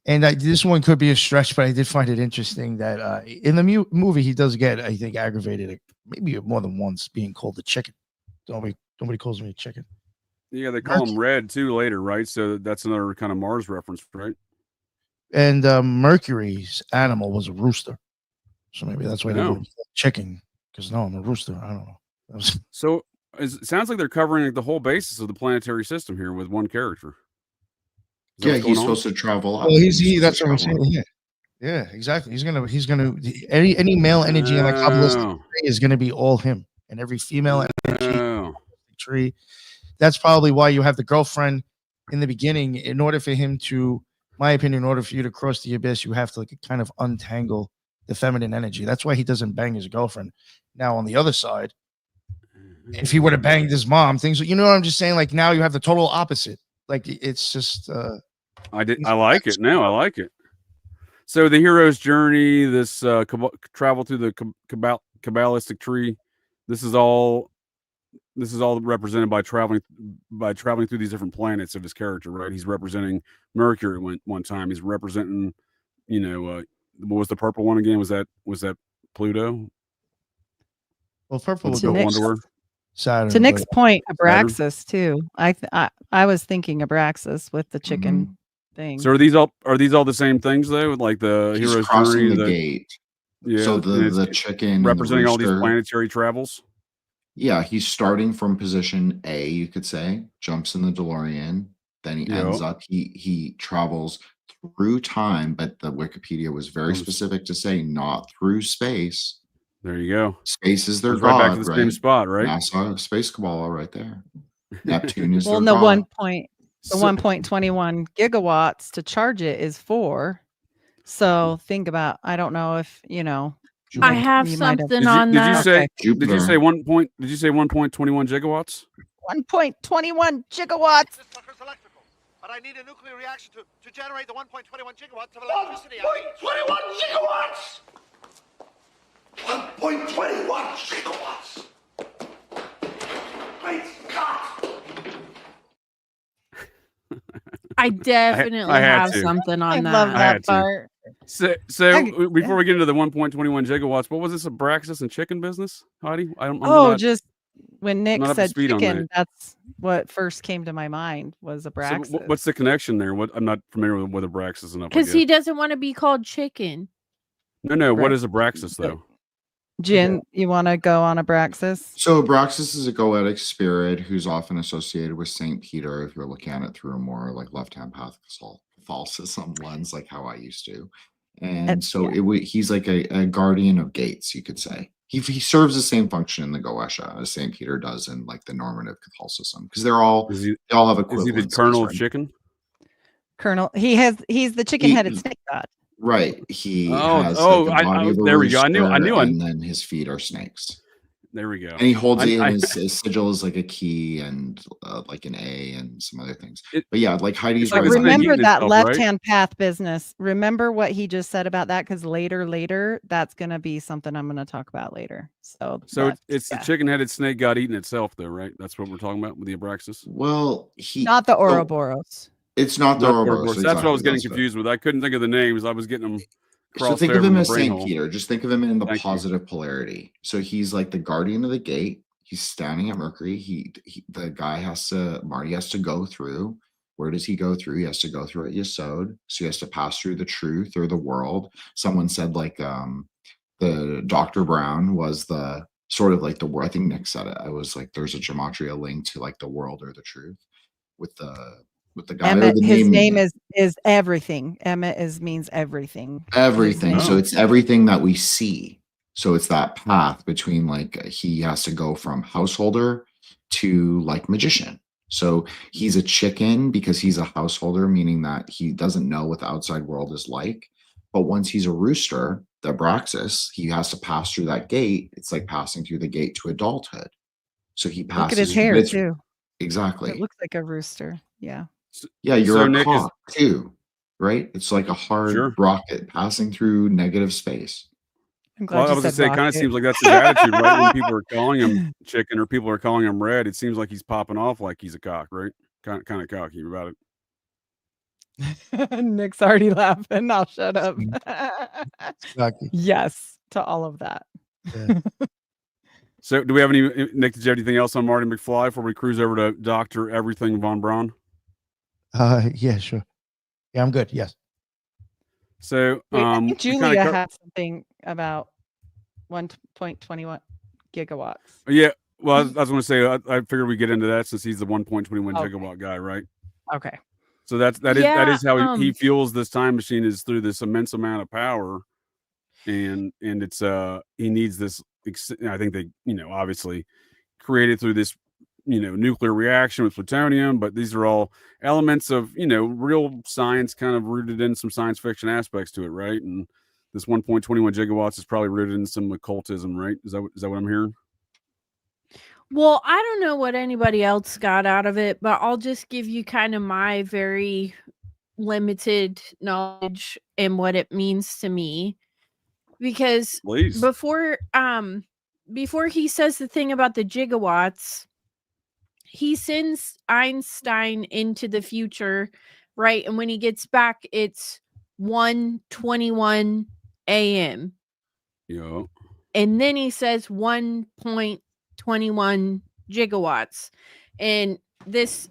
And this one could be a stretch, but I did find it interesting that in the movie, he does get, I think, aggravated maybe more than once being called a chicken. Nobody calls me a chicken. Yeah, they call him Red too later, right? So that's another kind of Mars reference, right? And Mercury's animal was a rooster. So maybe that's why they were chicken. Because no, I'm a rooster. I don't know. So it sounds like they're covering like the whole basis of the planetary system here with one character. Yeah, he's supposed to travel. Well, that's what I'm saying. Yeah, exactly. He's gonna any male energy in the Kabbalistic tree is gonna be all him, and every female energy tree. That's probably why you have the girlfriend in the beginning. In order for him to, my opinion, in order for you to cross the abyss, you have to like kind of untangle the feminine energy. That's why he doesn't bang his girlfriend. Now on the other side, if he would have banged his mom, things, what I'm just saying, like now you have the total opposite. Like it's just I like it. No, I like it. So the hero's journey, this travel through the Kabbalistic tree, this is all represented by traveling through these different planets of his character, right? He's representing Mercury one time. He's representing, what was the purple one again? Was that Pluto? Well, purple would To go Nick's- Saturn. To Nick's but- point, Abraxas too. I was thinking Abraxas with the chicken thing. So are these all the same things though? Like the He's hero's crossing journey, the gate. Yeah. So and it's the chicken and the representing all these rooster- planetary travels. Yeah, he's starting from position A, you could say, jumps in the DeLorean, then he ends up, he travels through time, but the Wikipedia was very specific to say not through space. There you go. Space is their Goes god, right back to the same spot, right? NASA Space Kabbalah right there. Neptune is well, their the god. 1.21 gigawatts to charge it is 4. So think about, I don't know if I have you might something on that. Did you say 1.21 gigawatts? 1.21 gigawatts. But I need a nuclear reaction to generate the 1.21 gigawatts of electricity. 1.21 gigawatts! 1.21 gigawatts! Great Scott! I definitely have something on that. I love that part. So before we get into the 1.21 gigawatts, what was this Abraxas and chicken business, Heidi? Just when Nick not up to said speed on chicken, that. that's what first came to my mind was Abraxas. So what's the connection there? I'm not familiar with Abraxas enough. Because he doesn't want to be called chicken. No. What is Abraxas though? Jin, you want to go on Abraxas? So Abraxas is a goetic spirit who's often associated with Saint Peter if you're looking at it through a more like left-hand path Catholicism lens, like how I used to. And so he's like a guardian of gates, you could say. He serves the same function in the Goetia as Saint Peter does in like the normative Catholicism, because they all have equivalents. Is he the Colonel of Chicken? Colonel, he's the chicken-headed snake god. Right. He has like the body of a there we go. I knew. and then his feet are snakes. There we go. And he holds it in his sigil is like a key and like an A and some other things. But yeah, like Heidi's But right. remember that left-hand path business. Remember what he just said about that, because later, that's going to be something I'm going to talk about later. So it's the chicken-headed snake god eating itself, though, right? That's what we're talking about with the Abraxas. Well, not the Ouroboros. It's not the Ouroboros. That's what I was getting confused with. I couldn't think of the names. I was getting them. So think of him as Saint Peter. Just think of him in the positive polarity. So he's like the guardian of the gate. He's standing at Mercury. Marty has to go through. Where does he go through? He has to go through at Yesod. So he has to pass through the truth or the world. Someone said like the Dr. Brown was the sort of like the word. I think Nick said it. I was like, there's a gematria link to like the world or the truth with the guy. Emmett, his name is everything. Emmett means everything. Everything. So it's everything that we see. So it's that path between like he has to go from householder to like magician. So he's a chicken because he's a householder, meaning that he doesn't know what the outside world is like. But once he's a rooster, the Abraxas, he has to pass through that gate. It's like passing through the gate to adulthood. So he passes. Look at his hair too. Exactly. It looks like a rooster. Yeah. Yeah, you're a cock too, right? It's like a hard rocket passing through negative space. I'm glad I was going to say, it kind of seems like that's his attitude, right? When people are calling him chicken or people are calling him red, it seems like he's popping off like he's a cock, right? Kind of cocky about it. Nick's already laughing. I'll shut up. Yes, to all of that. Yeah. So do we have any, Nick, did you have anything else on Marty McFly before we cruise over to Dr. Everything Von Braun? Yeah, sure. Yeah, I'm good. Yes. So, I think Julia had something about 1.21 gigawatts. Yeah. Well, I was going to say, I figured we get into that since he's the 1.21 gigawatt guy, right? Okay. So that is how he fuels this time machine, is through this immense amount of power, and it's he needs this. I think they obviously created through this nuclear reaction with plutonium, but these are all elements of real science, kind of rooted in some science fiction aspects to it, right? And this 1.21 gigawatts is probably rooted in some occultism, right? Is that what I'm hearing? Well, I don't know what anybody else got out of it, but I'll just give you kind of my very limited knowledge and what it means to me. Because before he says the thing about the gigawatts, he sends Einstein into the future, right? And when he gets back, it's 1:21 a.m. Yeah. And then he says 1.21 gigawatts. And this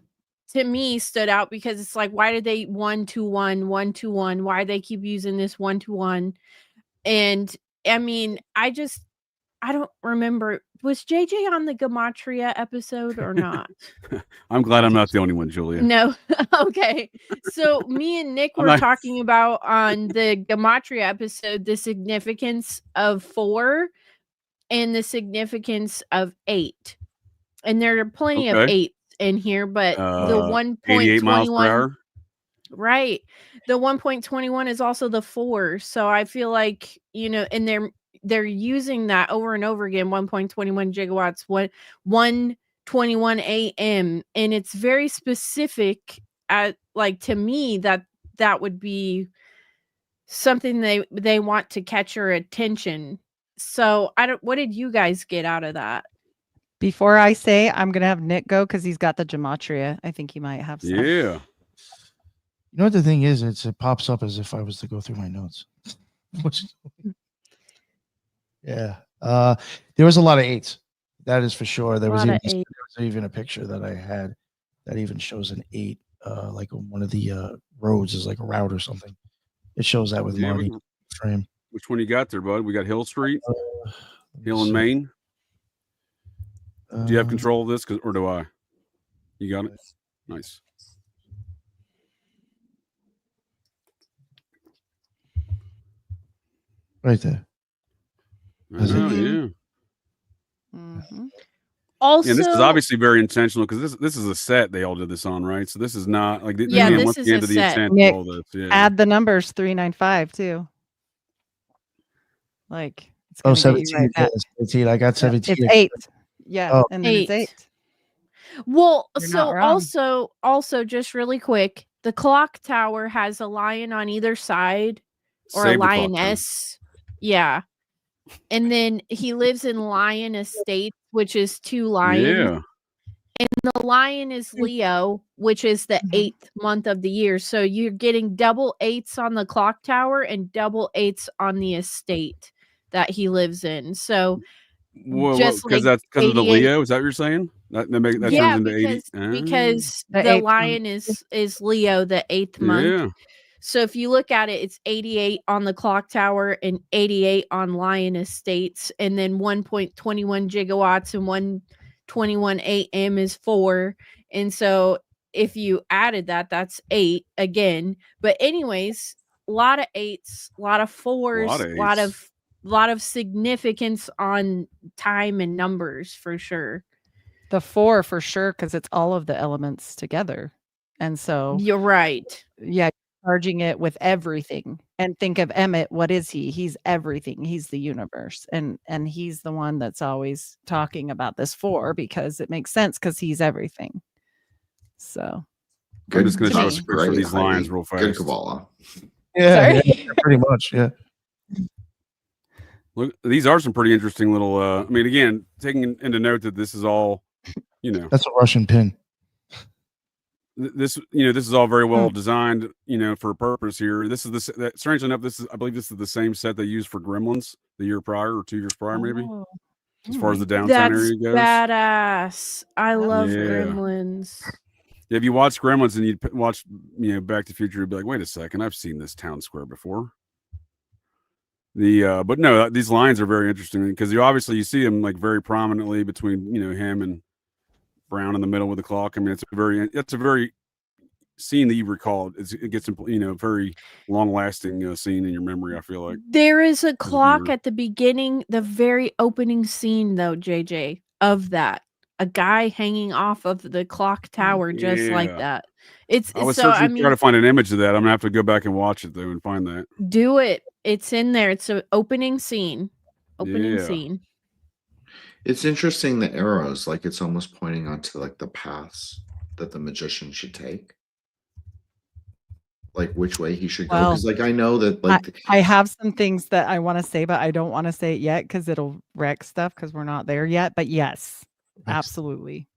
to me stood out because it's like, why did they 1:1, 1:1? Why do they keep using this 1:1? And I mean, I don't remember. Was JJ on the Gematria episode or not? I'm glad I'm not the only one, Julia. No. Okay. So me and Nick were talking about on the Gematria episode the significance of 4 and the significance of 8. And there are plenty of 8s in here, but the 88 miles per hour. Right. The 1.21 is also the 4. So I feel like, and they're using that over and over again, 1.21 gigawatts, 1:21 a.m. And it's very specific to me that would be something they want to catch your attention. So what did you guys get out of that? Before I say, I'm going to have Nick go because he's got the gematria. I think he might have some. Yeah. You know what the thing is? It pops up as if I was to go through my notes. Yeah. There was a lot of 8s. That is for sure. There was even a picture that I had that even shows an 8, like on one of the roads is like a route or something. It shows that with Marty frame. Which one you got there, bud? We got Hill Street. Hill and Maine. Do you have control of this, or do I? You got it. Nice. Right there. I know, yeah. Also, and this is obviously very intentional because this is a set they all did this on, right? So this is not like this is a the set. intent Nick, of all this. Yeah. add the numbers 395 too. Like it's gonna get 17. you right back. 17. I got 17. It's 8. Yeah, Oh. and then it's 8. Well, You're so not wrong. also just really quick, the clock tower has a lion on either side or Save a the clock tower. lioness. Yeah. And then he lives in Lion Estate, which is 2 lions. Yeah. And the lion is Leo, which is the 8th month of the year. So you're getting double 8s on the clock tower and double 8s on the estate that he lives in. So Because like that's because of the 88 Leo. Is that what you're saying? That turns into 80. because The the 8th lion is Leo, the 8th month. Yeah. So if you look at it, it's 88 on the clock tower and 88 on Lion Estates, and then 1.21 gigawatts and 121 AM is 4. And so if you added that, that's 8 again. But anyways, a lot of 8s, a lot of 4s, a lot of significance on time and numbers for sure. The 4 for sure, because it's all of the elements together. And so You're right. Yeah, charging it with everything. And think of Emmett, what is he? He's everything. He's the universe. And he's the one that's always talking about this 4 because it makes sense because he's everything. So I'm just going to show a picture of these lines real fast. Good Kabbalah. Yeah, pretty much. Yeah. Look, these are some pretty interesting little. I mean, again, taking into note that this is all, that's a Russian pin. This is all very well designed, for a purpose here. This is strangely enough, I believe this is the same set they used for Gremlins the year prior or 2 years prior, maybe. As far as the downtown area goes, badass. I love Gremlins. Yeah, if you watch Gremlins and you watch, Back to the Future, you'd be like, wait a second, I've seen this town square before. But no, these lines are very interesting because you see them like very prominently between him and Brown in the middle with the clock. I mean, it's a very scene that you recall. It gets very long lasting scene in your memory. I feel like there is a clock at the beginning, the very opening scene though, JJ, of that. A guy hanging off of the clock tower just like that. I was searching to try to find an image of that. I'm gonna have to go back and watch it though and find that. Do it. It's in there. It's an opening scene. Scene. It's interesting, the arrows, like it's almost pointing onto like the paths that the magician should take. Like which way he should go. Because like I know that like I have some things that I want to say, but I don't want to say it yet because it'll wreck stuff because we're not there yet. But yes, absolutely.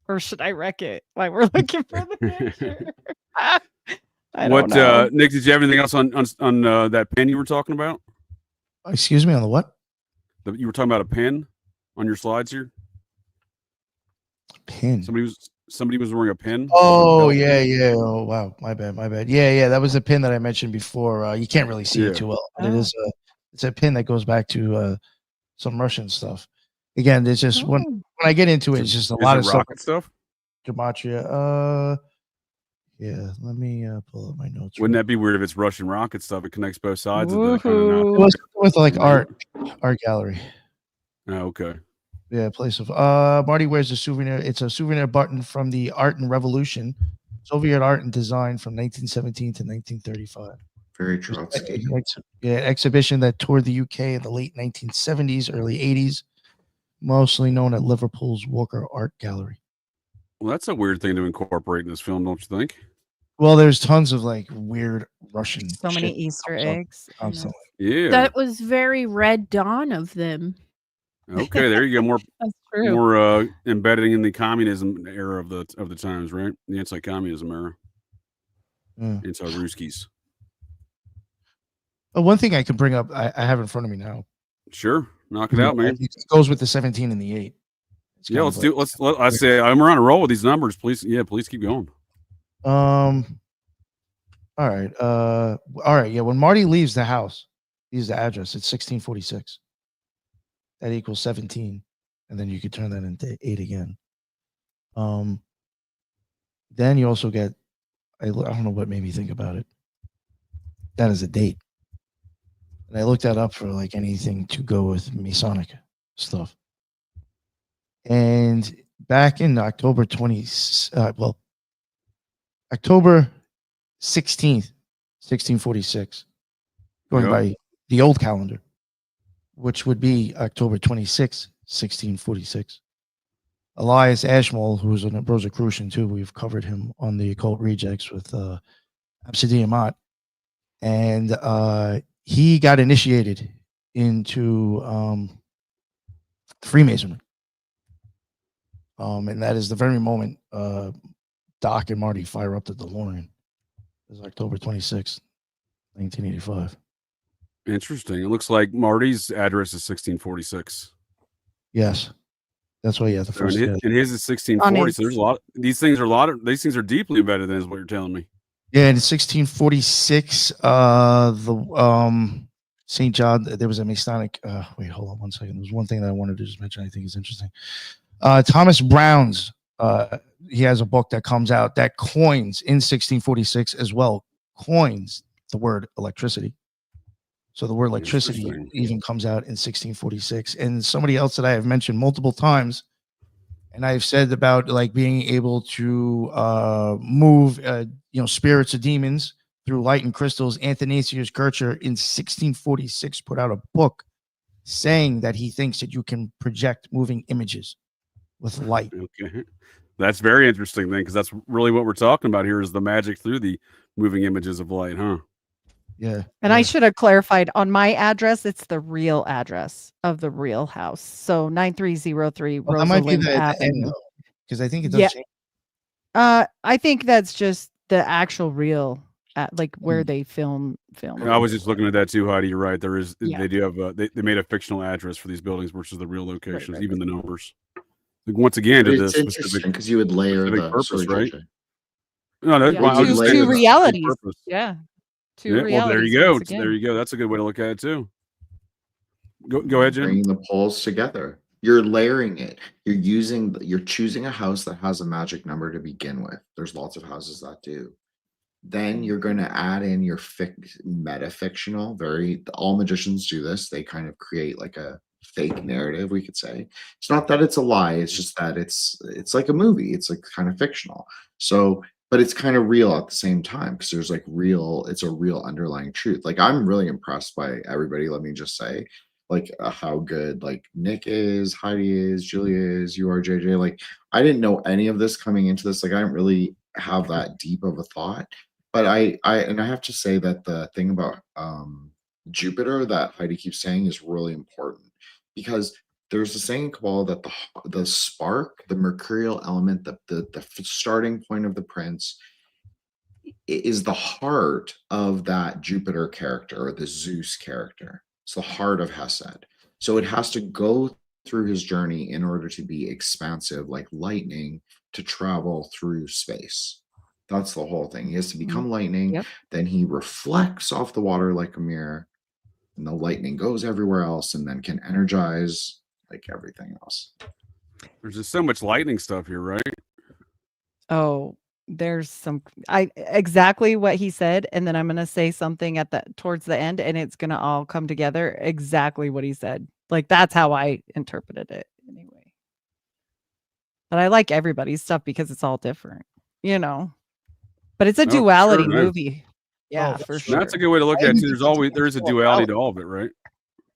Or should I wreck it while we're looking for the picture? I don't know. Nick, did you have anything else on that pen you were talking about? Excuse me, on the what? You were talking about a pen on your slides here. Pin. Somebody was wearing a pin. Oh yeah. Oh wow, my bad. Yeah. That was a pin that I mentioned before. You can't really see it too well, but it's a pin that goes back to some Russian stuff. Again, it's just when I get into it, it's just a lot of rocket stuff. Gematria. Yeah, let me pull up my notes. Wouldn't that be weird if it's Russian rocket stuff? It connects both sides of the It was with like art gallery. Oh, okay. Yeah, place of Marty wears a souvenir. It's a souvenir button from the Art and Revolution, Soviet art and design from 1917 to 1935. Very Trotsky. Exhibition that toured the UK in the late 1970s, early 80s, mostly known at Liverpool's Walker Art Gallery. Well, that's a weird thing to incorporate in this film, don't you think? Well, there's tons of like weird Russian. So many Easter eggs. Yeah. That was very Red Dawn of them. Okay, there you go. More That's true. More embedding in the communism era of the times, right? The anti-communism era. Anti-Ruskies. One thing I can bring up, I have in front of me now. Sure, knock it out, man. It goes with the 17 and the 8. Yeah, I say I'm on a roll with these numbers. Please keep going. All right. Yeah. When Marty leaves the house, Use the address. It's 1646. That equals 17, and then you could turn that into 8 again. Then you also get, I don't know what made me think about it. That is a date. And I looked that up for like anything to go with Masonic stuff. And back in October 16th, 1646, going by the old calendar, which would be October 26th, 1646. Elias Ashmole, who's a Rosicrucian too, we've covered him on the Occult Rejects with Obsidian Mott, and he got initiated into Freemasonry. And that is the very moment Doc and Marty fire up the DeLorean. It's October 26th, 1985. Interesting. It looks like Marty's address is 1646. Yes. That's why, yeah, the first. And his is 1640. So there's a lot. These things are deeply embedded in, is what you're telling me. Yeah, in 1646, the St. John, there was a Masonic. Wait, hold on one second. There's one thing that I wanted to just mention. I think is interesting. Thomas Brown's. He has a book that comes out that coins in 1646 as well. Coins the word electricity. So the word electricity even comes out in 1646. And somebody else that I have mentioned multiple times, and I've said about like being able to move, spirits or demons through light and crystals. Athanasius Kircher in 1646 put out a book saying that he thinks that you can project moving images with light. Okay. That's very interesting then, because that's really what we're talking about here is the magic through the moving images of light, huh? Yeah. And I should have clarified on my address, it's the real address of the real house. So 9303 Rosalind Avenue. Because I think it does change. I think that's just the actual real where they film. I was just looking at that too, Heidi. You're right. There is they do have they made a fictional address for these buildings versus the real locations, even the numbers. Like, once again, to this interesting because you would layer the purpose, right? JJ. No, that's two realities. Yeah. Well, there you go. There you go. That's a good way to look at it too. Go ahead, Jim. Bringing the poles together. You're layering it. You're choosing a house that has a magic number to begin with. There's lots of houses that do. Then you're going to add in your metafictional. All magicians do this. They kind of create like a fake narrative, we could say. It's not that it's a lie. It's just that it's like a movie. It's like kind of fictional. So, but it's kind of real at the same time because there's it's a real underlying truth. Like, I'm really impressed by everybody. Let me just say, like, how good like Nick is, Heidi is, Julia is, you are, JJ. Like, I didn't know any of this coming into this. Like, I didn't really have that deep of a thought. But I have to say that the thing about Jupiter that Heidi keeps saying is really important, because there's a saying in Kabbalah that the spark, the mercurial element, the starting point of the prince is the heart of that Jupiter character or the Zeus character. It's the heart of Hesed. So it has to go through his journey in order to be expansive, like lightning, to travel through space. That's the whole thing. He has to become lightning. Then he reflects off the water like a mirror, and the lightning goes everywhere else and then can energize like everything else. There's just so much lightning stuff here, right? Oh, there's exactly what he said, and then I'm gonna say something towards the end, and it's gonna all come together exactly what he said. Like, that's how I interpreted it anyway. But I like everybody's stuff because it's all different, But it's a duality movie. Yeah, for sure. That's a good way to look at it too. There is a duality to all of it, right?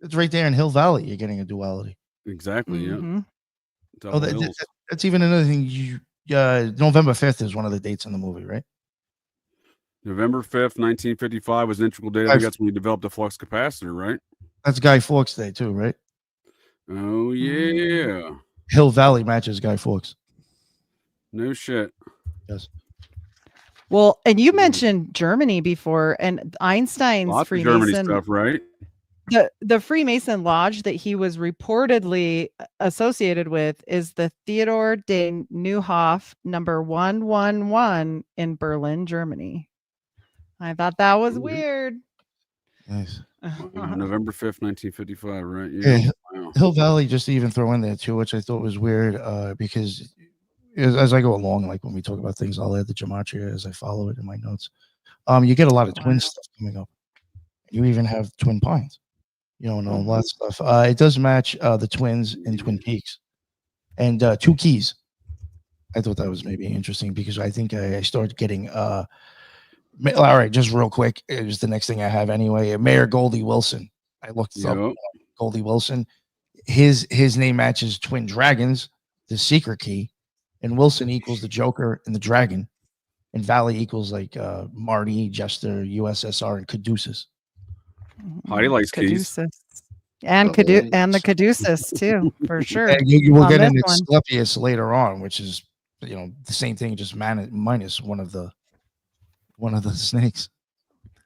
It's right there in Hill Valley. You're getting a duality. Exactly. Yeah. That's even another thing. November 5th is one of the dates in the movie, right? November 5th, 1955 was an integral date. I think that's when we developed the flux capacitor, right? That's Guy Fawkes Day too, right? Oh yeah. Hill Valley matches Guy Fawkes. No shit. Yes. Well, and you mentioned Germany before, and Einstein's Freemason Germany stuff, right? The Freemason lodge that he was reportedly associated with is the Theodor de Neuhoff number 111 in Berlin, Germany. I thought that was weird. Nice. November 5th, 1955, right? Yeah. Wow. Hill Valley, just to even throw in there too, which I thought was weird, because as I go along, like when we talk about things, I'll add the gematria as I follow it in my notes. You get a lot of twin stuff coming up. You even have twin pines, and a lot of stuff. It does match the twins in Twin Peaks, and 2 keys. I thought that was maybe interesting because I think I started getting. All right, just real quick, it was the next thing I have anyway. Mayor Goldie Wilson. I looked up Goldie Wilson. His name matches Twin Dragons, the secret key, and Wilson equals the Joker and the Dragon, and Valley equals like Marty, Jester, USSR, and Caduceus. Heidi likes keys. And the Caduceus too, for sure. And you will get into Asclepius later on, which is the same thing, just minus one of the snakes.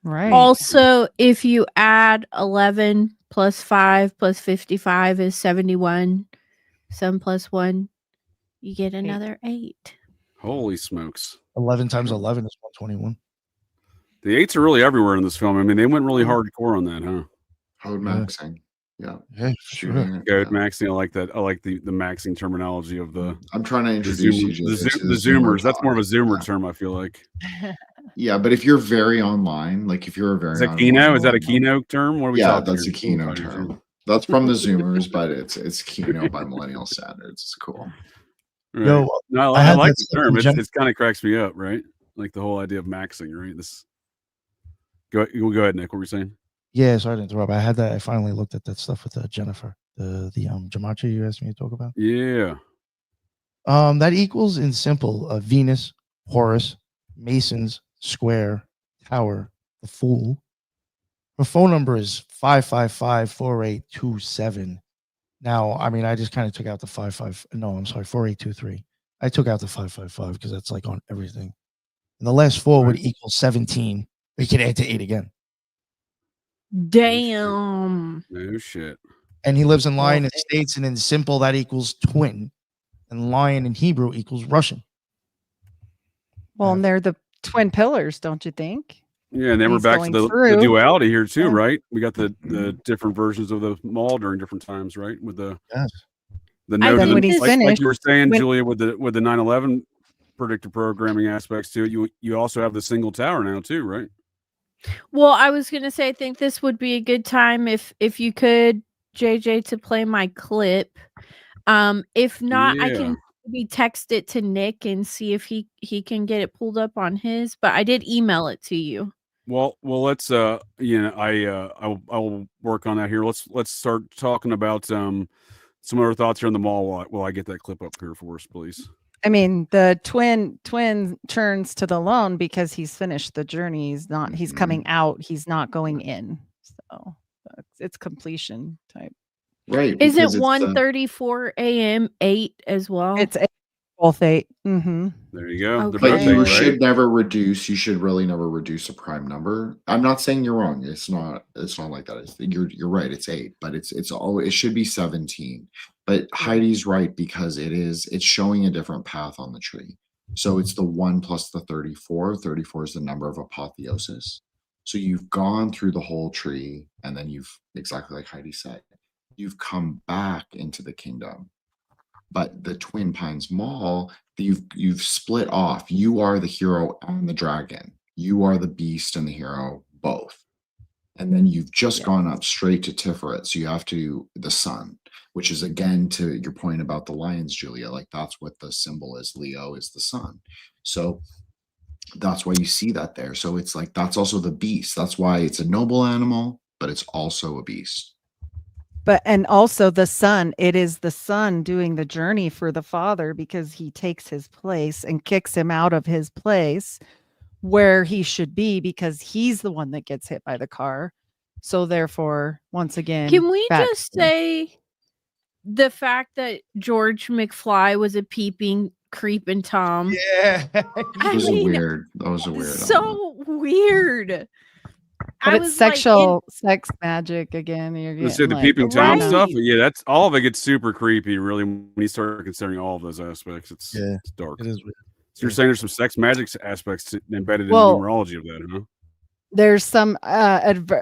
Right. Also, if you add 11 plus 5 plus 55 is 71. 7 plus 1, you get another 8. Holy smokes. 11 times 11 is 121. The 8s are really everywhere in this film. I mean, they went really hardcore on that, huh? Code maxing. Yeah. Sure. Code maxing. I like that. I like the maxing terminology of the. I'm trying to introduce you to the Zoomers. That's more of a Zoomer term, I feel like. Yeah, but if you're very online, like if you're a very is that Kino? Is that a Kino term? What are we talking? That's a Kino term. That's from the Zoomers, but it's Kino by millennial standards. It's cool. Right. No, I like the term. It's kind of cracks me up, right? Like the whole idea of maxing, right? Go ahead, Nick. What were you saying? Yeah, sorry to interrupt. I finally looked at that stuff with Jennifer, the gematria you asked me to talk about. Yeah. That equals in simple Venus, Horus, Masons, Square, Tower, the Fool. Her phone number is 555-4827. Now, I mean, I just kind of took out the 4823. I took out the 555 because that's like on everything. And the last 4 would equal 17. We could add to 8 again. Damn. No shit. And he lives in Lion Estates, and in simple, that equals twin. And Lion in Hebrew equals Russian. Well, and they're the twin pillars, don't you think? Yeah, and then we're back to the duality here too, right? We got the different versions of the mall during different times, right? With the note when he's finished, like you were saying, Julia, with the 9/11 predictive programming aspects to it, you also have the single tower now too, right? Well, I was gonna say, I think this would be a good time if you could, JJ, to play my clip. If not, I can maybe text it to Nick and see if he can get it pulled up on his. But I did email it to you. Well, let's I will work on that here. Let's start talking about some other thoughts here on the mall while I get that clip up here for us, please. I mean, the twin turns to the lone because he's finished the journey. He's coming out. He's not going in. So it's completion type. Right. Is it 1:34 a.m. 8 as well? It's both 8. Mm-hmm. There you go. Okay. But you should never reduce. You should really never reduce a prime number. I'm not saying you're wrong. It's not like that. You're right. It's 8, but it should be 17. But Heidi's right because it's showing a different path on the tree. So it's the 1 plus the 34. 34 is the number of apotheosis. So you've gone through the whole tree, and then you've, exactly like Heidi said, you've come back into the kingdom. But the Twin Pines Mall, you've split off. You are the hero and the dragon. You are the beast and the hero, both. And then you've just gone up straight to Tiferet. So you have to the sun, which is, again, to your point about the lions, Julia, like that's what the symbol is. Leo is the sun. So that's why you see that there. So it's like, that's also the beast. That's why it's a noble animal, but it's also a beast. And also the son, it is the son doing the journey for the father because he takes his place and kicks him out of his place where he should be because he's the one that gets hit by the car. So therefore, once again, can we just say the fact that George McFly was a peeping creeping Tom? Yeah. That was weird. So weird. But it's sex magic again. Let's say the peeping Tom stuff. Yeah, that's all of it gets super creepy, really, when you start considering all of those aspects. It's dark. It is weird. So you're saying there's some sex magic aspects embedded in the numerology of that, huh? There's some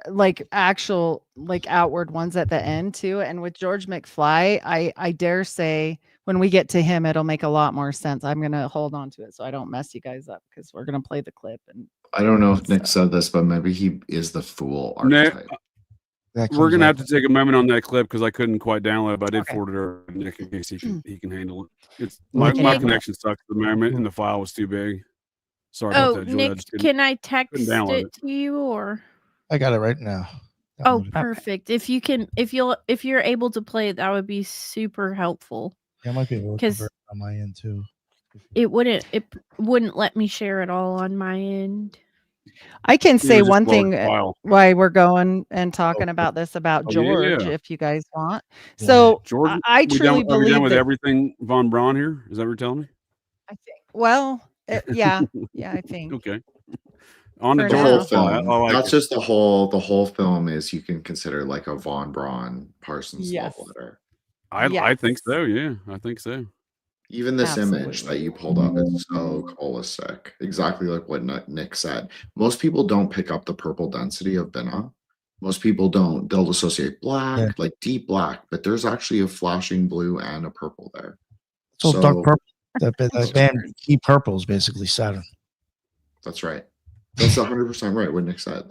like actual like outward ones at the end too. And with George McFly, I dare say when we get to him, it'll make a lot more sense. I'm gonna hold on to it so I don't mess you guys up because we're gonna play the clip. And I don't know if Nick said this, but maybe he is the fool Nick, archetype. we're gonna have to take a moment on that clip because I couldn't quite download it, but I did Okay. forward it to Nick in case he can handle it. It's Well, my Nick- connection sucks at the moment and the file was too big. Sorry about Oh, that, Julie. I Nick, just couldn't can I text download it to you or? I got it right now. Oh, Downloaded. perfect. If you're able to play it, that would be super helpful. Yeah, I might be able to 'Cause convert on my end too. It wouldn't let me share it all on my end. I can say just one load thing the file. why we're going and talking about this about Oh, yeah, George, yeah. if you guys want. Yeah. So Jordan, I are we truly done believe with that. everything Von Braun here? Is that what you're telling me? I think. Well, yeah, I think. Okay. On For to The now. whole George. I film. like That's it. just the whole film is you can consider like a Von Braun Parsons Yes. love letter. I think Yes. so. Yeah, I think so. Even this image that Absolutely. you pulled up is so holistic. Exactly like what Nick said. Most people don't pick up the purple density of Binah. Most people don't. They'll associate black, Yeah. like deep black, but there's actually a flashing blue and a purple there. It's all dark purple. That That's band right. key purple is basically Saturn. That's right. That's 100% right. What Nick said.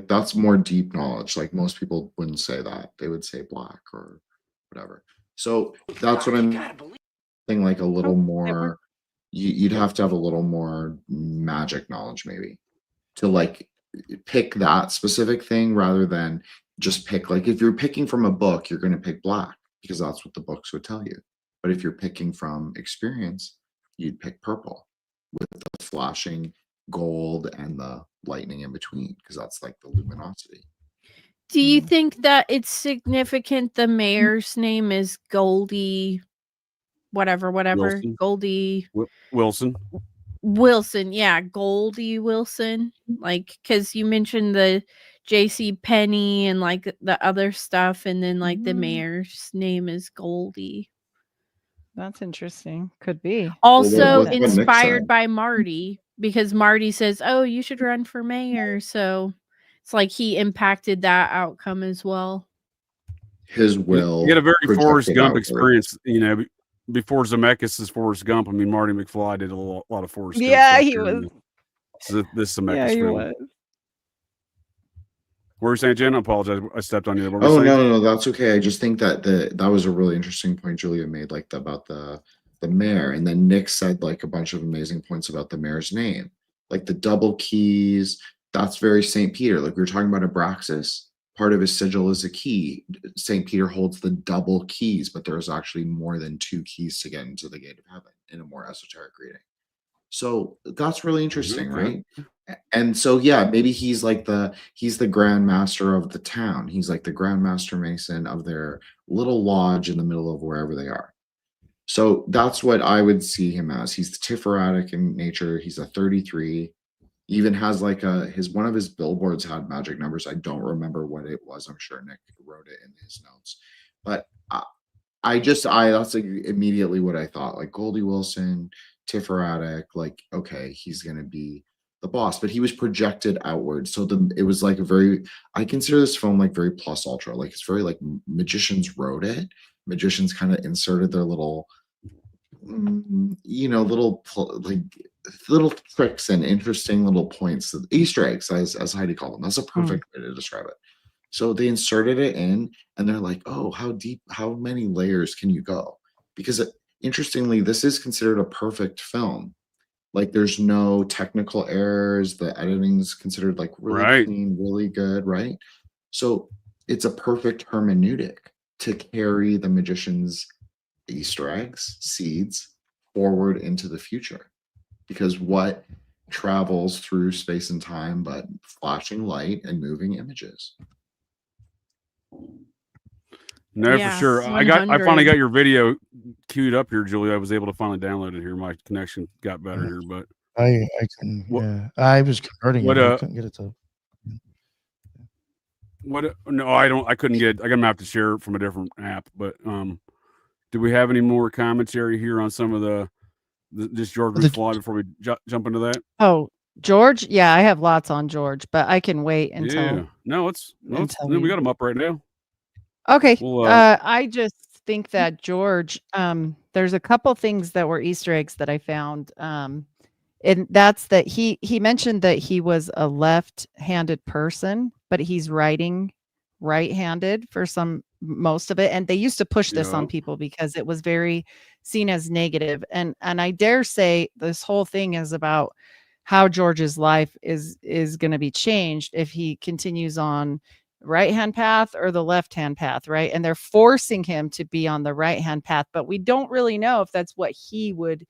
That's more deep knowledge. Like most people wouldn't say that. They would say black or whatever. So that's what I'm saying. Like a little more. You'd have to have a little more magic knowledge, maybe, to like pick that specific thing rather than just pick. Like if you're picking from a book, you're going to pick black because that's what the books would tell you. But if you're picking from experience, you'd pick purple with the flashing gold and the lightning in between because that's like the luminosity. Do you think that it's significant the mayor's name is Goldie whatever Wilson. Goldie Wilson. Wilson, yeah, Goldie Wilson, like because you mentioned the J.C. Penney and like the other stuff, and then like the mayor's name is Goldie. That's interesting. Could be. Also what Nick inspired said. by Marty because Marty says, "Oh, you should run for mayor." So it's like he impacted that outcome as well. His will. You get a very Forrest projected Gump outward. experience, before Zemeckis' Forrest Gump. I mean, Marty McFly did a lot of Forrest Gump. Yeah, stuff he here in was. this Zemeckis Yeah, he film. was. What were you saying, Jen? I apologize. I stepped on you. What were Oh you saying? no, that's okay. I just think that that was a really interesting point Julia made, like about the mayor, and then Nick said like a bunch of amazing points about the mayor's name, like the double keys. That's very St. Peter. Like we were talking about Abraxas. Part of his sigil is a key. St. Peter holds the double keys, but there's actually more than 2 keys to get into the gate of heaven in a more esoteric reading. So that's really interesting, right? And so yeah, maybe he's the grand master of the town. He's like the grand master mason of their little lodge in the middle of wherever they are. So that's what I would see him as. He's the Tiferatic in nature. He's a 33. Even has like one of his billboards had magic numbers. I don't remember what it was. I'm sure Nick wrote it in his notes. But that's like immediately what I thought. Like Goldie Wilson, Tiferatic, like, okay, he's gonna be the boss, but he was projected outward. So it was like I consider this film like very plus ultra. Like it's very like magicians wrote it. Magicians kind of inserted their little little tricks and interesting little points, Easter eggs, as Heidi called them. That's a perfect way to describe it. So they inserted it in, and they're like, "Oh, how deep? How many layers can you go?" Because interestingly, this is considered a perfect film. Like, there's no technical errors. The editing is considered like really clean, really good, right? So it's a perfect hermeneutic to carry the magician's Easter eggs, seeds, forward into the future. Because what travels through space and time but flashing light and moving images? No, for sure. I finally got your video queued up here, Julia. I was able to finally download it here. My connection got better here, but I couldn't. Yeah, I was converting it. I couldn't get it to. No, I couldn't get. I'm gonna have to share it from a different app. But do we have any more commentary here on some of this George McFly before we jump into that? Oh, George, yeah, I have lots on George, but I can wait until Yeah. No, until we got him up right now. Okay. Well, I just think that George, there's a couple things that were Easter eggs that I found. And that's that he mentioned that he was a left-handed person, but he's writing right-handed for most of it. And they used to push this on yeah. people because it was very seen as negative. And I dare say this whole thing is about how George's life is going to be changed if he continues on right hand path or the left hand path, right? And they're forcing him to be on the right hand path, but we don't really know if that's what he would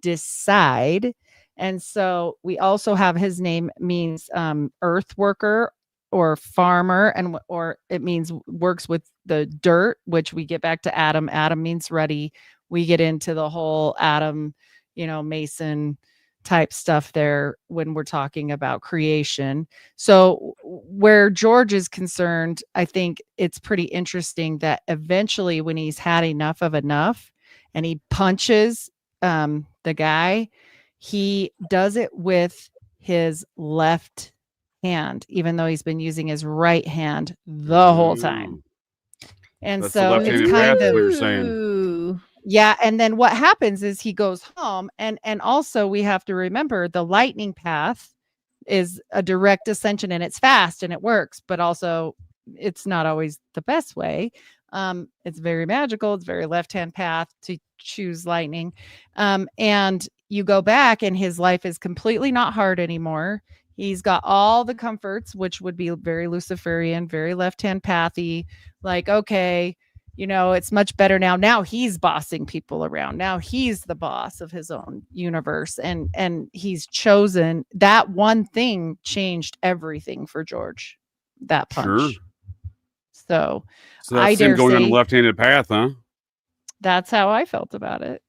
decide. And so we also have his name means earth worker or farmer, and or it means works with the dirt, which we get back to Adam. Adam means ready. We get into the whole Adam, Mason type stuff there when we're talking about creation. So where George is concerned, I think it's pretty interesting that eventually when he's had enough of enough and he punches the guy, he does it with his left hand, even though he's been using his right hand the whole time. And That's the so it's left-handed kind path, is of what you're saying. yeah, and then what happens is he goes home, and also we have to remember the lightning path is a direct ascension, and it's fast and it works, but also it's not always the best way. It's very magical. It's very left-hand path to choose lightning. And you go back and his life is completely not hard anymore. He's got all the comforts, which would be very Luciferian, very left-hand pathy. Like, okay, it's much better now. Now he's bossing people around. Now he's the boss of his own universe. And he's chosen that one thing changed everything for George, that punch. Sure. So that's him going on the left-handed path, huh? That's how I felt about it.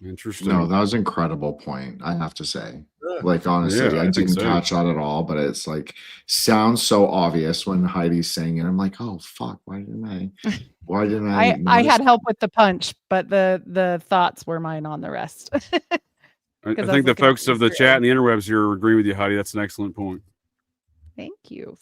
Interesting. No, that was an incredible point, I have to say. Like, honestly, I didn't catch that at all, but it's like, sounds so obvious when Heidi's saying it. I'm like, oh, fuck, why didn't I I had help with the punch, but the thoughts were mine on the rest. I think the folks of the chat and the interwebs here agree with you, Heidi. That's an excellent point. Thank you.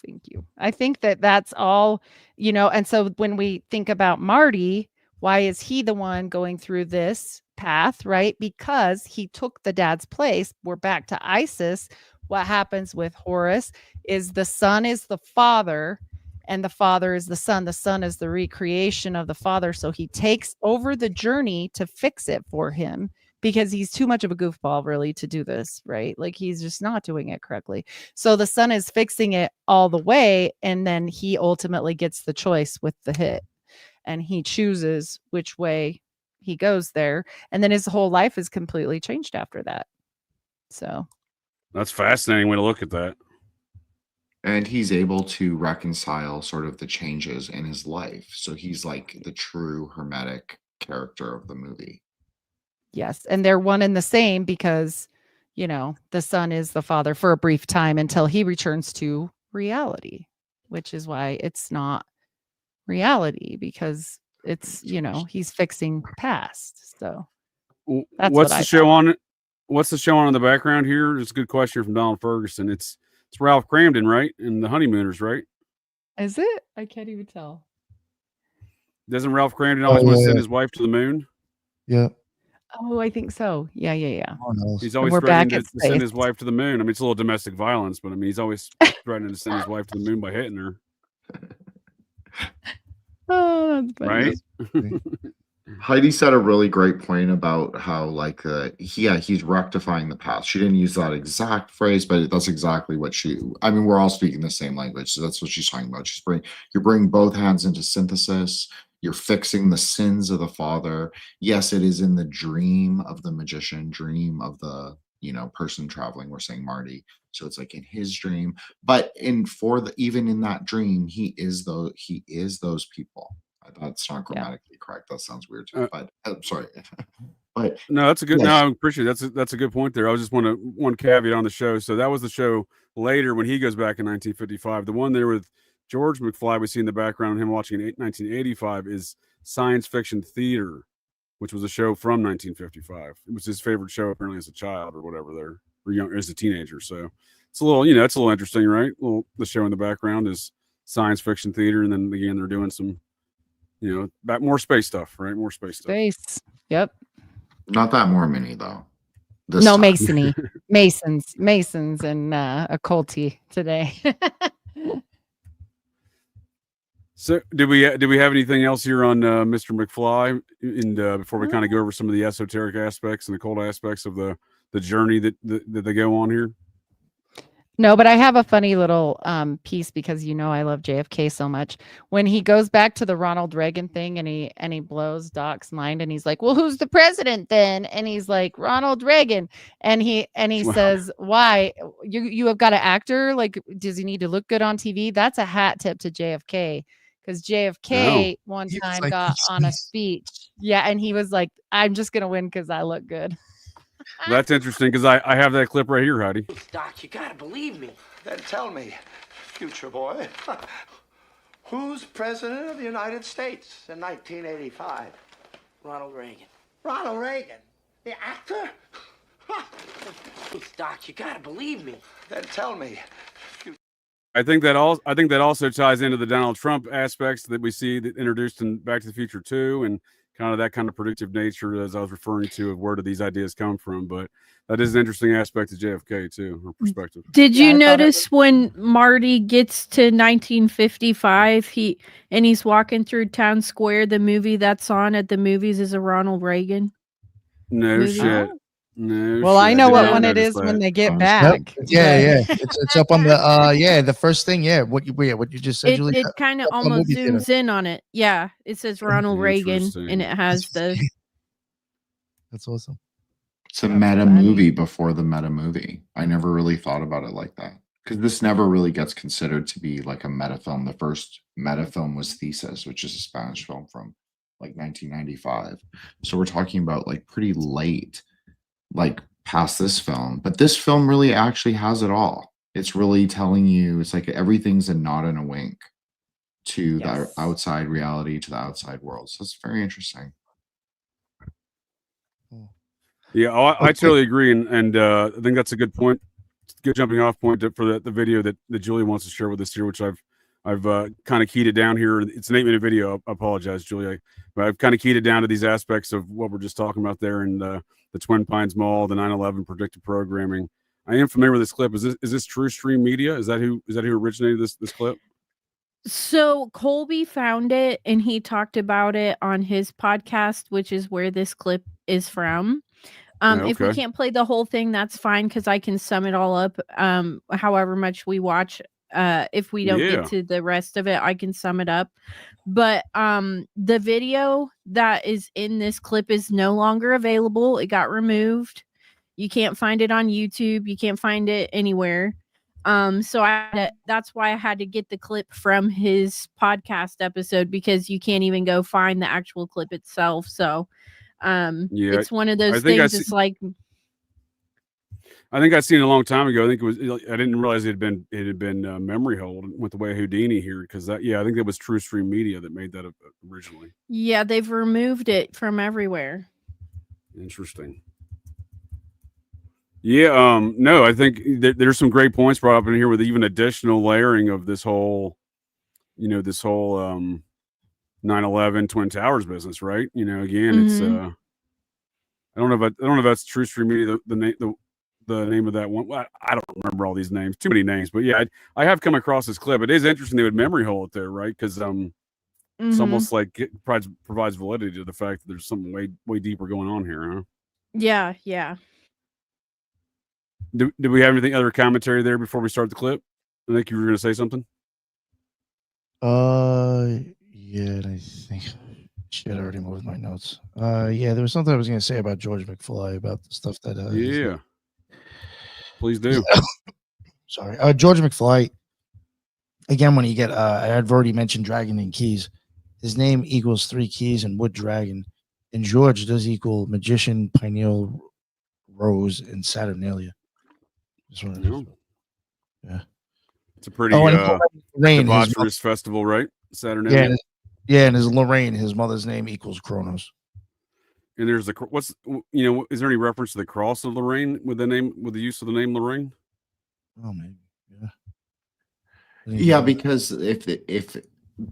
I think that's all, and so when we think about Marty, why is he the one going through this path, right? Because he took the dad's place. We're back to Isis. What happens with Horus is the son is the father and the father is the son. The son is the recreation of the father. So he takes over the journey to fix it for him because he's too much of a goofball really to do this, right? Like he's just not doing it correctly. So the son is fixing it all the way. And then he ultimately gets the choice with the hit. And he chooses which way he goes there. And then his whole life is completely changed after that. So that's fascinating way to look at that. And he's able to reconcile sort of the changes in his life. So he's like the true hermetic character of the movie. Yes. And they're one and the same because, the son is the father for a brief time until he returns to reality, which is why it's not reality because it's he's fixing past. So that's what's the show on in the background here? It's a good question from Donald Ferguson. It's Ralph Cramden, right? And the Honeymooners, right? Is it? I can't even tell. Doesn't Ralph Cramden always want to send his wife to the moon? Yeah. Oh, I think so. Yeah. He's always threatening to send his wife to the moon. I mean, it's a little domestic violence, but I mean, he's always threatening to send his wife to the moon by hitting her. Oh, that's funny. Right? Heidi said a really great point about how he's rectifying the past. She didn't use that exact phrase, but that's exactly what we're all speaking the same language. So that's what she's talking about. You're bringing both hands into synthesis. You're fixing the sins of the father. Yes, it is in the dream of the magician, dream of the person traveling. We're saying Marty. So it's like in his dream, but even in that dream, he is those people. That's not grammatically correct. That sounds weird too. But I'm sorry. But no, that's a good. Yes. No, I appreciate it. That's a good point there. I was just one caveat on the show. So that was the show later when he goes back in 1955. The one there with George McFly we see in the background, him watching in 1985, is Science Fiction Theater, which was a show from 1955. It was his favorite show apparently as a child or whatever there. or young as a teenager. So it's a little, it's a little interesting, right? The show in the background is science fiction theater, and then again they're doing some, back more space stuff, right? More space stuff. Space. Yep. Not that Mormon-y though. No, Masony. Masons and occulty today. So, do we have anything else here on Mr. McFly? And before we kind of go over some of the esoteric aspects and the occult aspects of the journey that they go on here? No, but I have a funny little piece because I love JFK so much. When he goes back to the Ronald Reagan thing and he blows Doc's mind and he's like, "Well, who's the president then?" And he's like, "Ronald Reagan." And he says, "Why? You have got an actor? Like, does he need to look good on TV?" That's a hat tip to JFK. Because JFK one time got on a speech. Yeah, and he was like, "I'm just gonna win because I look good." That's interesting because I have that clip right here, Heidi. Doc, you gotta believe me. Then tell me, future boy, who's president of the United States in 1985? Ronald Reagan. Ronald Reagan, the actor? Doc, you gotta believe me. Then tell me. I think that also ties into the Donald Trump aspects that we see that introduced in Back to the Future 2, and kind of that kind of predictive nature, as I was referring to, of where do these ideas come from. But that is an interesting aspect of JFK too, her perspective. Did you notice when Marty gets to 1955, he's walking through Town Square, the movie that's on at the movies is a Ronald Reagan? No movie? shit. No. Well, shit. I know did what not one it notice is that. when they get back. Yeah. It's up on the the first thing. Yeah, what you just said, Julie. It kind of almost zooms in on it. Yeah, it says Ronald Reagan, and it has the. That's awesome. It's a meta movie before the meta movie. I never really thought about it like that because this never really gets considered to be like a meta film. The first meta film was Thesis, which is a Spanish film from like 1995. So we're talking about like pretty late, like past this film. But this film really actually has it all. It's really telling you, it's like everything's a nod and a wink to the outside reality, to the outside world. So it's very interesting. Yeah, I totally agree, and I think that's a good point, good jumping off point for the video that Julie wants to share with us here, which I've kind of keyed it down here. It's an 8-minute video. I apologize, Julie, but I've kind of keyed it down to these aspects of what we're just talking about there, and the Twin Pines Mall, the 9/11 predictive programming. I am familiar with this clip. Is this True Stream Media? Is that who originated this clip? So Colby found it and he talked about it on his podcast, which is where this clip is from. If we can't play the whole thing, that's fine because I can sum it all up. However much we watch, if we don't get to the rest of it, I can sum it up. But the video that is in this clip is no longer available. It got removed. You can't find it on YouTube. You can't find it anywhere. So that's why I had to get the clip from his podcast episode because you can't even go find the actual clip itself. So it's one of those things. It's like I think I seen it a long time ago. I think it was. I didn't realize it had been memory hold with the way Houdini here because I think it was True Stream Media that made that originally. Yeah, they've removed it from everywhere. Interesting. Yeah. No, I think there's some great points brought up in here with even additional layering of this whole, 9/11 Twin Towers business, right? Again, it's I don't know if that's True Stream Media, the name of that one. Well, I don't remember all these names, too many names, but yeah, I have come across this clip. It is interesting they would memory hole it there, right? Because it's almost like it provides validity to the fact that there's something way deeper going on here, huh? Yeah. Do we have anything other commentary there before we start the clip? I think you were going to say something. Yeah, and I think shit, I already moved my notes. Yeah, there was something I was going to say about George McFly about the stuff that. Yeah, please do. Sorry, George McFly. Again, when you get, I've already mentioned Dragon and Keys. His name equals 3 keys and wood dragon, and George does equal magician, pineal rose, and Saturnalia. Yeah, it's a pretty debaucherous festival, right? Saturnalia. Yeah, and his Lorraine, his mother's name equals Kronos. And there's the what's is there any reference to the cross of Lorraine with the use of the name Lorraine? Oh, maybe. Yeah. Yeah, because if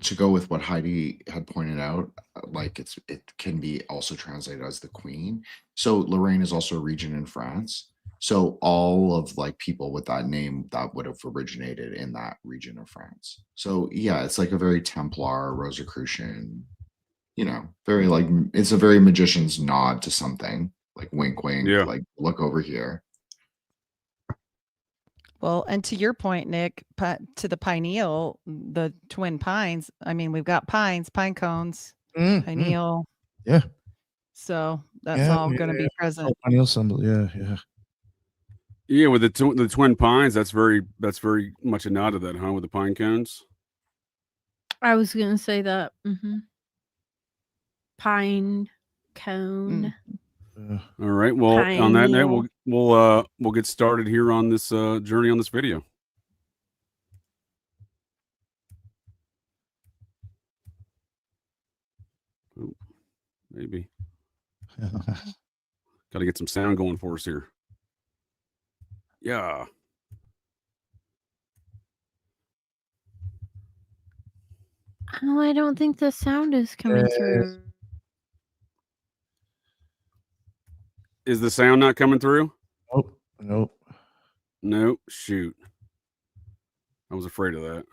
to go with what Heidi had pointed out, like it can be also translated as the Queen. So Lorraine is also a region in France. So all of like people with that name that would have originated in that region of France. So yeah, it's like a very Templar, Rosicrucian, very like it's a very magician's nod to something. Like wink, wink. Yeah. Like look over here. Well, and to your point, Nick, to the pineal, the twin pines. I mean, we've got pines, pine cones, pineal. Yeah. So that's all going to be present. Pineal symbol. Yeah. Yeah, with the twin pines, that's very much a nod to that, huh? With the pine cones. I was gonna say that. Pine cone. All right. Well, on that note, we'll get started here on this journey on this video. Oh, maybe. Got to get some sound going for us here. Yeah. Oh, I don't think the sound is coming through. Is the sound not coming through? Nope. Nope. Shoot. I was afraid of that.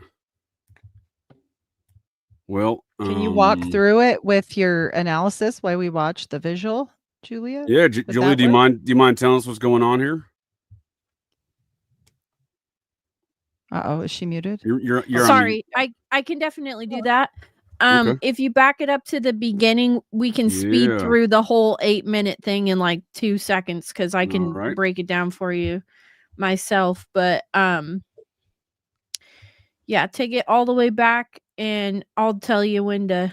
Well, can you walk through it with your analysis while we watch the visual, Julia? Yeah, Julia, do you mind telling us what's going on here? Uh-oh, is she muted? You're sorry. I can definitely do that. Okay. If you back it up to the beginning, we can speed through the whole 8-minute thing in like 2 seconds because I can break it down for you myself. But yeah, take it all the way back and I'll tell you when to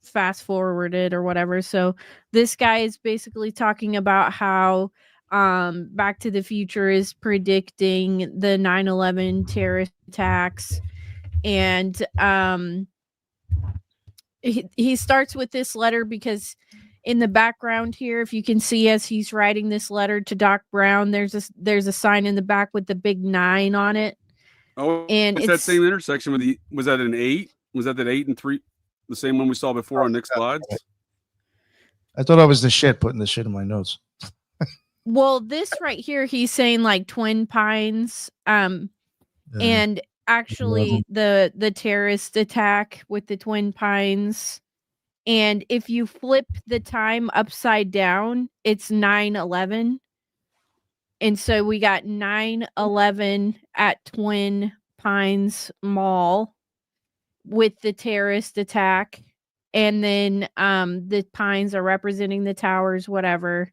fast forward it or whatever. So this guy is basically talking about how Back to the Future is predicting the 9/11 terrorist attacks, and he starts with this letter because in the background here, if you can see as he's writing this letter to Doc Brown, there's a sign in the back with the big 9 on it. Oh, and it's that same intersection with was that an 8? Was that 8 and 3? The same one we saw before on Nick's slides? I thought I was the shit putting the shit in my notes. Well, this right here, he's saying like Twin Pines, and actually the terrorist attack with the Twin Pines. And if you flip the time upside down, it's 9/11. And so we got 9/11 at Twin Pines Mall with the terrorist attack. And then the pines are representing the towers, whatever.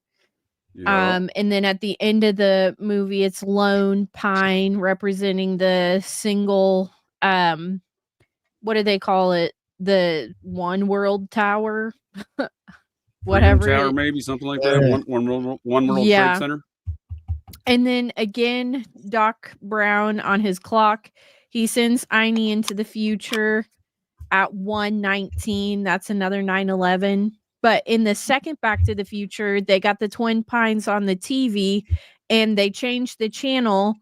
And then at the end of the movie, it's Lone Pine representing the single, what do they call it? The One World Tower, whatever. Tower, maybe something like that. One World Trade Center. And then again, Doc Brown on his clock, he sends Heidi into the future at 1:19. That's another 9/11. But in the second Back to the Future, they got the Twin Pines on the TV and they changed the channel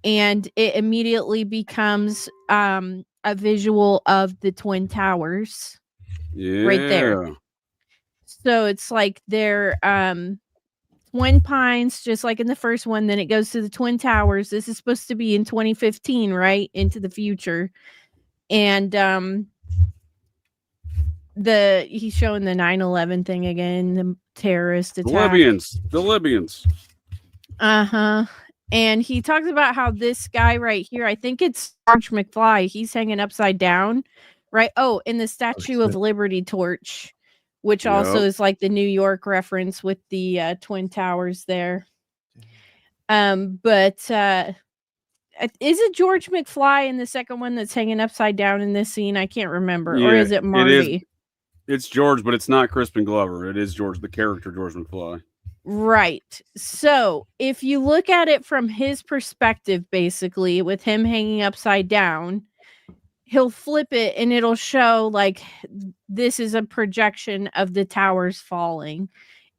and it immediately becomes a visual of the Twin Towers. Right there. So it's like they're Twin Pines, just like in the first one. Then it goes to the Twin Towers. This is supposed to be in 2015, right? Into the future. And he's showing the 9/11 thing again, the terrorist attack. The Libyans. And he talks about how this guy right here, I think it's George McFly, he's hanging upside down, right? Oh, and the Statue of Liberty torch, which also is like the New York reference with the Twin Towers there. But is it George McFly in the second one that's hanging upside down in this scene? I can't remember. Or is it Marty? It's George, but it's not Crispin Glover. It is George, the character George McFly. Right. So if you look at it from his perspective, basically, with him hanging upside down, he'll flip it and it'll show like this is a projection of the towers falling.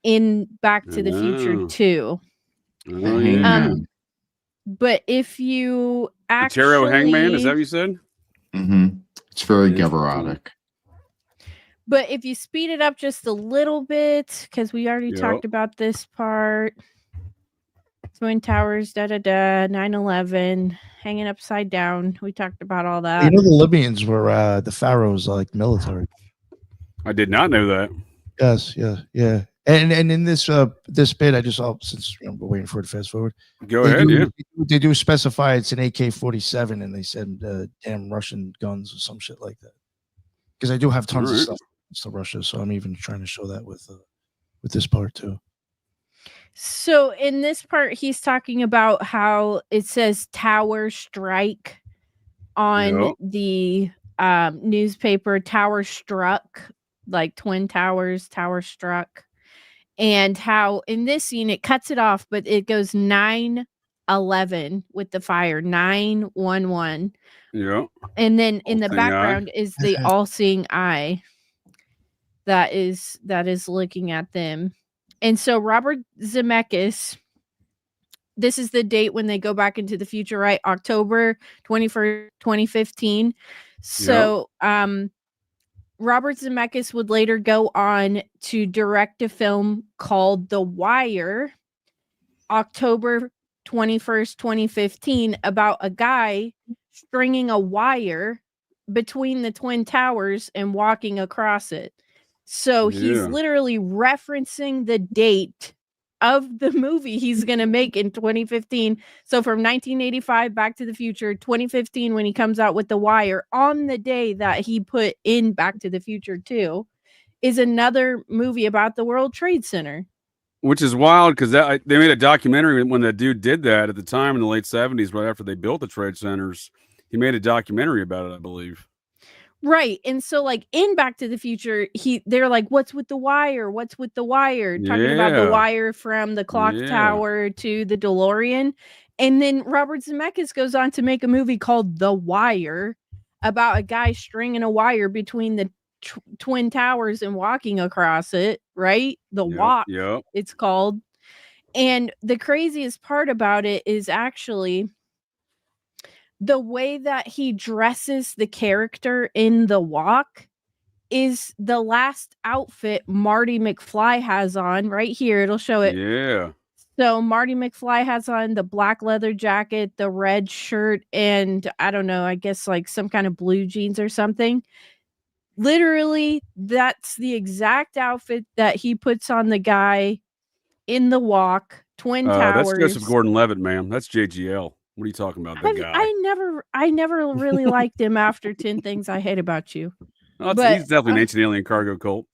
in Back to the Future Oh. 2. Oh, yeah. But if you The Tarot Hangman, is that what actually you said? It's very Interesting. Geverotic. but if you speed it up just a little bit, because we already Yep. talked about this part. Twin Towers, 9/11, hanging upside down. We talked about all that. You know, the Libyans were the pharaohs, like military. I did not know that. Yes, yeah. And in this this bit, I just saw, since we're waiting for it to fast forward. Go ahead. They do specify it's an AK-47, and they said damn Russian guns or some shit like that. Because I do have tons of stuff to Russia, so I'm even trying to show that with this part too. So in this part, he's talking about how it says tower strike on the newspaper, tower struck, like Twin Towers, tower struck. And how in this scene it cuts it off, but it goes 9/11 with the fire, 9/11. Yeah. And then in the All-seeing background eye. is the all-seeing eye that is looking at them. And so Robert Zemeckis, this is the date when they go back into the future, right? October 21st, 2015. So Robert Zemeckis would later go on to direct a film called The Wire, October 21st, 2015, about a guy stringing a wire between the Twin Towers and walking across it. So he's literally referencing the date of the movie he's going to make in 2015. So from 1985 Back to the Future, 2015, when he comes out with The Wire, on the day that he put in Back to the Future 2, is another movie about the World Trade Center. Which is wild because they made a documentary when that dude did that at the time in the late 70s, right after they built the trade centers. He made a documentary about it, I believe. Right. And so like in Back to the Future, they're like, what's with the wire? What's with the wire? Talking about the wire from the clock tower to the DeLorean. And then Robert Zemeckis goes on to make a movie called The Wire about a guy stringing a wire between the Twin Towers and walking across it, right? The Walk, it's called. And the craziest part about it is actually the way that he dresses the character in The Walk is the last outfit Marty McFly has on right here. It'll show it. Yeah. So Marty McFly has on the black leather jacket, the red shirt, and I don't know, I guess like some kind of blue jeans or something. Literally, that's the exact outfit that he puts on the guy in The Walk, Twin Towers. That's Joseph Gordon-Levitt, ma'am. That's JGL. What are you talking about, that guy? I never really liked him after 10 Things I Hate About You. Well, he's definitely an Ancient Alien Cargo Cult,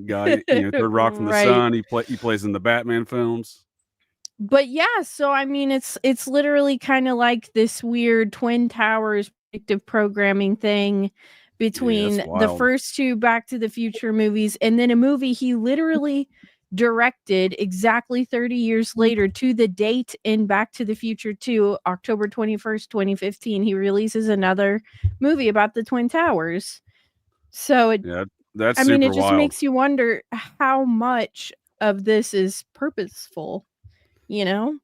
guy. Third Rock from the Sun. He plays in the Batman films. But yeah, so I mean, it's literally kind of like this weird Twin Towers predictive programming thing between the first two Back to the Future movies and then a movie he literally directed exactly 30 years later to the date in Back to the Future 2, October 21st, 2015. He releases another movie about the Twin Towers. So that's I mean, it super just wild. makes you wonder how much of this is purposeful, And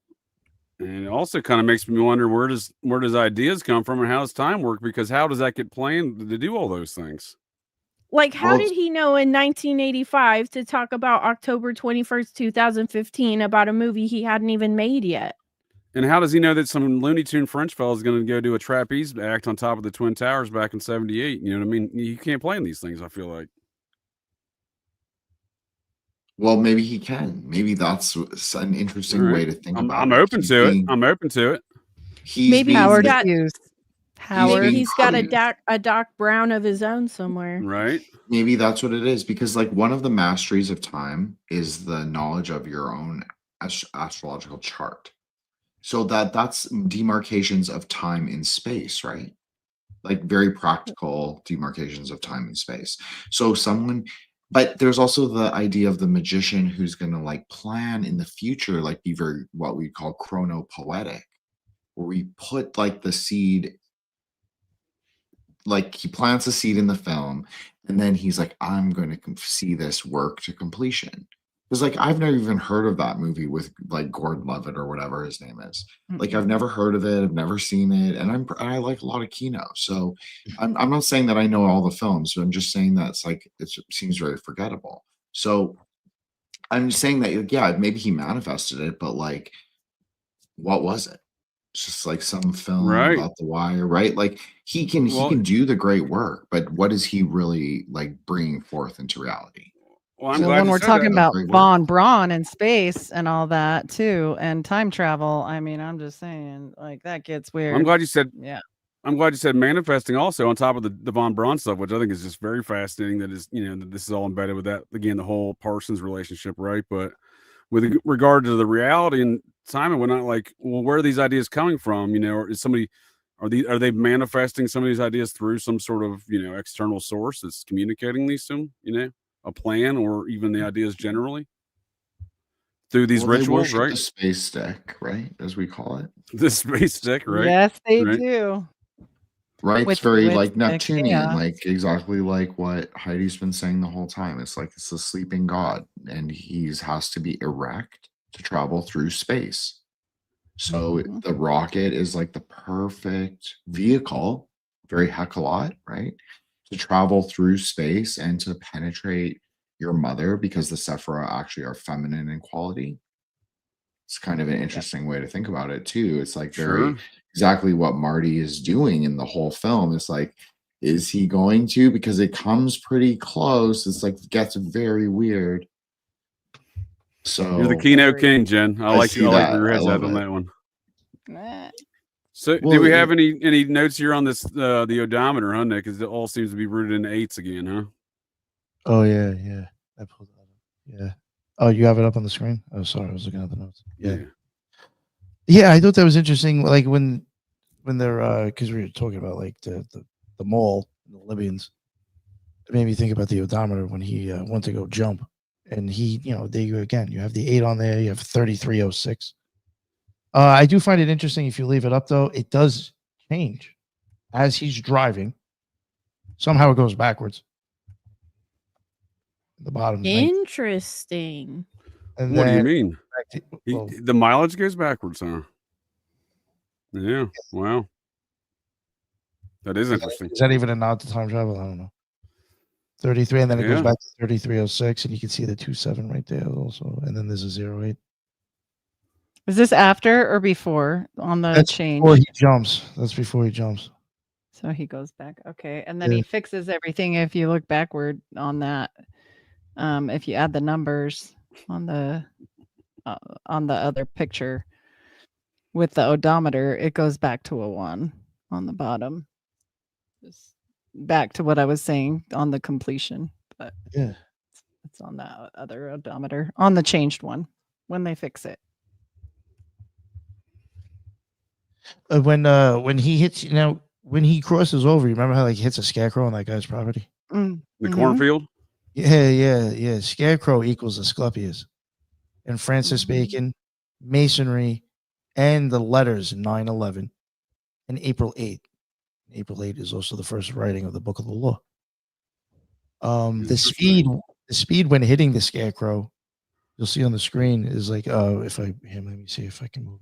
it also kind of makes me wonder where does ideas come from and how does time work? Because how does that get planned to do all those things? Like, how did he know in 1985 to talk about October 21st, 2015 about a movie he hadn't even made yet? And how does he know that some Looney Tune French fellow is going to go do a trapeze act on top of the Twin Towers back in 78? You know what I mean? You can't plan these things, I feel like. Well, maybe he can. Maybe that's an interesting way to think about it. I'm open to it. I'm open to it. Maybe Howard he's got a Doc Brown of his own somewhere. Right. Maybe that's what it is. Because like one of the masteries of time is the knowledge of your own astrological chart. So that's demarcations of time in space, right? Like very practical demarcations of time and space. So but there's also the idea of the magician who's going to like plan in the future, like be very, what we call chronopoetic, where we put like the seed, like he plants a seed in the film and then he's like, I'm going to see this work to completion. Because like I've never even heard of that movie with like Gordon Levitt or whatever his name is. Like I've never heard of it. I've never seen it, and I like a lot of Kino. So I'm not saying that I know all the films, but I'm just saying that it seems very forgettable. So I'm just saying that yeah, maybe he manifested it, but like, what was it? It's just like some film Right. about the wire, right? Like he can do the great work, but what is he really like bringing forth into reality? Well, I'm So glad when you we're said talking that. about Great work. Von Braun and space and all that too, and time travel, I mean, I'm just saying, like that gets weird. I'm glad you said. Yeah. I'm glad you said manifesting also on top of the Von Braun stuff, which I think is just very fascinating. That is, that this is all embedded with that again, the whole Parsons relationship, right? But with regard to the reality and time and whatnot, like, well, where are these ideas coming from? Or is somebody are they manifesting some of these ideas through some sort of external source that's communicating these to them? A plan or even the ideas generally through these Well, they rituals, worship right? the space stick, right? As we call it. The space stick, right? Yes, they Right. do. Right, it's very like the Neptunian, chaos. like exactly like what Heidi's been saying the whole time. It's like it's the sleeping god, and he's has to be erect to travel through space. So the rocket is like the perfect vehicle, very Heckalot, right? To travel through space and to penetrate your mother because the Sephira actually are feminine in quality. It's kind of an interesting way to think about it too. It's like very Sure. exactly what Marty is doing in the whole film. It's like, is he going to? Because it comes pretty close. It's like it gets very weird. So You're the Kino King, Jen. I like see I like that. where your I head's at love on it. that one. Meh. So, Well, do we have any notes here on this the odometer, huh, Nick? Because it all seems to be rooted in eights again, huh? Oh yeah. I pulled that up. Yeah. Oh, you have it up on the screen? Oh, sorry, I was looking at the notes. Yeah, I thought that was interesting. Like when they're because we were talking about like the mall and the Libyans. It made me think about the odometer when he went to go jump, and he, there you go again. You have the 8 on there. You have 3306. I do find it interesting if you leave it up though. It does change as he's driving. Somehow it goes backwards. The bottom. Interesting. And what do you then mean? well, The mileage goes backwards, huh? Yeah. Wow. That is interesting. Is that even a nod to time travel? I don't know. 33, and then it goes Yeah. back to 3306, and you can see the 27 right there also. And then there's a 08. Is this after or before on the That's change? before he jumps. That's before he jumps. So he goes back. Okay. And then Yeah. he fixes everything if you look backward on that. If you add the numbers on the other picture with the odometer, it goes back to a 1 on the bottom. Just back to what I was saying on the completion, but Yeah. it's on that other odometer on the changed one when they fix it. When he hits, when he crosses over, you remember how like he hits a scarecrow on that guy's property? The cornfield? Yeah. Scarecrow equals Asclepius. And Francis Bacon, Masonry, and the letters 9/11 and April 8th. April 8th is also the first writing of the Book of the Law. The speed when hitting the scarecrow, you'll see on the screen is like, let me see if I can move.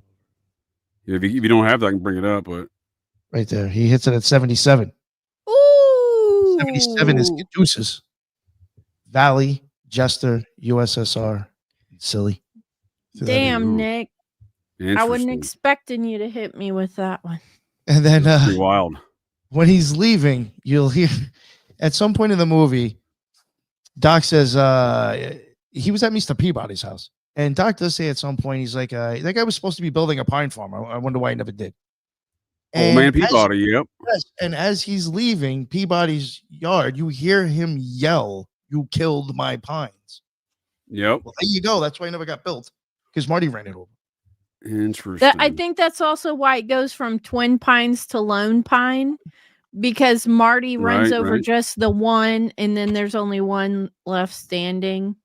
Yeah, if you don't have that, I can bring it up, but Right there. He hits it at 77. Ooh. 77 is Caduceus, Valley, Jester, USSR, Silly. Damn, Nick. I wasn't expecting you to hit me with that one. And then pretty wild. When he's leaving, you'll hear at some point in the movie, Doc says he was at Mr. Peabody's house. And Doc does say at some point, he's like, that guy was supposed to be building a pine farm. I wonder why he never did. Old man Peabody, yep. Yes, and as he's leaving Peabody's yard, you hear him yell, "You killed my pines." Yep. Well, there you go. That's why he never got built, because Marty ran it over. Interesting. I think that's also why it goes from Twin Pines to Lone Pine, because Marty runs over just the one, and then there's only one left standing.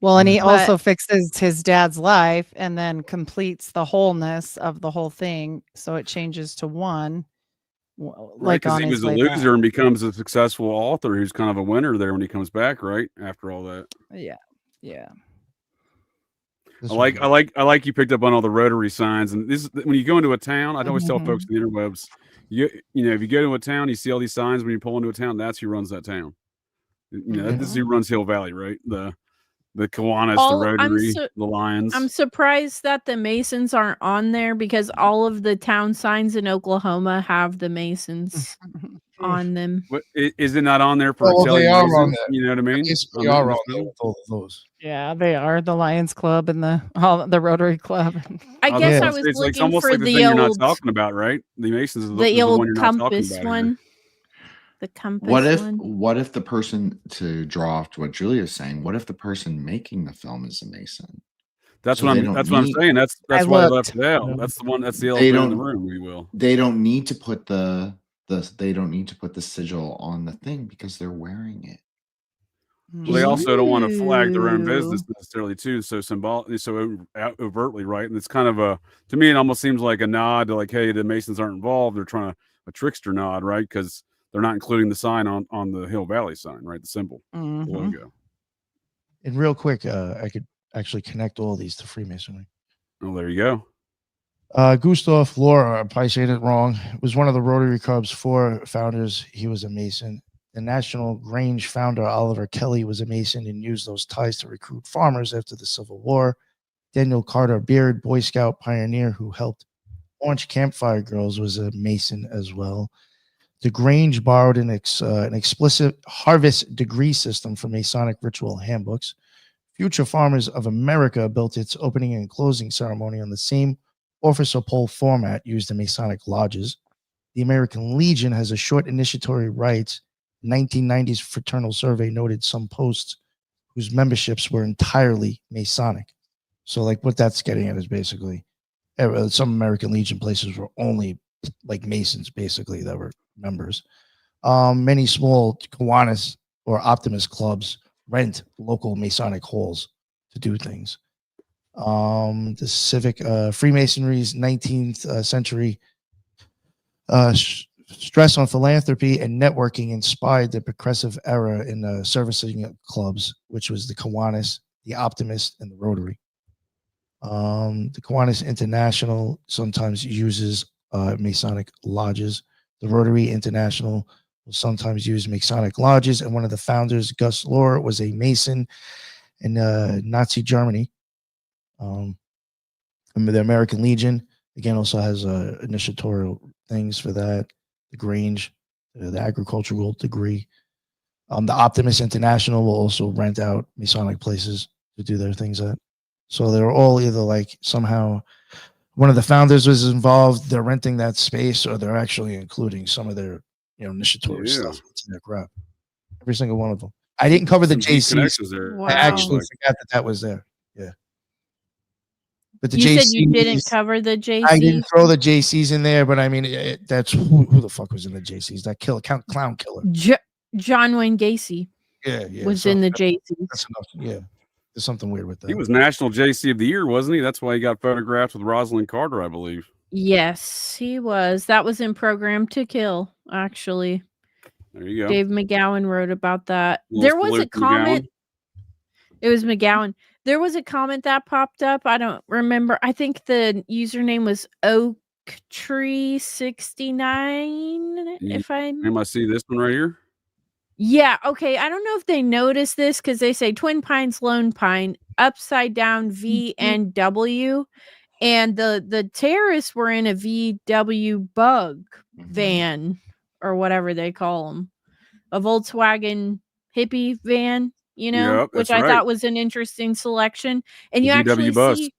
Well, and he also fixes his dad's life and then completes the wholeness of the whole thing. So it changes to 1. Right, because he was a loser and becomes a successful author who's kind of a winner there when he comes back, right? After all that. Yeah. I like you picked up on all the rotary signs, and this when you go into a town. I always tell folks in the interwebs, you know, if you go to a town, you see all these signs when you pull into a town. That's who runs that town. You know, this is who runs Hill Valley, right? The Kiwanis, the Rotary, the Lions. I'm surprised that the Masons aren't on there because all of the town signs in Oklahoma have the Masons on them. What, is it not on there for they are on reasons? there. You know what I mean? They are on there with all of those. Yeah, they are the Lions Club and the Rotary Club. I guess I was it's looking almost for like the the thing you're not old, talking about, right? The Masons is the one old you're not talking compass about one. here. The compass one. What if the person, to draw off to what Julia's saying, what if the person making the film is a Mason? That's what I'm saying. That's why I left it out. That's the one. That's the elephant in the room. We will. They don't need to put the sigil on the thing because they're wearing it. Well, they also don't want to flag their own business necessarily, too. So overtly, right? And it's kind of to me, it almost seems like a nod to like, hey, the Masons aren't involved. They're trying a trickster nod, right? Because they're not including the sign on the Hill Valley sign, right? The symbol, the logo. And real quick, I could actually connect all these to Freemasonry. Oh, there you go. Gustav Lohr, I'm probably saying it wrong, was one of the Rotary Club's 4 founders. He was a Mason. The National Grange founder, Oliver Kelly, was a Mason and used those ties to recruit farmers after the Civil War. Daniel Carter Beard, Boy Scout pioneer who helped launch Campfire Girls, was a Mason as well. The Grange borrowed an explicit harvest degree system from Masonic ritual handbooks. Future Farmers of America built its opening and closing ceremony on the same officer poll format used in Masonic lodges. The American Legion has a short initiatory rites. 1990s fraternal survey noted some posts whose memberships were entirely Masonic. So, like, what that's getting at is basically some American Legion places were only like Masons, basically, that were members. Many small Kiwanis or Optimist clubs rent local Masonic halls to do things. The civic Freemasonry's 19th century stress on philanthropy and networking inspired the progressive era in servicing clubs, which was the Kiwanis, the Optimist, and the Rotary. The Kiwanis International sometimes uses Masonic lodges. The Rotary International will sometimes use Masonic lodges, and one of the founders, Gus Lohr, was a Mason in Nazi Germany. And the American Legion, again, also has initiatorial things for that. The Grange, the agricultural degree. The Optimist International will also rent out Masonic places to do their things at. So they're all either like somehow one of the founders was involved, they're renting that space, or they're actually including some of their initiatory stuff into their crap. Every single one of them. I didn't cover the JCs. Wow. I actually forgot that was there. Yeah. But the you JCs, said you didn't cover the JCs? I didn't throw the JCs in there, but I mean, that's who the fuck was in the JCs? That clown killer. John Wayne Gacy. Yeah. Was in the JCs. That's enough. Yeah. There's something weird with that. He was National JC of the Year, wasn't he? That's why he got photographed with Rosalind Carter, I believe. Yes, he was. That was in Program to Kill, actually. There you go. Dave McGowan wrote about that. There was a comment. It was McGowan. There was a comment that popped up. I don't remember. I think the username was OakTree69. If I see this one right here. Yeah, okay. I don't know if they noticed this because they say Twin Pines, Lone Pine, upside down V and W. And the terrorists were in a VW bug van or whatever they call them. A Volkswagen hippie van, Yep, which I thought was an interesting selection. And you actually see,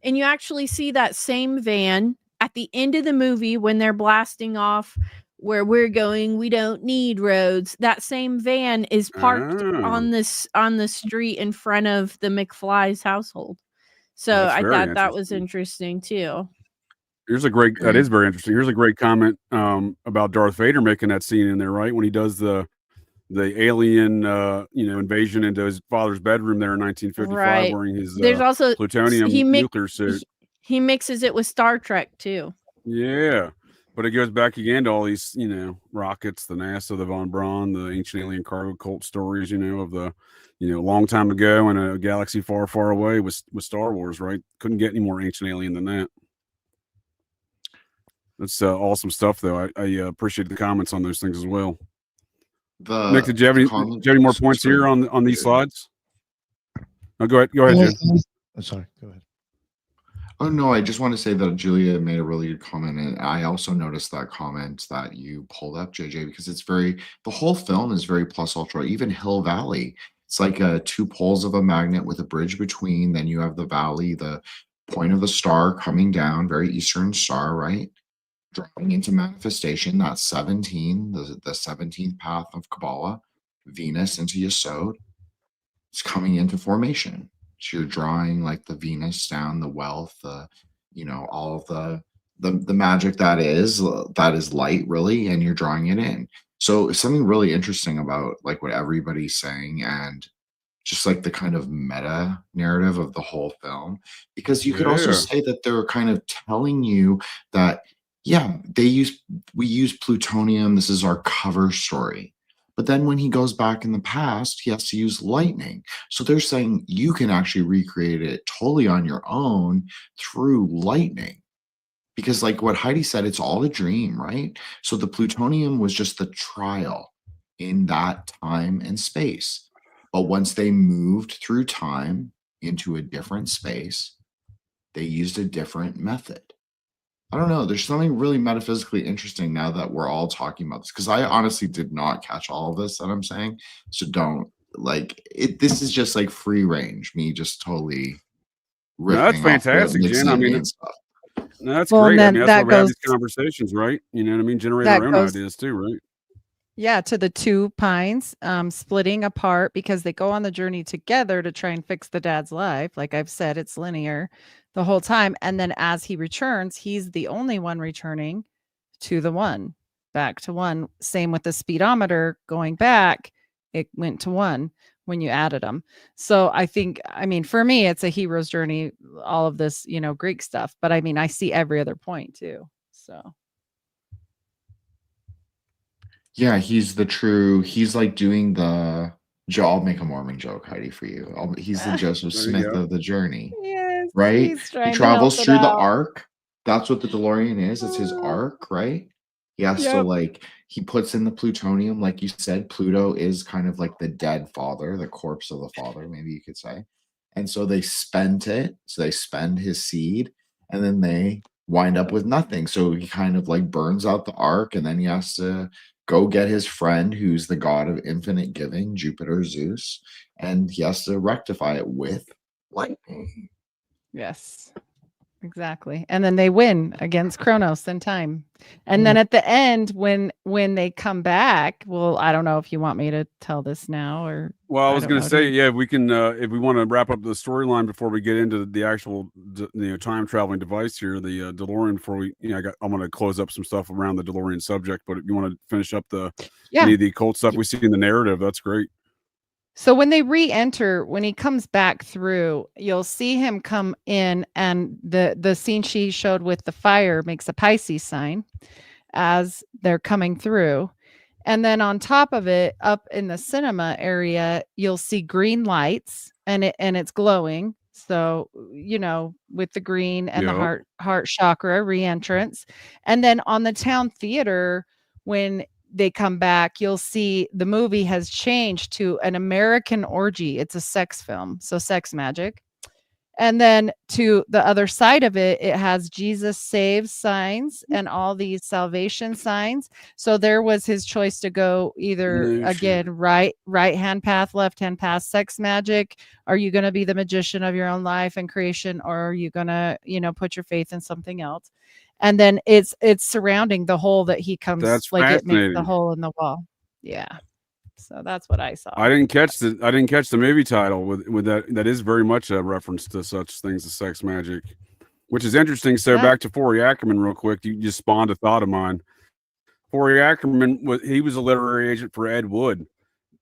and you actually see that same van at the end of the movie when they're blasting off where we're going, we don't need roads. That same van is parked on the street in front of the McFly's household. So I thought that was interesting too. That is very interesting. Here's a great comment about Darth Vader making that scene in there, right? When he does the alien invasion into his father's bedroom there in 1955 wearing his There's also plutonium nuclear suit. He mixes it with Star Trek too. Yeah. But it goes back again to all these, rockets, the NASA, the Von Braun, the ancient alien cargo cult stories, of the, long time ago in a galaxy far, far away with Star Wars, right? Couldn't get any more ancient alien than that. That's awesome stuff, though. I appreciate the comments on those things as well. Nick, did you have any more points here on these slides? No, go ahead, Jen. I'm sorry. Go ahead. Oh no, I just want to say that Julia made a really good comment, and I also noticed that comment that you pulled up, JJ, because the whole film is very plus ultra. Even Hill Valley, it's like two poles of a magnet with a bridge between. Then you have the valley, the point of the star coming down, very Eastern star, right? Dropping into manifestation. That's 17, the 17th path of Kabbalah, Venus into Yesod. It's coming into formation. So you're drawing like the Venus down, the wealth, all of the magic that is light, really, and you're drawing it in. So something really interesting about like what everybody's saying and just like the kind of meta narrative of the whole film, because you could also say that they're kind of telling you that, we use plutonium. This is our cover story. But then when he goes back in the past, he has to use lightning. So they're saying you can actually recreate it totally on your own through lightning. Because like what Heidi said, it's all a dream, right? So the plutonium was just the trial in that time and space. But once they moved through time into a different space, they used a different method. I don't know. There's something really metaphysically interesting now that we're all talking about this, because I honestly did not catch all of this that I'm saying. So don't like it. This is just like free range. Me just totally riffing. No, that's fantastic, Jen. I mean, stuff. No, that's great. I mean, that's why we have these conversations, right? You know what I mean? Generate our own ideas too, right? Yeah, to the two pines splitting apart because they go on the journey together to try and fix the dad's life. Like I've said, it's linear the whole time. And then as he returns, he's the only one returning to the one, back to one. Same with the speedometer going back, it went to one when you added them. So I think, I mean, for me, it's a hero's journey, all of this, Greek stuff. But I mean, I see every other point too. So. Yeah, he's like doing I'll make a Mormon joke, Heidi, for you. He's the Joseph Smith of the journey. Yes, right? He travels through the arc. That's what the DeLorean is. It's his arc, right? He has to he puts in the plutonium, like you said. Pluto is kind of like the dead father, the corpse of the father, maybe you could say. And so they spent it. So they spend his seed, and then they wind up with nothing. So he kind of like burns out the arc, and then he has to go get his friend who's the god of infinite giving, Jupiter, Zeus, and he has to rectify it with lightning. Yes, exactly. And then they win against Kronos in time. And then at the end, when they come back, well, I don't know if you want me to tell this now or. Well, I was going to say, if we can, if we want to wrap up the storyline before we get into the actual, time traveling device here, the DeLorean. Before we, I'm going to close up some stuff around the DeLorean subject. But if you want to finish up any of the occult stuff we see in the narrative, that's great. So when they re-enter, when he comes back through, you'll see him come in, and the scene she showed with the fire makes a Pisces sign as they're coming through. And then on top of it, up in the cinema area, you'll see green lights, and it's glowing. So, with the green and the heart chakra re-entrance. And then on the town theater, when they come back, you'll see the movie has changed to an American orgy. It's a sex film, so sex magic. And then to the other side of it, it has Jesus saves signs and all these salvation signs. So there was his choice to go either right hand path, left hand path, sex magic. Are you going to be the magician of your own life and creation, or are you going to, put your faith in something else? And then it's surrounding the hole that he comes. That's like it fascinating. makes the hole in the wall. Yeah. So that's what I saw. I didn't catch the movie title with that. That is very much a reference to such things as sex magic, which is interesting. So back to Fory Acriman real quick. You just spawned a thought of mine. Fory Acriman he was a literary agent for Ed Wood.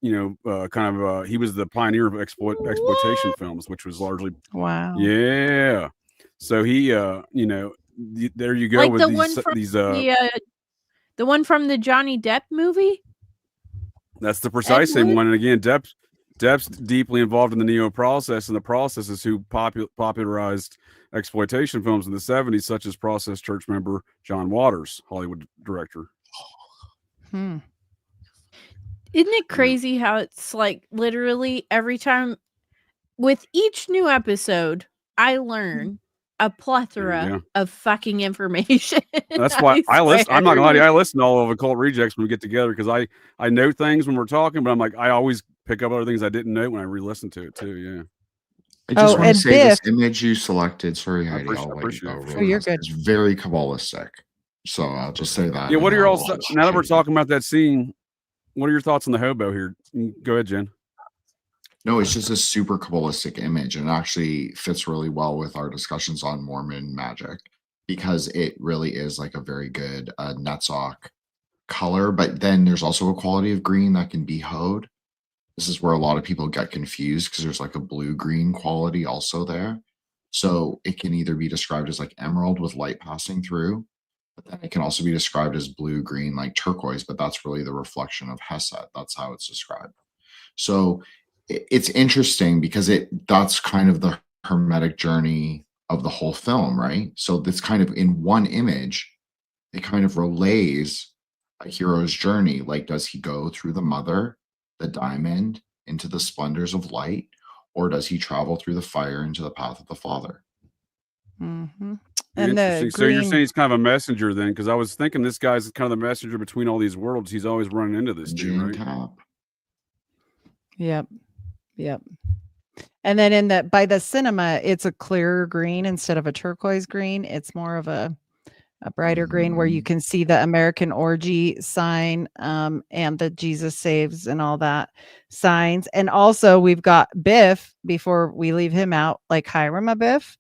He was the pioneer of exploitation films, which was largely wow. Yeah. So he there you go Like with the these one from these. the one from the Johnny Depp movie. That's the precise same Wood? one. And again, Depp's deeply involved in the neo process, and the process is who popularized exploitation films in the 70s, such as Process Church member John Waters, Hollywood director. Isn't it crazy how it's like literally every time with each new episode, I learn a plethora of fucking information. That's why I listen. I'm not swear. gonna lie to you. I listen to all of Occult Rejects when we get together because I know things when we're talking, but I'm like I always pick up other things I didn't know when I re-listen to it too. Yeah. I just want to and say this Biff. image you selected. Sorry, Heidi, I'll let you appreciate go. it. Real Oh, you're fast. good. It's very Kabbalistic. So I'll just say that. Yeah. What are and your I'll- all? I'll Now that we're shade it. talking about that scene, what are your thoughts on the hobo here? Go ahead, Jen. No, it's just a super Kabbalistic image and it actually fits really well with our discussions on Mormon magic because it really is like a very good Netzach color. But then there's also a quality of green that can be hoed. This is where a lot of people get confused because there's like a blue-green quality also there. So it can either be described as like emerald with light passing through, but then it can also be described as blue-green like turquoise, but that's really the reflection of Hesed. That's how it's described. So it's interesting because that's kind of the hermetic journey of the whole film, right? So this kind of in one image, it kind of relays a hero's journey. Like, does he go through the mother, the diamond, into the splendors of light, or does he travel through the fire into the path of the Father? Mm-hmm. Interesting. And the So you're green. saying he's kind of a messenger then? Because I was thinking this guy's kind of the messenger between all these worlds. He's always running into this dude, right? Top. Yep. Yep. And then by the cinema, it's a clearer green instead of a turquoise green. It's more of a brighter green where you can see the American orgy sign and the Jesus saves and all that signs. And also we've got Biff before we leave him out, like Hiram a Biff.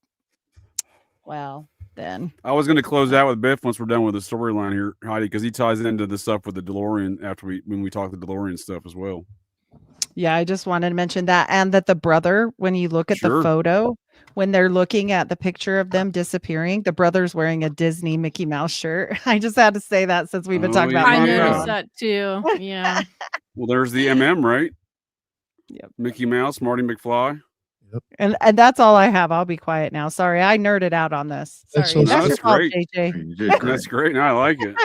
Well, then I was going to close out with Biff once we're done with the storyline here, Heidi, because he ties into the stuff with the DeLorean when we talk the DeLorean stuff as well. yeah, I just wanted to mention that. And that the brother, when you look at the photo, when they're looking at the picture of them disappearing, the brother's wearing a Disney Mickey Mouse shirt. I just had to say that since we've been talking about I Mom noticed Brown. that too. Yeah. Well, there's the right? Yep. Mickey Mouse, Marty McFly. And that's all I have. I'll be quiet now. Sorry, I nerded out on this. That's Sorry, so that's your That's fault, great. JJ. That's great. No, I like it.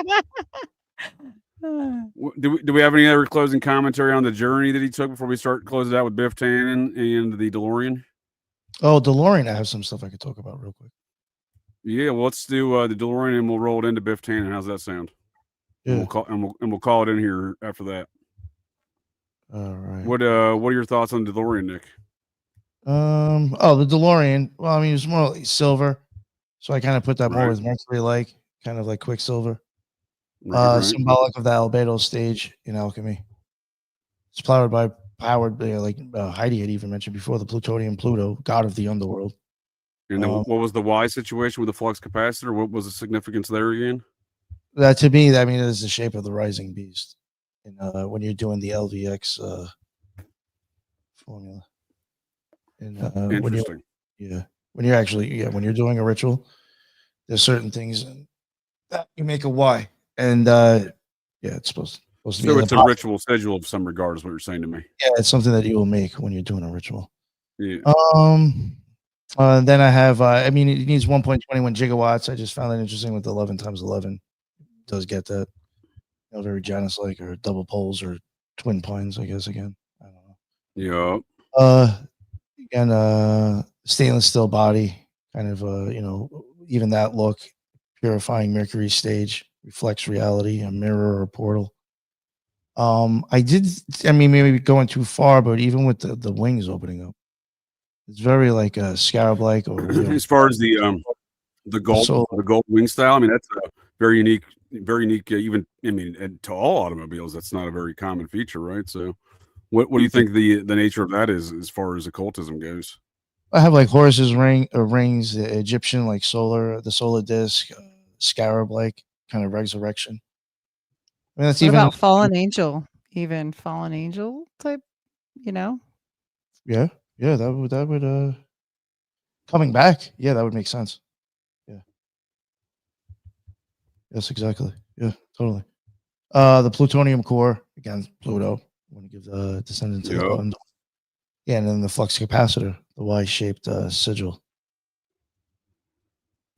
Do we have any other closing commentary on the journey that he took before we start closing out with Biff Tannen and the DeLorean? Oh, DeLorean. I have some stuff I could talk about real quick. Yeah, well, let's do the DeLorean and we'll roll it into Biff Tannen. How's that sound? Yeah. And we'll call it in here after that. All right. What are your thoughts on DeLorean, Nick? Oh, the DeLorean. Well, I mean, it's more like silver, so I kind of put that more with Mercury, like kind of like Quicksilver. Symbolic of the albedo stage in alchemy. It's powered by like Heidi had even mentioned before, the plutonium Pluto, god of the underworld. And then what was the Y situation with the flux capacitor? What was the significance there again? That to me, I mean, it is the shape of the rising beast. And when you're doing the LVX formula. And interesting. when you're doing a ritual, there's certain things that you make a Y. And it's supposed to be. So it's a ritual schedule of some regard, is what you're saying to me. Yeah, it's something that you will make when you're doing a ritual. Yeah. Then I have it needs 1.21 gigawatts. I just found that interesting with 11 times 11. It does get that. Very Janus-like, or double poles, or twin pines, I guess, again. I don't know. Yeah. Again, stainless steel body, kind of even that look, purifying Mercury stage, reflects reality, a mirror or a portal. Maybe going too far, but even with the wings opening up, it's very like a scarab-like, or as far as the gold wing style, I mean, that's a very unique, even and to all automobiles, that's not a very common feature, right? So what do you think the nature of that is as far as occultism goes? I have like Horus's rings, the Egyptian, like the solar disc, scarab-like kind of resurrection. I mean, that's what even about fallen angel? Even fallen angel type, Yeah, that would coming back. Yeah, that would make sense. Yeah. Yes, exactly. Yeah, totally. The plutonium core, again, Pluto. Want to give the descendant to the Yep. bottom. Yeah, and then the flux capacitor, the Y-shaped sigil,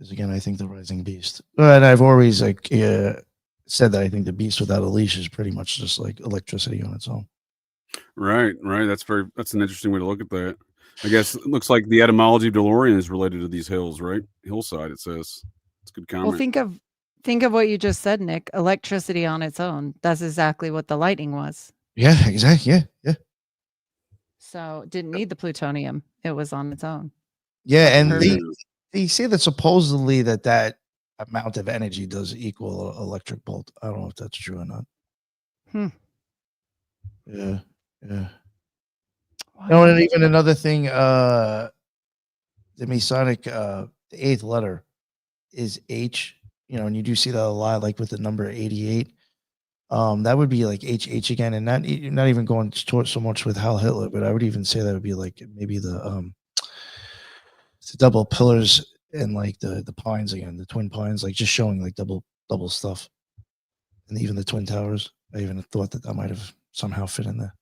is again, I think, the rising beast. And I've always said that I think the beast without a leash is pretty much just like electricity on its own. Right. That's an interesting way to look at that. I guess it looks like the etymology of DeLorean is related to these hills, right? Hillside, it says. It's a good comment. Well, think of what you just said, Nick. Electricity on its own. That's exactly what the lightning was. Yeah, exactly. Yeah. So it didn't need the plutonium. It was on its own. Yeah, and Perfect. they say that supposedly that amount of energy does equal an electric bolt. I don't know if that's true or not. Yeah. No, and even another thing, the Masonic, the 8th letter is H, and you do see that a lot, like with the number 88. That would be like HH again, and not even going so much with Heil Hitler, but I would even say that would be like maybe the double pillars and like the pines again, the twin pines, like just showing like double stuff, and even the twin towers. I even thought that might have somehow fit in there.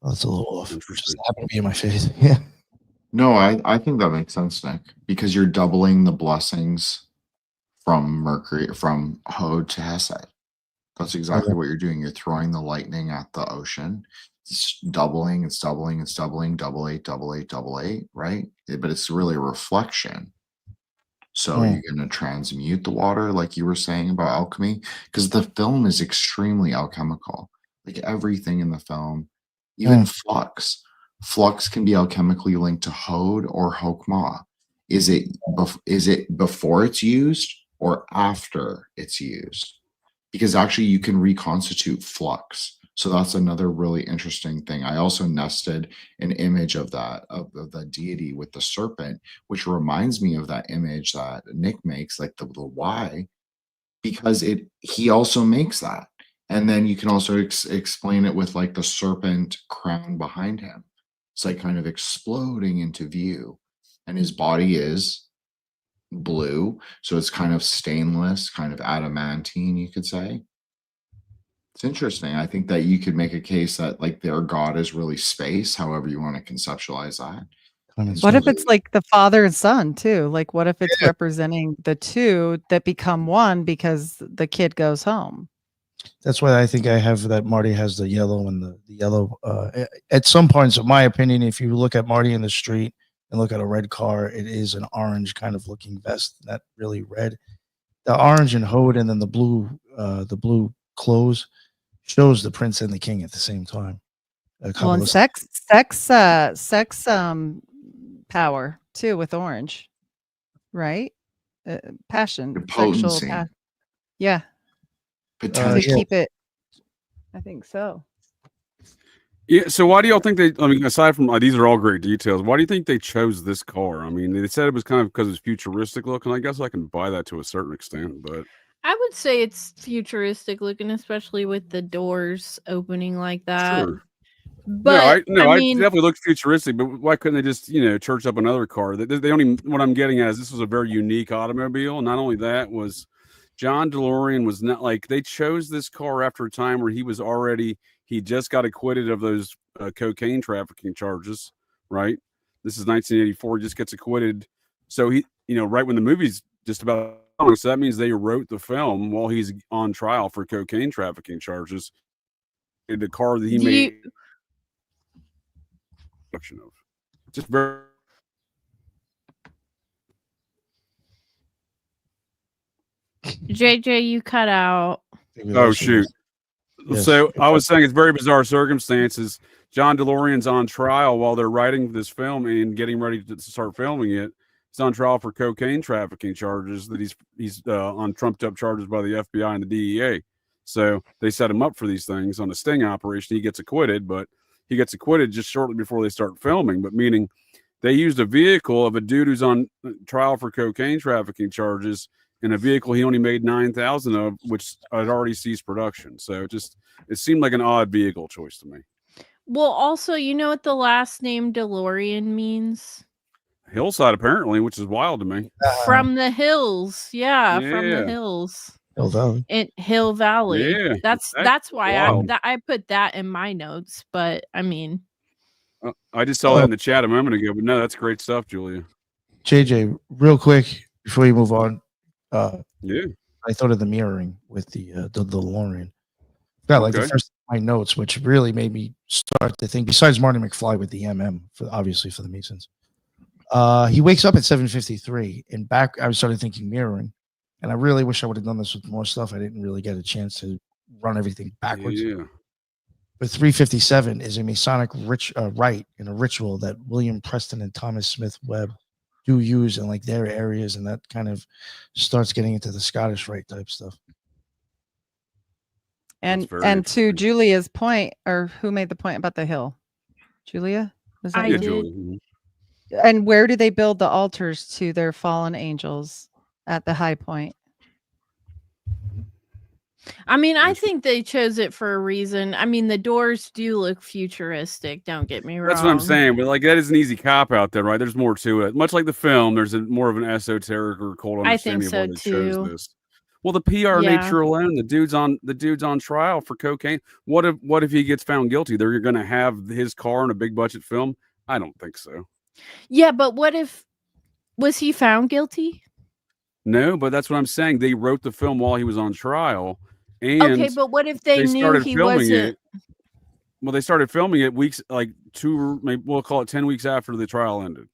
Oh, that's a little off. Just happened to be in my face. Yeah. No, I think that makes sense, Nick, because you're doubling the blessings from Mercury, from Hod to Hesed. That's exactly what you're doing. You're throwing the lightning at the ocean. It's doubling, double eight, right? But it's really a reflection. So you're going to transmute the water, like you were saying about alchemy, because the film is extremely alchemical. Like everything in the film, even flux. Flux can be alchemically linked to Hod or Hokmah. Is it before it's used or after it's used? Because actually you can reconstitute flux. So that's another really interesting thing. I also nested an image of that, of the deity with the serpent, which reminds me of that image that Nick makes, like the Y, because he also makes that. And then you can also explain it with like the serpent crown behind him. It's like kind of exploding into view. And his body is blue. So it's kind of stainless, kind of adamantine, you could say. It's interesting. I think that you could make a case that like their god is really space, however you want to conceptualize that. What if it's like the father and son too? Like what if it's representing the two that become one because the kid goes home? That's why I think I have that Marty has the yellow and the yellow. At some points, in my opinion, if you look at Marty in the street and look at a red car, it is an orange kind of looking vest, not really red. The orange and Hod, and then the blue clothes shows the prince and the king at the same time. Well, and sex power too with orange, right? Passion, sexual passion. Yeah. To keep it. I think so. Yeah. So why do y'all think they? I mean, aside from these are all great details, why do you think they chose this car? I mean, they said it was kind of because it's futuristic look, and I guess I can buy that to a certain extent, but I would say it's futuristic looking, especially with the doors opening like that. Sure. But I mean, definitely looked futuristic, but why couldn't they just, church up another car? They only, what I'm getting at is this was a very unique automobile. Not only that, was John DeLorean was not like, they chose this car after a time where he just got acquitted of those cocaine trafficking charges, right? This is 1984, he just gets acquitted. So he, right when the movie's just about, so that means they wrote the film while he's on trial for cocaine trafficking charges. The car that he made of just very JJ, you cut out. Oh shoot. Yes. So I was saying it's very bizarre circumstances. John DeLorean's on trial while they're writing this film and getting ready to start filming it. He's on trial for cocaine trafficking charges that he's on trumped up charges by the FBI and the DEA. So they set him up for these things on a sting operation. He gets acquitted, but he gets acquitted just shortly before they start filming. But meaning they used a vehicle of a dude who's on trial for cocaine trafficking charges in a vehicle he only made 9,000 of, which had already ceased production. So it seemed like an odd vehicle choice to me. Well, also, you know what the last name DeLorean means? hillside apparently, which is wild to me. From the hills. Yeah, from the Yeah. hills. Hill Valley. In Hill Valley. Yeah, That's why wild. I put that in my notes, but I mean, I just saw that in the chat a moment ago, but no, that's great stuff, Julia. JJ, real quick before you move on. Yeah. I thought of the mirroring with the DeLorean. Got like the first my notes, which really made me start to think. Besides Marty McFly with the obviously for the Masons, he wakes up at 7:53, and back I started thinking mirroring, and I really wish I would have done this with more stuff. I didn't really get a chance to run everything backwards. Yeah. But 357 is a Masonic rite in a ritual that William Preston and Thomas Smith Webb do use in like their areas, and that kind of starts getting into the Scottish rite type stuff. And to Julia's point, or who made the point about the hill? Julia? Was that I you? did. Julia. And where do they build the altars to their fallen angels at the high point? I mean, I think they chose it for a reason. I mean, the doors do look futuristic. Don't get me wrong. That's what I'm saying. But like that is an easy cop out there, right? There's more to it. Much like the film, there's more of an esoteric or occult understanding of why they chose this. Well, the PR nature alone, the dude's on trial for cocaine. What if he gets found guilty? They're going to have his car in a big budget film? I don't think so. Yeah, but was he found guilty? No, but that's what I'm saying. They wrote the film while he was on trial. And okay, but what if they knew he wasn't? Well, they started filming it weeks, like we'll call it 10 weeks after the trial ended.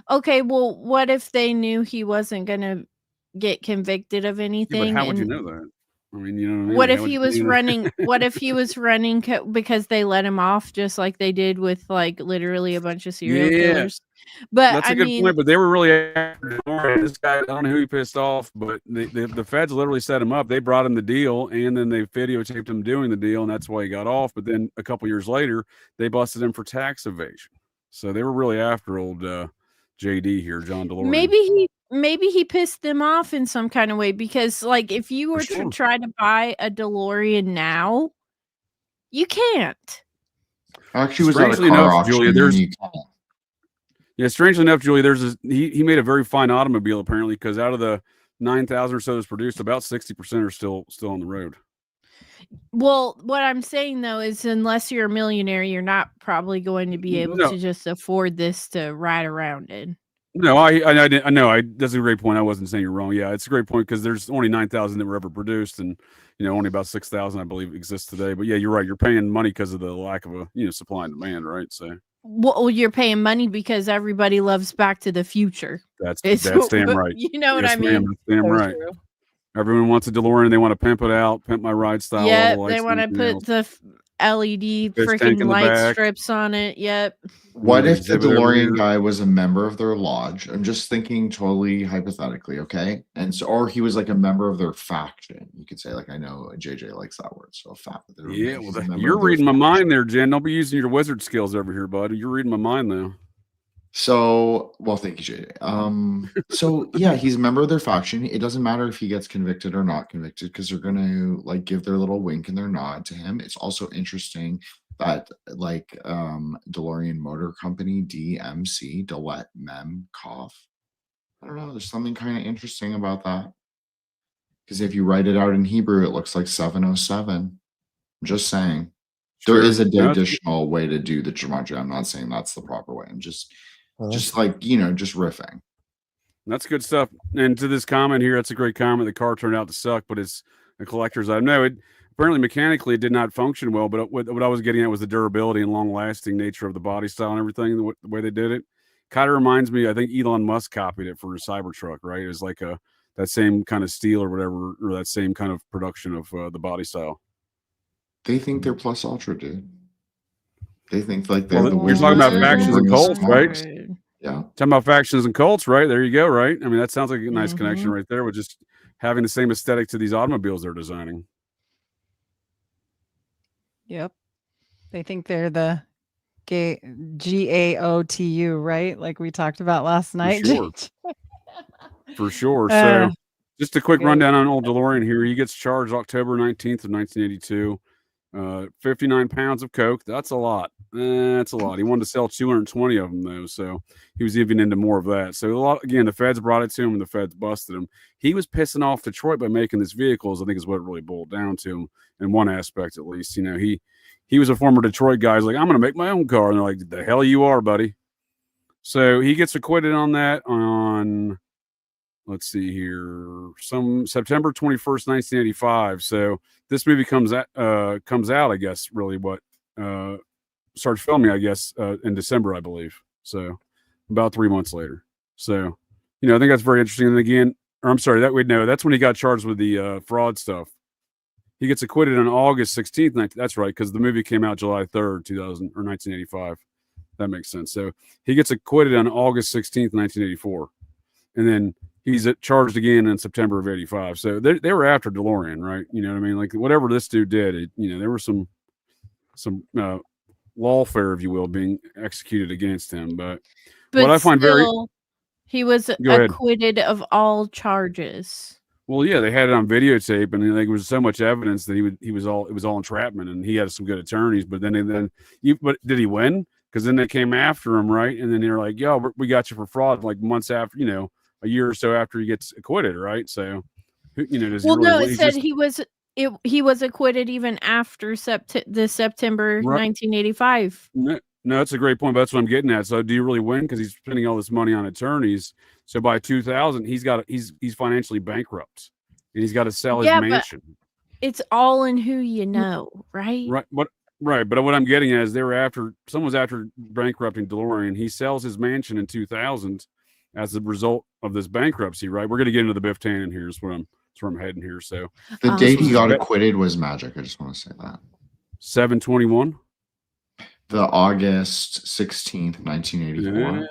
Okay, well, what if they knew he wasn't going to get convicted of anything? Yeah, but how would you know that? I mean, you know what I mean? What if he was running? What if he was running because they let him off, just like they did with like literally a bunch of serial killers? But that's a good point. But they were really after this guy. I don't know who he pissed off, but the feds literally set him up. They brought him the deal, and then they videotaped him doing the deal, and that's why he got off. But then a couple years later, they busted him for tax evasion. So they were really after old JD here, John DeLorean. Maybe he pissed them off in some kind of way, because like if you were to try to buy a DeLorean now, you can't. Actually, was at a car auction, Julia, strangely enough, Julia, he made a very fine automobile apparently, because out of the 9,000 or so that's produced, about 60% are still on the road. Well, what I'm saying though is, unless you're a millionaire, you're not probably going to be able to just afford this to ride around in. No, I know. That's a great point. I wasn't saying you're wrong. Yeah, it's a great point, because there's only 9,000 that were ever produced, and only about 6,000 I believe exists today. But yeah, you're right. You're paying money because of the lack of a supply and demand, right? So. Well, you're paying money because everybody loves Back to the Future. That's damn right. You know what I mean? That's damn right. True. Everyone wants a DeLorean. They want to pimp it out, pimp my ride style. Yeah, they want to put the LED freaking light strips on it. Yep. What if the DeLorean guy was a member of their lodge? I'm just thinking totally hypothetically, okay? And so, or he was like a member of their faction. You could say, like, I know JJ likes that word, so faction. Yeah, well, you're reading my mind there, Jen. Don't be using your wizard skills over here, buddy. You're reading my mind now. So, well, thank you, JJ. So yeah, he's a member of their faction. It doesn't matter if he gets convicted or not convicted, because they're gonna like give their little wink and their nod to him. It's also interesting that like DeLorean Motor Company, DMC, Delet Mem Cough. I don't know. There's something kind of interesting about that, because if you write it out in Hebrew, it looks like 707. I'm just saying. There is an additional way to do the gematria. I'm not saying that's the proper way. I'm just like, just riffing. That's good stuff. And to this comment here, that's a great comment. The car turned out to suck, but it's a collector's item. No, apparently mechanically it did not function well, but what I was getting at was the durability and long-lasting nature of the body style and everything, the way they did it. Kind of reminds me, I think Elon Musk copied it for a Cybertruck, right? It's like that same kind of steel or whatever, or that same kind of production of the body style. They think they're plus ultra, dude. They think like they're we're talking about factions and cults, right? Yeah. Talking about factions and cults, right? There you go, right? I mean, that sounds like a nice connection right there with just having the same aesthetic to these automobiles they're designing. Yep. They think they're the GAOTU, right? Like we talked about last night. For sure. So just a quick rundown on old DeLorean here. He gets charged October 19th of 1982. 59 pounds of coke. That's a lot. That's a lot. He wanted to sell 220 of them though, so he was even into more of that. So a lot again. The feds brought it to him, and the feds busted him. He was pissing off Detroit by making this vehicles. I think is what it really boiled down to in one aspect, at least. You know, he was a former Detroit guy. He's like, I'm going to make my own car, and they're like, the hell you are, buddy. So he gets acquitted on that on, let's see here, some September 21st, 1985. So this movie comes out, I guess, really what started filming, I guess, in December, I believe. So about 3 months later. So, you know, I think that's very interesting. And again, or I'm sorry, that's when he got charged with the fraud stuff. He gets acquitted on August 16th. That's right, because the movie came out July 3rd, 1985. That makes sense. So he gets acquitted on August 16th, 1984. And then he's charged again in September of 85. So they were after DeLorean, right? You know what I mean? Like whatever this dude did, there were some lawfare, if you will, being executed against him. But what I find he was acquitted of all charges. Well, yeah, they had it on videotape, and there was so much evidence that it was all entrapment, and he had some good attorneys. But but did he win? Because then they came after him, right? And then they're like, "Yo, we got you for fraud." Like months after, a year or so after he gets acquitted, right? So, does it said he was acquitted even after the September 1985. No, that's a great point. But that's what I'm getting at. So, do you really win? Because he's spending all this money on attorneys. So by 2000, he's financially bankrupt, and he's got to sell his mansion. But it's all in who you know, right? Right. But what I'm getting at is someone was after bankrupting DeLorean. He sells his mansion in 2000 as a result of this bankruptcy. Right. We're going to get into the Biff Tannen here. That's where I'm heading here. So the date he got acquitted was magic. I just want to say that 7/21. The August 16th, 1984.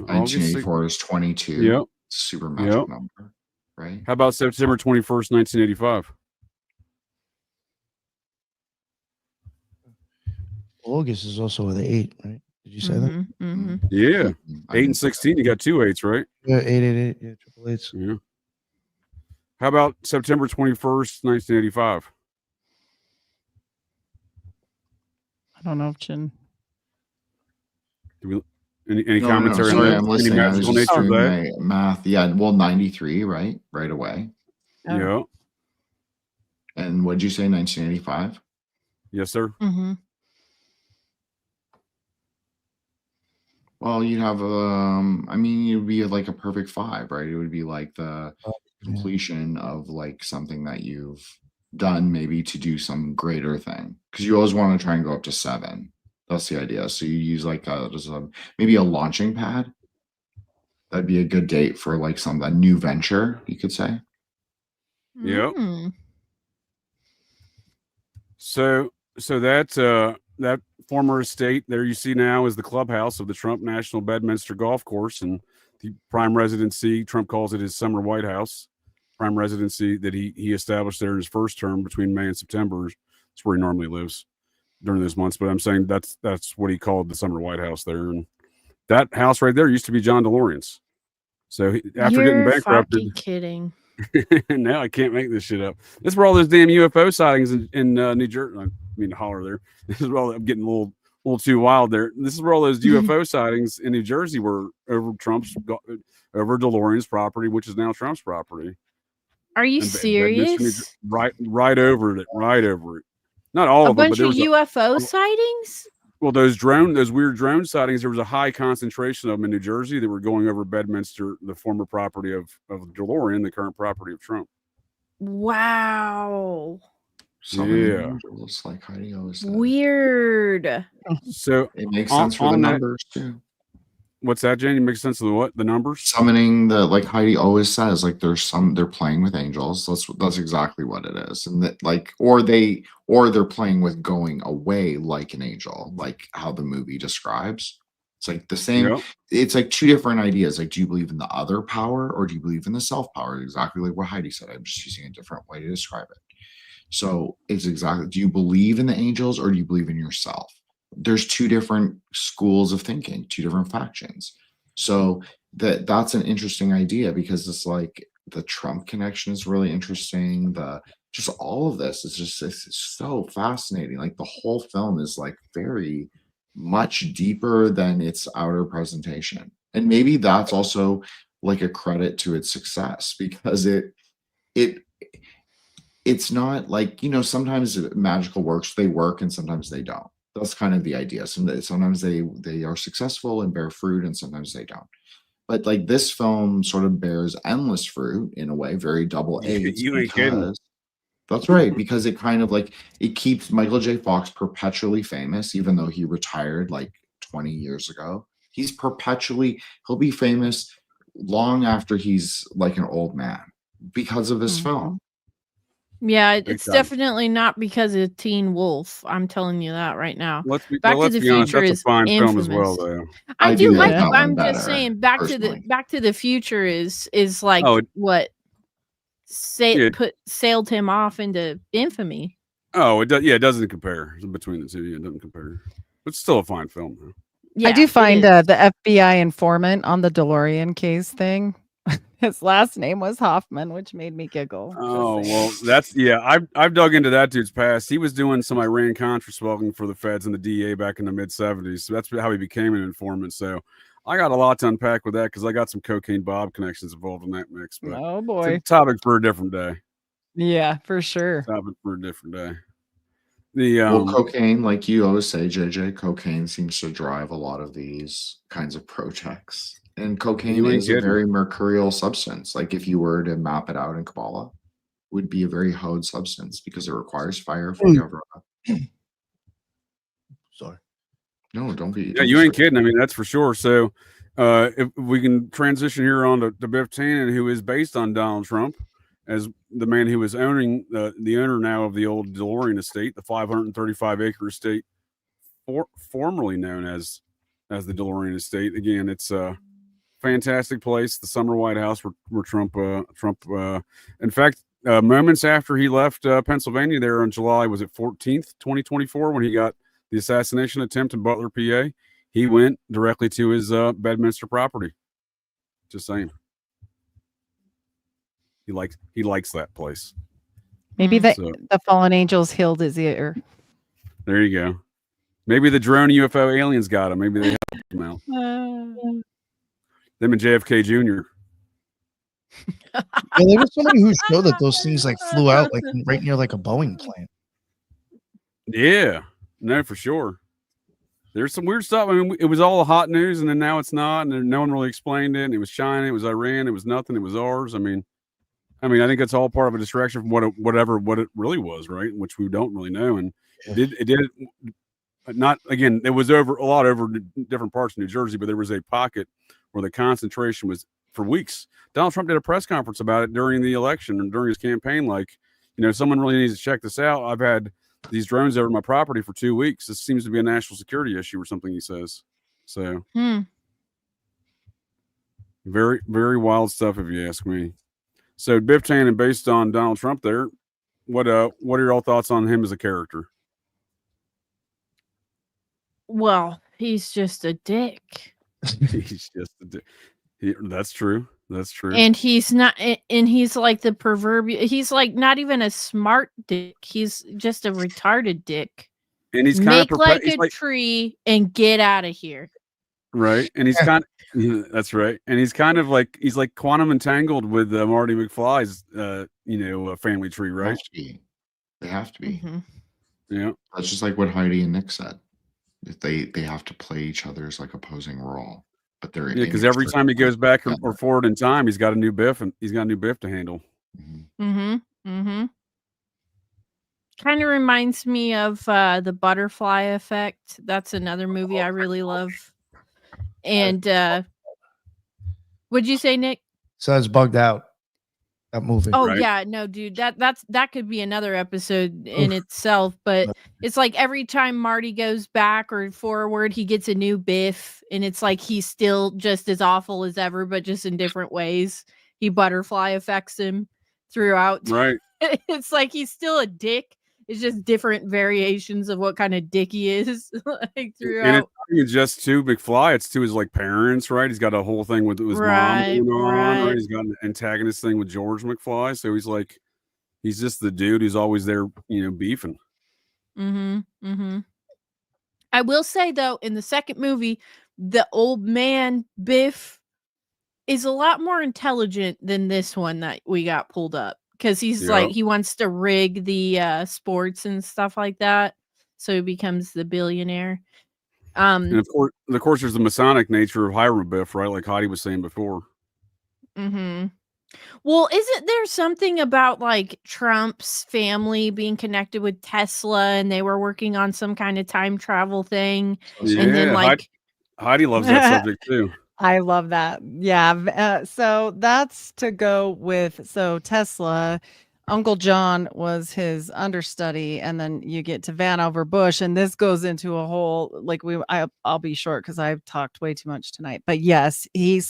1984 is 22. Yep. Super magic number, right? How about September 21st, 1985? August is also the 8, right? Did you say that? Mm-hmm. Yeah. 8 and 16. You got 2 8s, right? Yeah, 888. Yeah, triple 8s. Yeah. How about September 21st, 1985? I don't know if Chin. Do we any commentary on that? I'm listening. I was just doing my math. Yeah, well, 93, right? Right away. Oh. Yeah. And what did you say? 1985? Yes, sir. Mm-hmm. Well, you'd have you'd be like a perfect 5, right? It would be like the completion of like something that you've done, maybe to do some greater thing, because you always want to try and go up to 7. That's the idea. So you use like maybe a launching pad. That'd be a good date for like a new venture, you could say. Yep. So that former estate there you see now is the clubhouse of the Trump National Bedminster Golf Course, and the prime residency, Trump calls it his summer White House. Prime residency that he established there in his first term between May and September. That's where he normally lives during those months. But I'm saying that's what he called the summer White House there. And that house right there used to be John DeLorean's. So after getting bankrupted, kidding. Now I can't make this shit up. This is where all those damn UFO sightings in New Jersey. I mean to holler there. This is where I'm getting a little too wild there. This is where all those UFO sightings in New Jersey were over DeLorean's property, which is now Trump's property. Are you serious? Right over it. Not all of them, but there was a bunch of UFO sightings. Well, those weird drone sightings. There was a high concentration of them in New Jersey that were going over Bedminster, the former property of DeLorean, the current property of Trump. Wow. Angels, like Heidi always said. Weird. So it makes sense for the numbers too. What's that, Jane? It makes sense of the what? The numbers? Summoning like Heidi always says, like they're playing with angels. That's exactly what it is. And that or they're playing with going away like an angel, like how the movie describes. It's like the same. Yep. It's like two different ideas. Like, do you believe in the other power or do you believe in the self power? Exactly like what Heidi said. I'm just using a different way to describe it. So it's exactly, do you believe in the angels or do you believe in yourself? There's two different schools of thinking, two different factions. So that's an interesting idea, because it's like the Trump connection is really interesting. The just all of this is just it's so fascinating. Like the whole film is like very much deeper than its outer presentation. And maybe that's also like a credit to its success because it it's not like, sometimes magical works, they work and sometimes they don't. That's kind of the idea. Sometimes they are successful and bear fruit and sometimes they don't. But like this film sort of bears endless fruit in a way, very double-edged You ain't kidding. because that's right, because it kind of like it keeps Michael J. Fox perpetually famous, even though he retired like 20 years ago. He'll be famous long after he's like an old man because of this film. Yeah, Big it's time. definitely not because of Teen Wolf. I'm telling you that right now. Let's be Back to the honest, Future that's a is fine film as infamous. well, though. I do like it. that one I'm better, just saying Back to the Future is like Oh, what Yeah. sailed him off into infamy. Oh, it does. Yeah, it doesn't compare between the two. Yeah, it doesn't compare. But it's still a fine film, though. Yeah, I do it find is. the FBI informant on the DeLorean case thing. His last name was Hoffman, which made me giggle. Just Oh saying. well, I've dug into that dude's past. He was doing some Iran Contra smuggling for the feds and the DEA back in the mid '70s. So that's how he became an informant. So I got a lot to unpack with that because I got some cocaine Bob connections involved in that mix. But Oh it's boy. a topic for a different day. Yeah, for sure. Topic for a different day. The Well, cocaine, like you always say, JJ, cocaine seems to drive a lot of these kinds of projects. And cocaine You ain't is a kidding. very mercurial substance. Like if you were to map it out in Kabbalah, would be a very hode substance because it requires fire from the overlap. Sorry. No, don't be. Yeah, don't you be ain't sorry. kidding. I mean, that's for sure. So, if we can transition here on to Biff Tannen, who is based on Donald Trump as the man who is owning the owner now of the old DeLorean estate, the 535-acre estate, formerly known as the DeLorean estate. Again, it's a fantastic place, the summer White House where Trump, in fact, moments after he left Pennsylvania there on July, was it 14th, 2024, when he got the assassination attempt in Butler, PA, he went directly to his Bedminster property. Just saying. He likes that place. Maybe So, the fallen angels healed his ear. there you go. Maybe the drone UFO aliens got him. Maybe they helped him out. Them and JFK Jr. Yeah, there was somebody who showed that those things like flew out like right near like a Boeing plane. Yeah, no, for sure. There's some weird stuff. I mean, it was all hot news, and then now it's not, and then no one really explained it. And it was China, it was Iran, it was nothing, it was ours. I mean, I think it's all part of a distraction from what it really was, right? Which we don't really know. And it did not again. It was over different parts of New Jersey, but there was a pocket where the concentration was for weeks. Donald Trump did a press conference about it during the election and during his campaign. Like, someone really needs to check this out. I've had these drones over my property for 2 weeks. This seems to be a national security issue or something, he says. So very, very wild stuff, if you ask me. So Biff Tannen, based on Donald Trump there, what are your all thoughts on him as a character? Well, he's just a dick. He's just a dick. That's true. That's true. And he's not, and he's like the proverbial, he's like not even a smart dick. He's just a retarded dick. And he's kind of like a tree and get out of here. Right. And he's that's right. And he's kind of like, he's like quantum entangled with Marty McFly's, family tree, right? They have to be. Mm-hmm. Yeah. That's just like what Heidi and Nick said. They have to play each other's like opposing role. But they're because every time he goes back or forward in time, he's got a new Biff and he's got a new Biff to handle. Kind of reminds me of the Butterfly Effect. That's another movie I really love. And what'd you say, Nick? So that's bugged out. That movie. Oh yeah, no, dude, that could be another episode in itself. But it's like every time Marty goes back or forward, he gets a new Biff, and it's like he's still just as awful as ever, but just in different ways. He butterfly affects him throughout. Right. It's like he's still a dick. It's just different variations of what kind of dick he is like throughout. And it's just to McFly, it's to his like parents, right? He's got a whole thing with his mom going on, right? He's got an antagonist thing with George McFly, so he's like He's just the dude who's always there, beefing. I will say though, in the second movie, the old man Biff is a lot more intelligent than this one that we got pulled up, because he's like, he wants to rig the sports and stuff like that, so he becomes the billionaire. And of course, there's the Masonic nature of hiring Biff, right? Like Heidi was saying before. Well, isn't there something about like Trump's family being connected with Tesla, and they were working on some kind of time travel thing? Yeah, and then like Heidi loves that subject too. I love that. Yeah. So that's to go with. So Tesla, Uncle John was his understudy, and then you get to Vannevar Bush, and this goes into a whole I'll be short because I've talked way too much tonight. But yes, he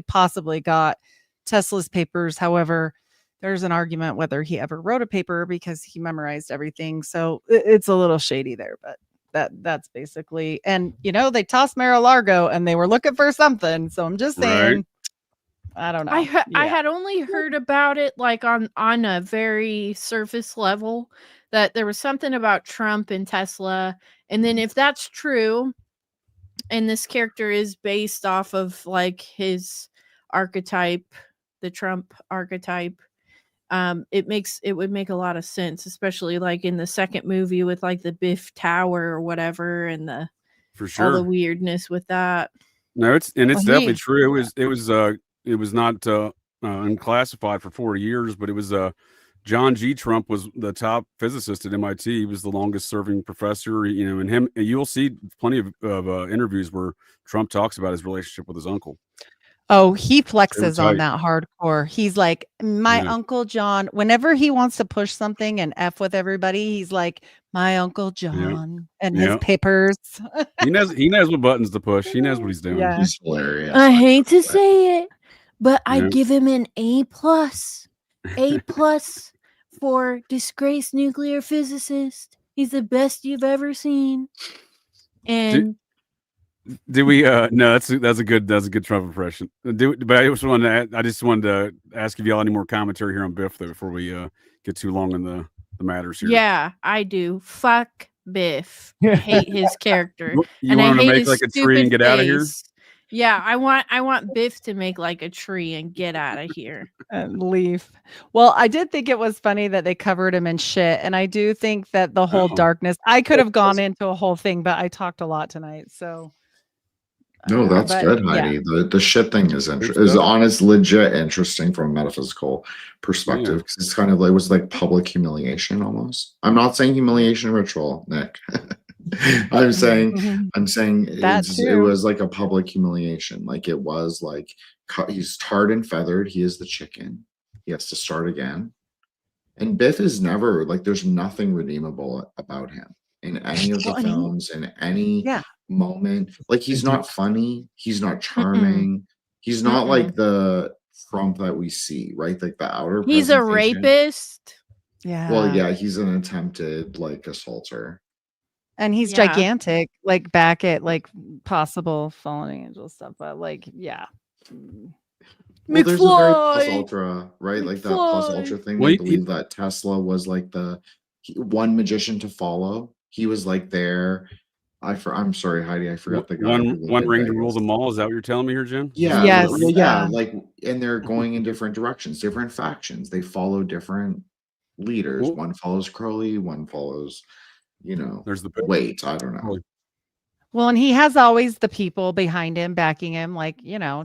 possibly got Tesla's papers. However, there's an argument whether he ever wrote a paper because he memorized everything. So it's a little shady there, but that's basically, and they tossed Mar-a-Lago and they were looking for something. So I'm just saying, I don't know. I had only heard about it like on a very surface level, that there was something about Trump and Tesla. And then if that's true, and this character is based off of like his archetype, the Trump archetype, it would make a lot of sense, especially like in the second movie with like the Biff Tower or whatever, and for sure all the weirdness with that. No, it's definitely true. It was not unclassified for 4 years, but it was John G. Trump was the top physicist at MIT. He was the longest serving professor, and you'll see plenty of interviews where Trump talks about his relationship with his uncle. Oh, he flexes on that hardcore. He's like, my Uncle John, whenever he wants to push something and F with everybody, he's like, my Uncle John and his papers. He knows what buttons to push. He knows what he's doing. Yeah. He's hilarious. I hate to say it, but I'd give him an A+. A+ for disgraced nuclear physicist. He's the best you've ever seen. And did we no, that's a good Trump impression. But I just wanted to ask if y'all any more commentary here on Biff though before we get too long in the matters here. Yeah, I do. Fuck Biff. I hate his character. You want him to make like a tree and get out of here? Yeah, I want Biff to make like a tree and get out of here and leave. Well, I did think it was funny that they covered him in shit, and I do think that the whole darkness. I could have gone into a whole thing, but I talked a lot tonight, so. No, that's good, Heidi. Yeah. The shit thing is honest, legit interesting from a metaphysical perspective, because it's kind of like, it was like public humiliation almost. I'm not saying humiliation ritual, Nick. I'm saying it was like a public humiliation. Like it was like he's tarred and feathered. He is the chicken. He has to start again. And Biff is never like, there's nothing redeemable about him in any of the films, in any moment. Like he's not funny. He's not charming. He's not like the Trump that we see, right? Like the outer. He's a rapist. Yeah. Well, yeah, he's an attempted like assaulter. And he's gigantic, like back at like possible fallen angel stuff, but like, yeah. Well, there's a very plus ultra, right? Like that plus ultra thing. They believe that Tesla was like the one magician to follow. He was like there. I'm sorry, Heidi, I forgot the guy. One ring to rule them all. Is that what you're telling me here, Jen? Yeah. Yes. Yeah. Like, and they're going in different directions, different factions. They follow different leaders. Ooh. One follows Crowley, one follows, there's the wait. I don't know. Well, and he has always the people behind him, backing him. Like,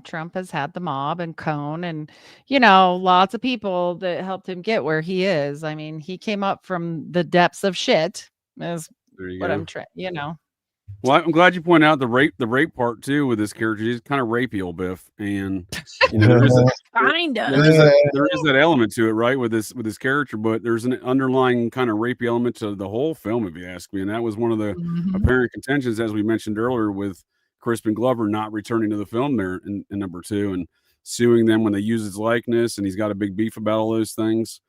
Trump has had the mob and Cohn and, lots of people that helped him get where he is. I mean, he came up from the depths of shit is what I'm trying, Well, I'm glad you point out the rape part too with this character. He's kind of rapey, old Biff, and there is that element to it, right? With this character, but there's an underlying kind of rapey element to the whole film, if you ask me. And that was one of the apparent contentions, as we mentioned earlier, with Crispin Glover not returning to the film there in number 2 and suing them when they use his likeness, and he's got a big beef about all those things.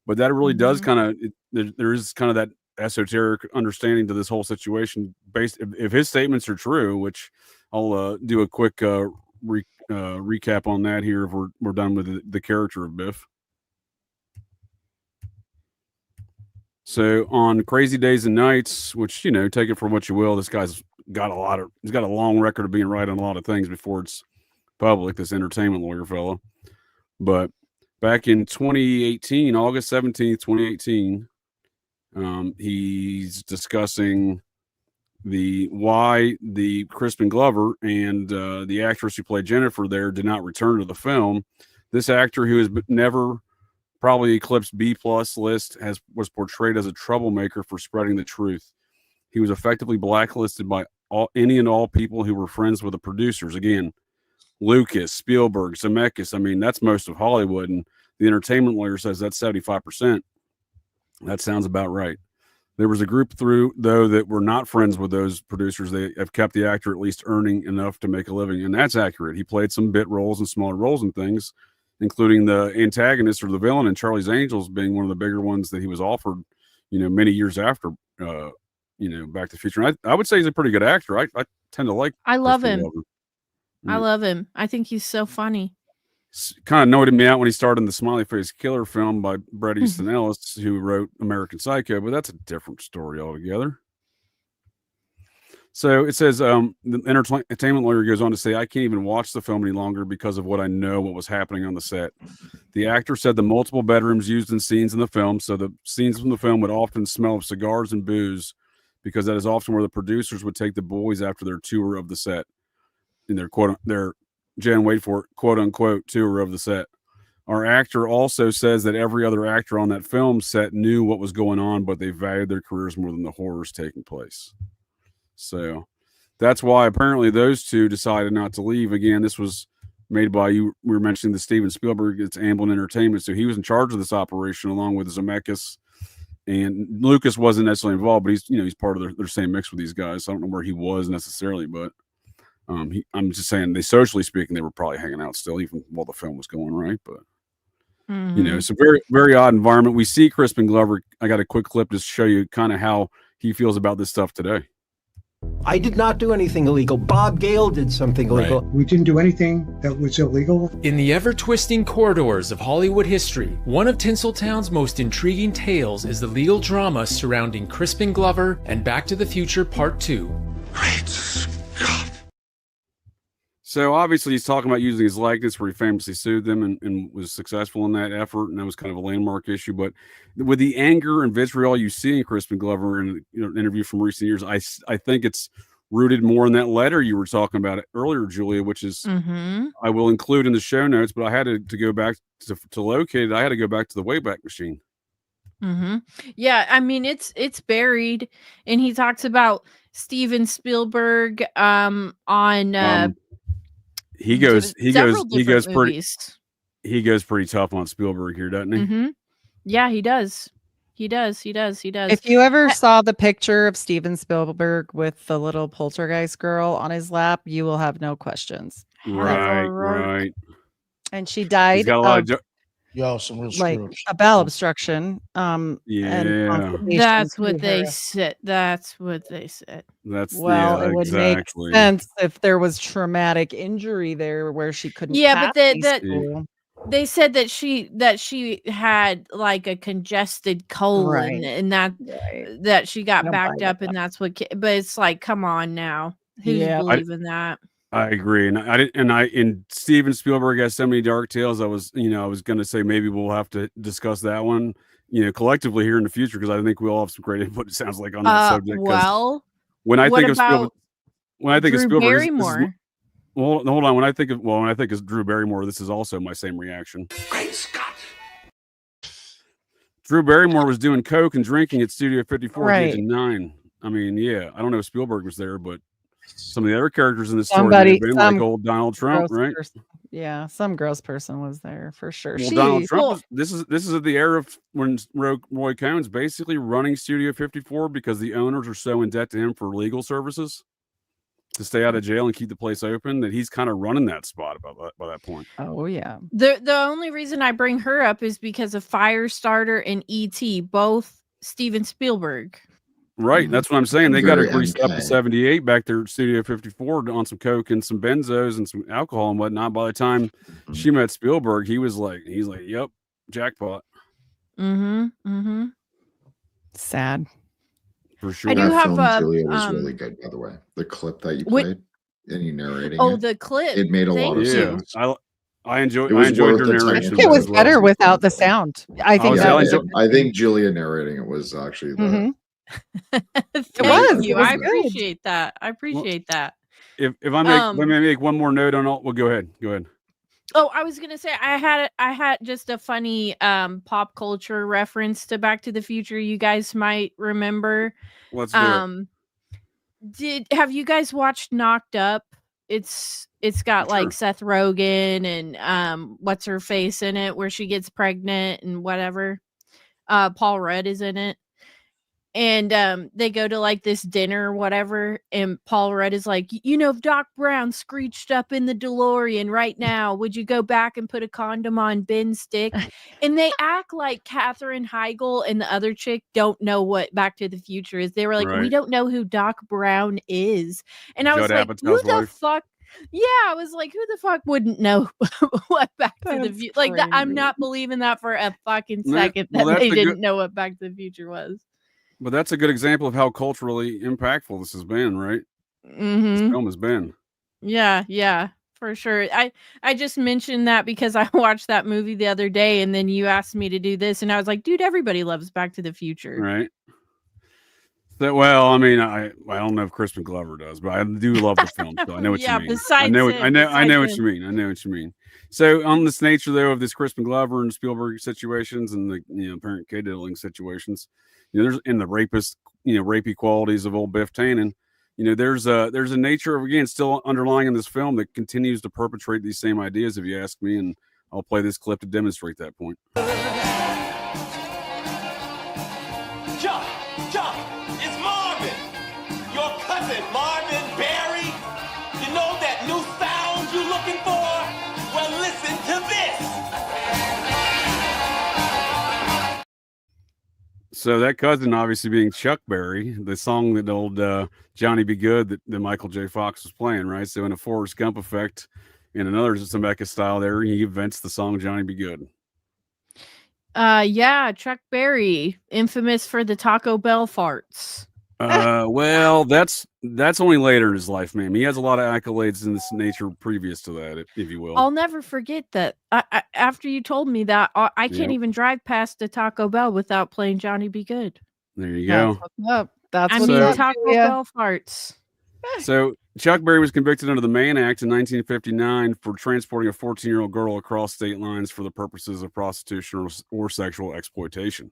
But that really does kind of there is kind of that esoteric understanding to this whole situation based if his statements are true, which I'll do a quick recap on that here if we're done with the character of Biff. So on Crazy Days and Nights, which, you know, take it for what you will, this guy's got he's got a long record of being right on a lot of things before it's public, this entertainment lawyer fellow. But back in 2018, August 17th, 2018, he's discussing why the Crispin Glover and the actress who played Jennifer there did not return to the film. This actor, who has never probably eclipsed B+ list, was portrayed as a troublemaker for spreading the truth. He was effectively blacklisted by any and all people who were friends with the producers. Again, Lucas, Spielberg, Zemeckis. I mean, that's most of Hollywood, and the entertainment lawyer says that's 75%. That sounds about right. There was a group though that were not friends with those producers. They have kept the actor at least earning enough to make a living, and that's accurate. He played some bit roles and smaller roles and things, including the antagonist or the villain in Charlie's Angels being one of the bigger ones that he was offered, you know, many years after, you know, Back to the Future. And I would say he's a pretty good actor. I tend to like. I love him. Glover. I love him. I think he's so funny. Kind of noted me out when he starred in the Smiley Face Killer film by Bret Easton Ellis, who wrote American Psycho, but that's a different story altogether. So it says the entertainment lawyer goes on to say, I can't even watch the film any longer because of what I know what was happening on the set. The actor said the multiple bedrooms used in scenes in the film, so the scenes from the film would often smell of cigars and booze, because that is often where the producers would take the boys after their tour of the set, in their Jen, wait for it, quote unquote tour of the set. Our actor also says that every other actor on that film set knew what was going on, but they valued their careers more than the horrors taking place. So that's why apparently those two decided not to leave. Again, this was made by we were mentioning the Steven Spielberg. It's Amblin Entertainment, so he was in charge of this operation along with Zemeckis, and Lucas wasn't necessarily involved, but he's part of their same mix with these guys. So I don't know where he was necessarily, but I'm just saying, they socially speaking, they were probably hanging out still, even while the film was going, right? But you know, it's a very, very odd environment. We see Crispin Glover. I got a quick clip to show you kind of how he feels about this stuff today. I did not do anything illegal. Bob Gale did something illegal. We didn't do anything that was illegal. In the ever-twisting corridors of Hollywood history, one of Tinseltown's most intriguing tales is the legal drama surrounding Crispin Glover and Back to the Future Part 2. Great Scott. So obviously he's talking about using his likeness, where he famously sued them and was successful in that effort, and that was kind of a landmark issue. But with the anger and vitriol you see in Crispin Glover in an interview from recent years, I think it's rooted more in that letter you were talking about earlier, Julia, which is I will include in the show notes, but I had to go back to locate it. I had to go back to the Wayback Machine. Yeah, I mean it's buried, and he talks about Steven Spielberg on he goes pretty tough on Spielberg here, doesn't he? Yeah, he does. He does. If you ever saw the picture of Steven Spielberg with the little poltergeist girl on his lap, you will have no questions. Right. And she died. He's got a lot of some real like screws. a bowel obstruction. Yeah. That's what they said. That's what they said. It would make sense if there was traumatic injury there where she couldn't. Yeah, but they said that she had like a congested colon, and that she got backed up, and that's what. But it's like, come on now, who's believing that? I agree, and Steven Spielberg has so many dark tales. I was going to say maybe we'll have to discuss that one, collectively here in the future, because I think we all have some great input. It sounds like on that subject. Well, when I think of Spielberg, Barrymore. Well, hold on. When I think of Drew Barrymore, this is also my same reaction. Great Scott! Drew Barrymore was doing coke and drinking at Studio 54 at the age of 9. I mean, yeah, I don't know if Spielberg was there, but some of the other characters in the story may have been like old Donald Trump, right? Yeah, some gross person was there for sure. Well, Donald Trump. This is at the era of when Roy Cohn's basically running Studio 54 because the owners are so in debt to him for legal services to stay out of jail and keep the place open, that he's kind of running that spot by that point. Oh yeah. The only reason I bring her up is because of Firestarter and E.T., both Steven Spielberg. Right, that's what I'm saying. They got her greased up to 78 back there at Studio 54 on some coke and some benzos and some alcohol and whatnot. By the time she met Spielberg, he's like, yep, jackpot. Sad. For sure. I do That have film, a Julia, was really good, by the way. The clip that you What? played and you narrating Oh, it, the clip. it made a lot of Yeah, sense. I enjoyed It was your worth the narration It technical of it was as well. better difficulties. without the sound. I think was that was enjoy- I think Julia narrating it was actually the. Mhm. Thank you. It was I good. appreciate that. I appreciate that. If I make let me make one more note on all, well, go ahead. Oh, I was gonna say I had just a funny pop culture reference to Back to the Future you guys might remember. Let's do it. Have you guys watched Knocked Up? It's got like Seth Rogen and what's her face in it where she gets pregnant and whatever. Paul Rudd is in it. And they go to like this dinner or whatever, and Paul Rudd is like, you know, if Doc Brown screeched up in the DeLorean right now, would you go back and put a condom on Ben's dick? And they act like Katherine Heigl and the other chick don't know what Back to the Future is. They were like, we Right. don't know who Doc Brown is. And I was Judd like, Apatow's who the wife. fuck? Yeah, I was like, who the fuck wouldn't know what Back to the Future? Like, I'm not believing that for a fucking second that well, they that's a didn't good- know what Back to the Future was. But that's a good example of how culturally impactful this has been, right? This film has been. Yeah, for sure. I just mentioned that because I watched that movie the other day, and then you asked me to do this, and I was like, dude, everybody loves Back to the Future. Right. That, well, I mean, I don't know if Crispin Glover does, but I do love the film, so I know what Yeah, you mean. besides I know what him, you mean. I know besides what you mean. So on this nature though of this Crispin Glover and Spielberg situations and the parent kid diddling situations, there's in the rapist, rapey qualities of old Biff Tannen. There's a nature of, again, still underlying in this film that continues to perpetrate these same ideas, if you ask me, and I'll play this clip to demonstrate that point. Chuck, it's Marvin, your cousin Marvin Barry. You know that new sound you looking for? Well, listen to this. So that cousin obviously being Chuck Berry, the song that old Johnny Be Good that Michael J. Fox was playing, right? So in a Forrest Gump effect, in another Zemeckis style there, he invents the song Johnny Be Good. Yeah, Chuck Berry, infamous for the Taco Bell farts. Well, that's only later in his life, man. He has a lot of accolades in this nature previous to that, if you will. I'll never forget that. After you told me that, I can't even drive past a Taco Bell without playing Johnny Be Good. There you go. That's I what's mean, up, Taco Julia. Bell farts. So Chuck Berry was convicted under the Mann Act in 1959 for transporting a 14-year-old girl across state lines for the purposes of prostitution or sexual exploitation.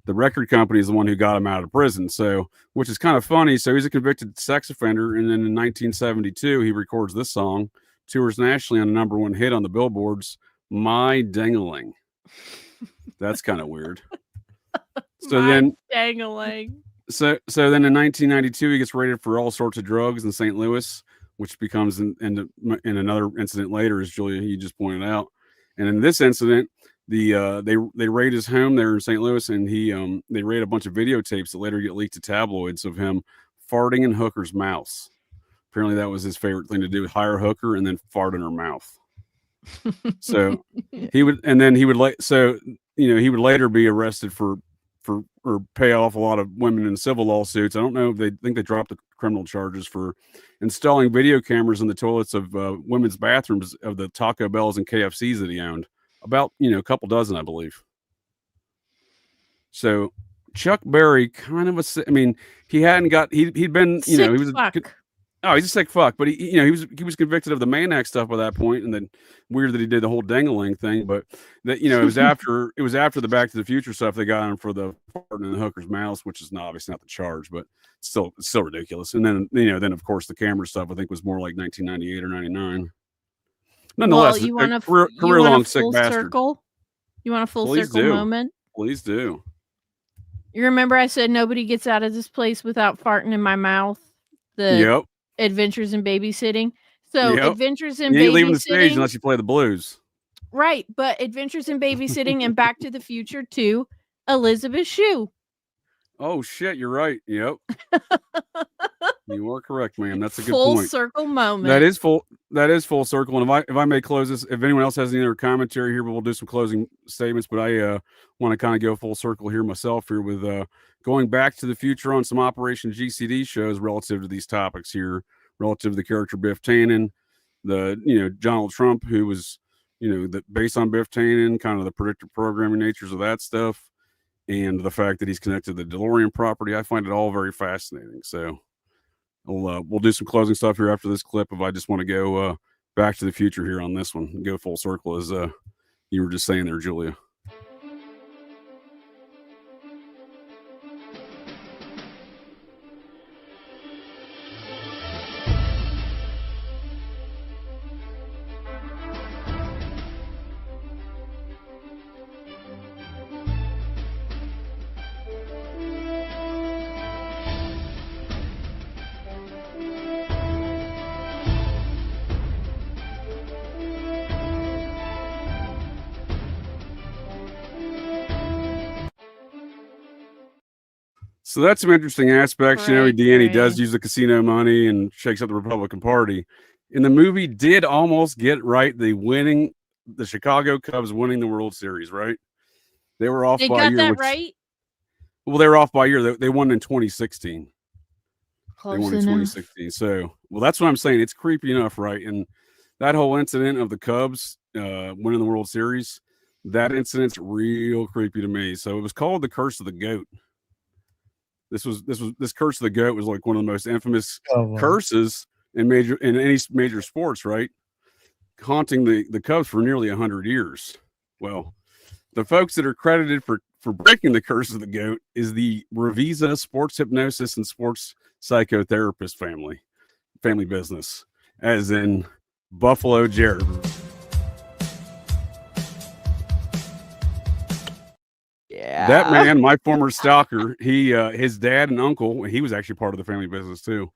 The record company is the one who got him out of prison, so, which is kind of funny. So he's a convicted sex offender, and then in 1972 he records this song, tours nationally on a #1 hit on the billboards, "My Dangling." That's kind of weird. So then Dangling. So then in 1992 he gets raided for all sorts of drugs in St. Louis, which becomes in another incident later, as Julia, you just pointed out. And in this incident, they raid his home there in St. Louis, and they raid a bunch of videotapes that later get leaked to tabloids of him farting in hookers' mouths. Apparently that was his favorite thing to do: hire a hooker and then fart in her mouth. So he would later be arrested for or pay off a lot of women in civil lawsuits. I don't know if they dropped the criminal charges for installing video cameras in the toilets of women's bathrooms of the Taco Bells and KFCs that he owned. About, a couple dozen, I believe. So Chuck Berry, kind of he hadn't got, he'd been, he was fuck. He's a sick fuck, but he was convicted of the Mann Act stuff by that point, and then weird that he did the whole dangling thing. But that it was after the Back to the Future stuff they got him for the farting in the hooker's mouth, which is obviously not the charge, but it's still ridiculous. And then then of course the camera stuff I think was more like 1998 or 99. Nonetheless, you want a career long sick full bastard. circle? You want a full Please circle do. moment? Please do. You remember I said nobody gets out of this place without farting in my mouth? Yep. Adventures in Babysitting. So Yep. Adventures in You ain't leaving the stage Babysitting. unless you play the blues. Right, but Adventures in Babysitting and Back to the Future 2, Elizabeth Shue. Oh shit, you're right. Yep. You are correct, ma'am. That's a good Full point. circle moment. That is full circle. And if I may close this, if anyone else has any other commentary here, but we'll do some closing statements. But I want to kind of go full circle here myself here with going back to the future on some Operation GCD shows relative to these topics here, relative to the character Biff Tannen, Donald Trump, who was, based on Biff Tannen, kind of the predictive programming natures of that stuff, and the fact that he's connected to the DeLorean property. I find it all very fascinating. So we'll do some closing stuff here after this clip. If I just want to go back to the future here on this one and go full circle, as you were just saying there, Julia. So that's some interesting aspects. Right, Deanne does right. use the casino money and shakes up the Republican Party. And the movie did almost get right the Chicago Cubs winning the World Series, right? They were off They by a got year. that right? Well, they were off by a year. They won in 2016. Close They won in enough. 2016. So, that's what I'm saying. It's creepy enough, right? And that whole incident of the Cubs winning the World Series, that incident's real creepy to me. So it was called the Curse of the Goat. This Curse of the Goat was like one of the most infamous curses in any major sports, right? Haunting the Cubs for nearly 100 years. Well, the folks that are credited for breaking the Curse of the Goat is the Revisa Sports Hypnosis and Sports Psychotherapist family business, as in Buffalo Jared. Yeah. That man, my former stalker, his dad and uncle, he was actually part of the family business too,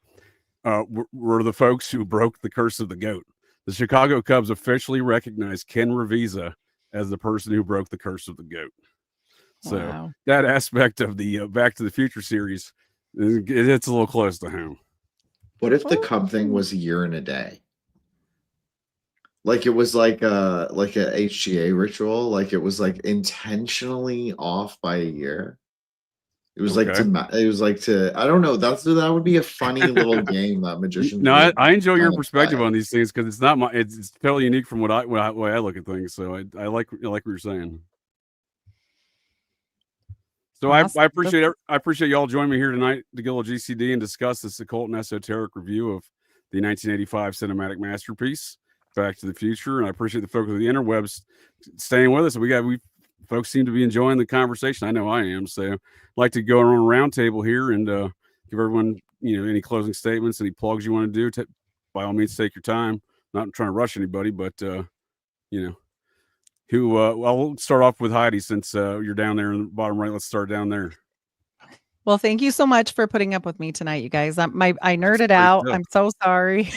were the folks who broke the Curse of the Goat. The Chicago Cubs officially recognized Ken Revisa as the person who broke the Curse of the Goat. So Wow. that aspect of the Back to the Future series, it's a little close to home. What if the Cub thing was a year and a day? Like it was like a HGA ritual, like it was like intentionally off by a year. It was Okay. I don't know. That would be a funny little game that magicians. No, I enjoy your kinda perspective play. on these things because it's fairly unique from the way I look at things. So I like what you're saying. So Awesome. I appreciate y'all joining me here tonight to go to GCD and discuss this occult and esoteric review of the 1985 cinematic masterpiece, Back to the Future. And I appreciate the folks of the interwebs staying with us. We folks seem to be enjoying the conversation. I know I am. So I'd like to go around a round table here and give everyone, any closing statements, any plugs you want to do. By all means, take your time. Not trying to rush anybody, but we'll start off with Heidi since you're down there in the bottom right. Let's start down there. Well, thank you so much for putting up with me tonight, you guys. I nerded out. good. I'm so sorry.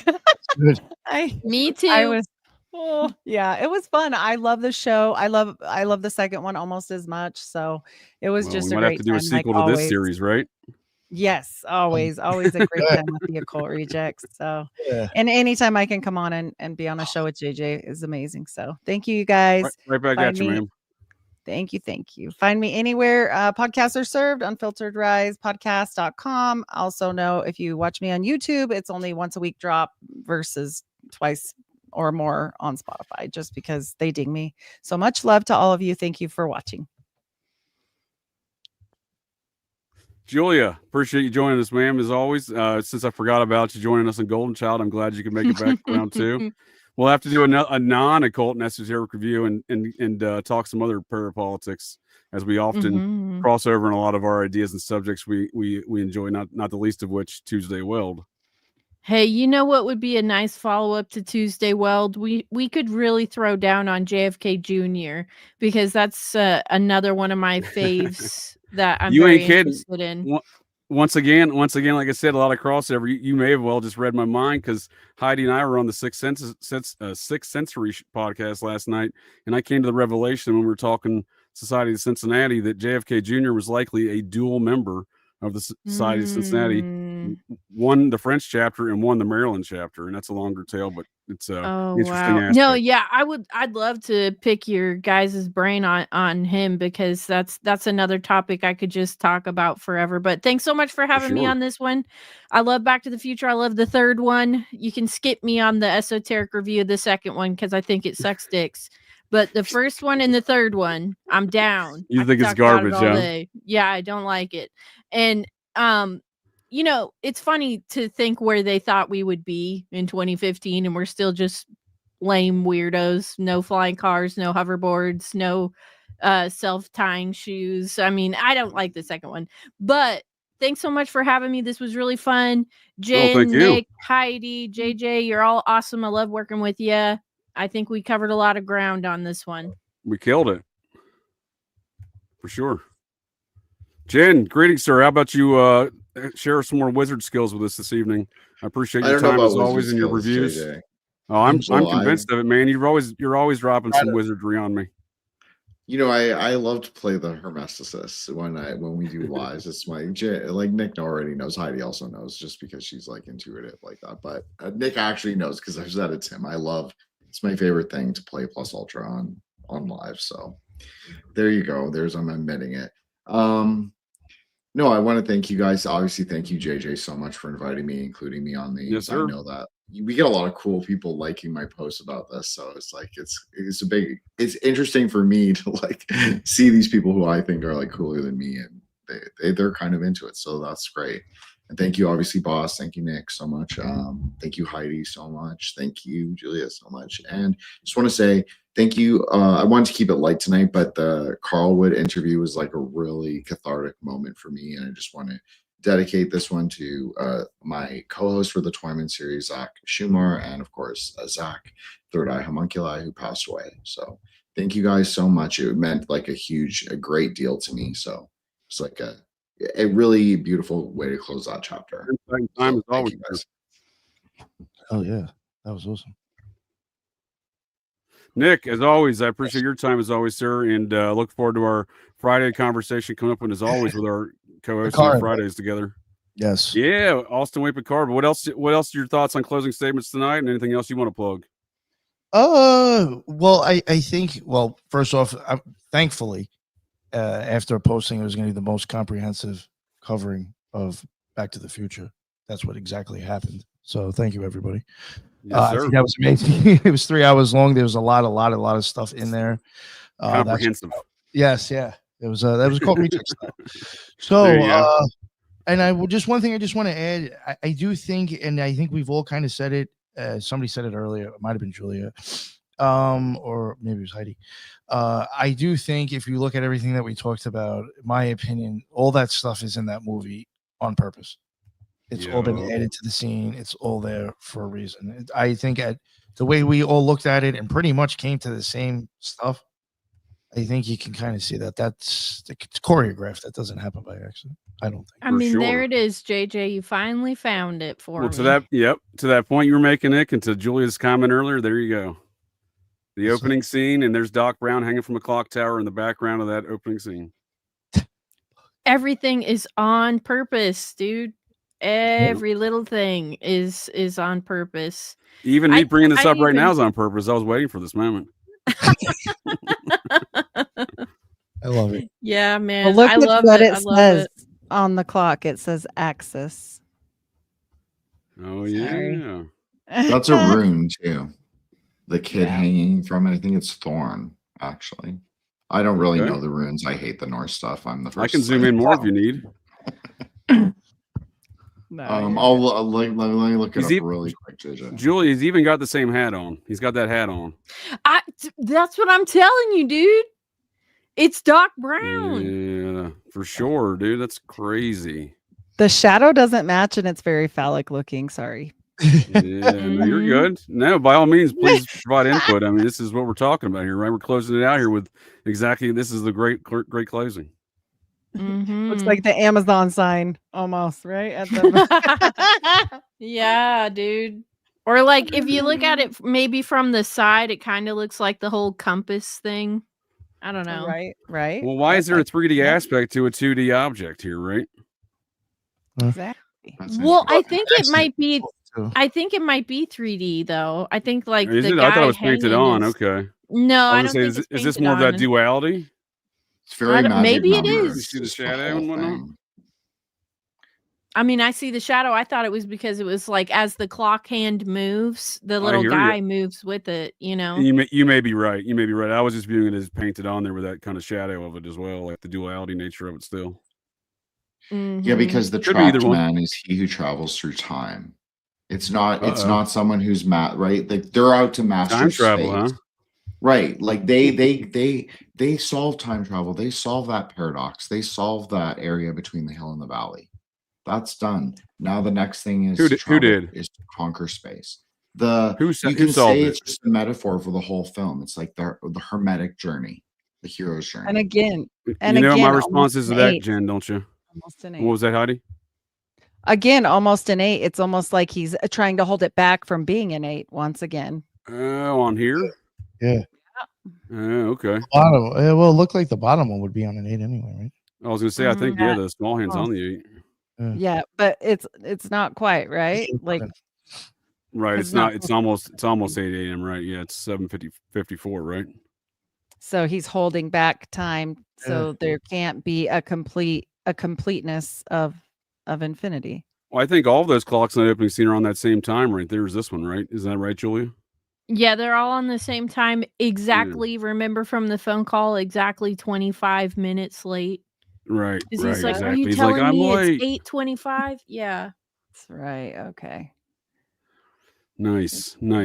Good. Me too. It was fun. I love the show. I love the second one almost as much. So it was just we a might great have to do a time, like sequel to this always. series, right? Yes, always a great time with the Occult Rejects. So, Yeah. and anytime I can come on and be on a show with JJ is amazing. So thank you guys. Right back at you, ma'am. Thank you. Find me anywhere podcasts are served, unfilteredrisepodcast.com. Also know if you watch me on YouTube, it's only once a week drop versus twice or more on Spotify, just because they ding me. So much love to all of you. Thank you for watching. Julia, appreciate you joining us, ma'am, as always. Since I forgot about you joining us in Golden Child, I'm glad you could make it back round two. We'll have to do a non-occult and esoteric review and talk some other parapolitics, as we often cross over in a lot of our ideas and subjects we enjoy, not the least of which Tuesday Weld. Hey, you know what would be a nice follow-up to Tuesday Weld? We could really throw down on JFK Jr. because that's another one of my faves that I'm very interested in. Once again, like I said, a lot of crossover. You may have well just read my mind, because Heidi and I were on the Sixth Sensory podcast last night, and I came to the revelation when we were talking Society of Cincinnati that JFK Jr. was likely a dual member of the Society of Cincinnati, one the French chapter and one the Maryland chapter, and that's a longer tale, but it's interesting aspect. No, yeah, I'd love to pick your guys' brain on him, because that's another topic I could just talk about forever. But thanks so much for having me on this one. I love Back to the Future. I love the third one. You can skip me on the esoteric review of the second one because I think it sucks dicks. But the first one and the third one, I'm down. You think it's garbage, all huh? day. Yeah, I don't like it. And you know, it's funny to think where they thought we would be in 2015, and we're still just lame weirdos. No flying cars, no hoverboards, no self-tying shoes. I mean, I don't like the second one. But thanks so much for having me. This was really fun. Jen, thank you. Nick, Heidi, JJ, you're all awesome. I love working with you. I think we covered a lot of ground on this one. We killed it. For sure. Jen, greetings, sir. How about you share some more wizard skills with us this evening? I appreciate your time as always in your reviews. JJ. Oh, I'm convinced of it, man. You're always dropping some wizardry on me. You know, I love to play the Hermesticist when we do lives. It's like Nick already knows. Heidi also knows, just because she's like intuitive like that. But Nick actually knows because I've said it to him. It's my favorite thing to play Plus Ultra on live. So there you go. I'm admitting it. No, I want to thank you guys. Obviously, thank you, JJ, so much for inviting me, including me on these. Yes, sir. I know that we get a lot of cool people liking my posts about this, so it's like it's interesting for me to like see these people who I think are like cooler than me, and they're kind of into it. So that's great. And thank you, obviously, boss. Thank you, Nick, so much. Thank you, Heidi, so much. Thank you, Julia, so much. And just want to say thank you. I wanted to keep it light tonight, but the Carlwood interview was like a really cathartic moment for me. And I just want to dedicate this one to my co-host for the Twyman series, Zach Schumar, and of course, Zach, Third Eye Homunculi, who passed away. So thank you guys so much. It meant like a great deal to me. So it's like a really beautiful way to close that chapter. Time is thank always you guys. Oh yeah, that was awesome. Nick, as always, I appreciate your time as always, sir, and look forward to our Friday conversation coming up, and as always with our co-hosts on Fridays together. Yes. Yeah, Austin Wade Picard. But what else are your thoughts on closing statements tonight, and anything else you want to plug? Well, I think, first off, thankfully, after posting, it was going to be the most comprehensive covering of Back to the Future. That's what exactly happened. So thank you, everybody. I think that was amazing. It was 3 hours long. There was a lot of stuff in there. Comprehensive. Yes, yeah. It was that was called Reject Style. So, and just one thing I just want to add. I do think, and I think we've all kind of said it. Somebody said it earlier. It might have been Julia, or maybe it was Heidi. I do think if you look at everything that we talked about, in my opinion, all that stuff is in that movie on purpose. It's all been added to the scene. It's all there for a reason. I think the way we all looked at it and pretty much came to the same stuff, I think you can kind of see that it's choreographed. That doesn't happen by accident. I don't think. I mean, there it is, JJ. You finally found it for me. To that point you were making, Nick, and to Julia's comment earlier, there you go. The opening scene, and there's Doc Brown hanging from a clock tower in the background of that opening scene. Everything is on purpose, dude. Every little thing is on purpose. Even me bringing this up right now is on purpose. I was waiting for this moment. I love it. Yeah, man. Well, look I at love what it. it says on the clock. It says Axis. Oh yeah, that's a rune too. The kid hanging from it. I think it's Thorn. Actually, I don't really know the runes. I hate the Norse stuff. I'm the first. I can zoom in more if you need. I'll let me look it up really quick, JJ. Julie's even got the same hat on. He's got that hat on. That's what I'm telling you, dude. It's Doc Brown. Yeah, for sure, dude. That's crazy. The shadow doesn't match, and it's very phallic looking. Sorry. Yeah, no, you're good. No, by all means, please provide input. I mean, this is what we're talking about here, right? We're closing it out here with exactly this is the great closing. Looks like the Amazon sign almost, right? Yeah, dude. Or like if you look at it maybe from the side, it kind of looks like the whole compass thing. I don't know. Right. Well, why is there a 3D aspect to a 2D object here, right? Exactly. Well, I think it might be. I think it might be 3D though. I think like Is the it? guy I thought it was painted hanging on. is- Okay. No, I I was don't gonna think say, it's is this painted more of that on. duality? It's very magic maybe it numbers. is. You see the It's the shadow whole and whatnot? thing. I mean, I see the shadow. I thought it was because it was like as the clock hand moves, the little hear guy ya. moves with it. You know. You may be right. You may be right. I was just viewing it as painted on there with that kind of shadow of it as well, like the duality nature of it still. Yeah, Mhm. because the Could be either trapped one. man is he who travels through time. It's not Uh-oh. someone who's right. Like they're out to master Time travel, space. huh? Right. Like they solve time travel. They solve that paradox. They solve that area between the hill and the valley. That's done. Now the next thing is Who to did- who travel, did? is to conquer space. Who You solved can say it? it's just a metaphor for the whole film. It's like the hermetic journey, the hero's journey. And again, You know what my almost response is to an that, 8. Jen, don't you? Almost an What 8. was that, Heidi? Again, almost an 8. It's almost like he's trying to hold it back from being an 8 once again. On here? Yeah. Okay. Bottom. Well, it looked like the bottom one would be on an 8 anyway, right? I was gonna say, I think Yeah. the small hand's on the 8. Yeah, but it's not quite, right? Like Right. It's It's not not. It's almost 8 a.m. Right? Yeah. It's 7:54. Right. so he's holding back time so there can't be a completeness of infinity. Well, I think all of those clocks in the opening scene are on that same time. Right there's this one. Right? Is that right, Julia? Yeah, they're all on the same time. Exactly. Remember from the phone call, exactly 25 minutes late. Right. Because Right. he's like, exactly. "Are you He's telling like, I'm me late. it's 8:25?" Yeah. That's right. Okay. Nice. No,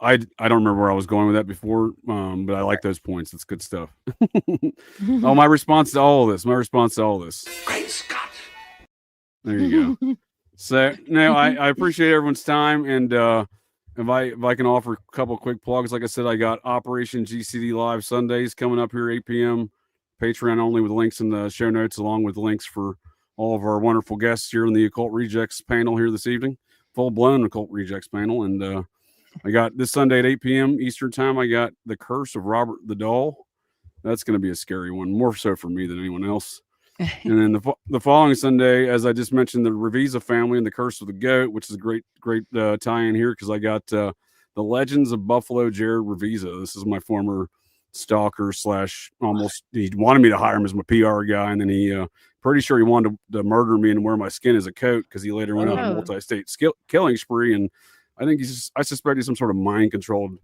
I don't remember where I was going with that before, but I like those points. That's good stuff. Oh, my response to all of this. Great Scott! There you go. So no, I appreciate everyone's time, and if I can offer a couple quick plugs, like I said, I got Operation GCD Live Sundays coming up here 8 p.m. Patreon only, with links in the show notes, along with links for all of our wonderful guests here in the Occult Rejects panel here this evening, full blown Occult Rejects panel, and I got this Sunday at 8 p.m. Eastern time. I got The Curse of Robert the Doll. That's going to be a scary one, more so for me than anyone else. And then the following Sunday, as I just mentioned, the Revisa family and the Curse of the Goat, which is a great tie-in here, because I got the Legends of Buffalo Jared Revisa. This is my former stalker / almost, he wanted me to hire him as my PR guy, and then he pretty sure he wanted to murder me and wear my skin as a coat, because he later went on a multi-state killing spree, and I think I suspect he's some sort of mind-controlled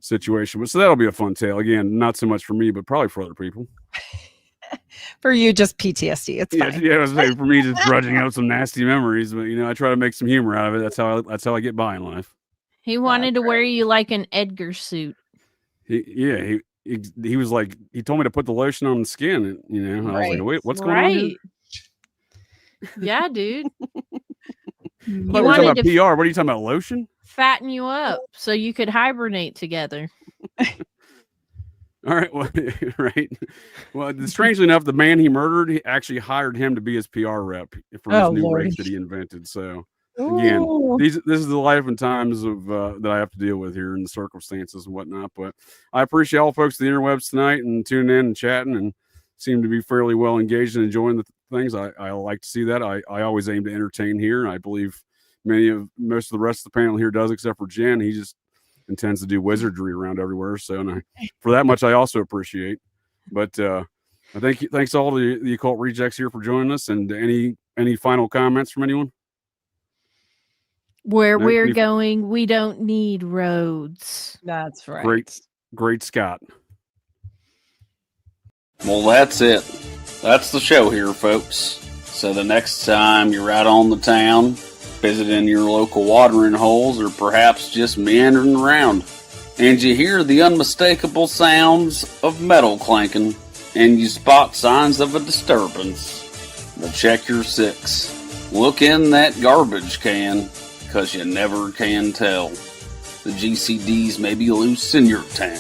situation. But so that'll be a fun tale. Again, not so much for me, but probably for other people. For you, just PTSD. It's fine. Yeah, I was saying, for me, just grudging out some nasty memories, but I try to make some humor out of it. That's how I get by in life. He wanted to wear you like an Edgar suit. He was like, he told me to put the lotion on the skin, and I was like, wait, what's going on here? Yeah, dude. What are you talking about, PR? What are you talking about, lotion? Fatten you up so you could hibernate together. All right, well, right. Well, strangely enough, the man he murdered, he actually hired him to be his PR rep for his new race that he invented. So again, this is the life and times of that I have to deal with here, and the circumstances and whatnot. But I appreciate all folks on the interwebs tonight and tuning in and chatting, and seem to be fairly well engaged and enjoying the things. I like to see that. I always aim to entertain here, and I believe most of the rest of the panel here does, except for Jen. He just intends to do wizardry around everywhere. So, and for that much, I also appreciate. But I thanks all the Occult Rejects here for joining us. And any final comments from anyone? Where we're going, we don't need roads. That's right. Great Scott. Well, that's it. That's the show here, folks. So the next time you're out on the town, visiting your local watering holes, or perhaps just meandering around, and you hear the unmistakable sounds of metal clanking, and you spot signs of a disturbance, well, check your 6. Look in that garbage can, because you never can tell. The GCDs may be loose in your town.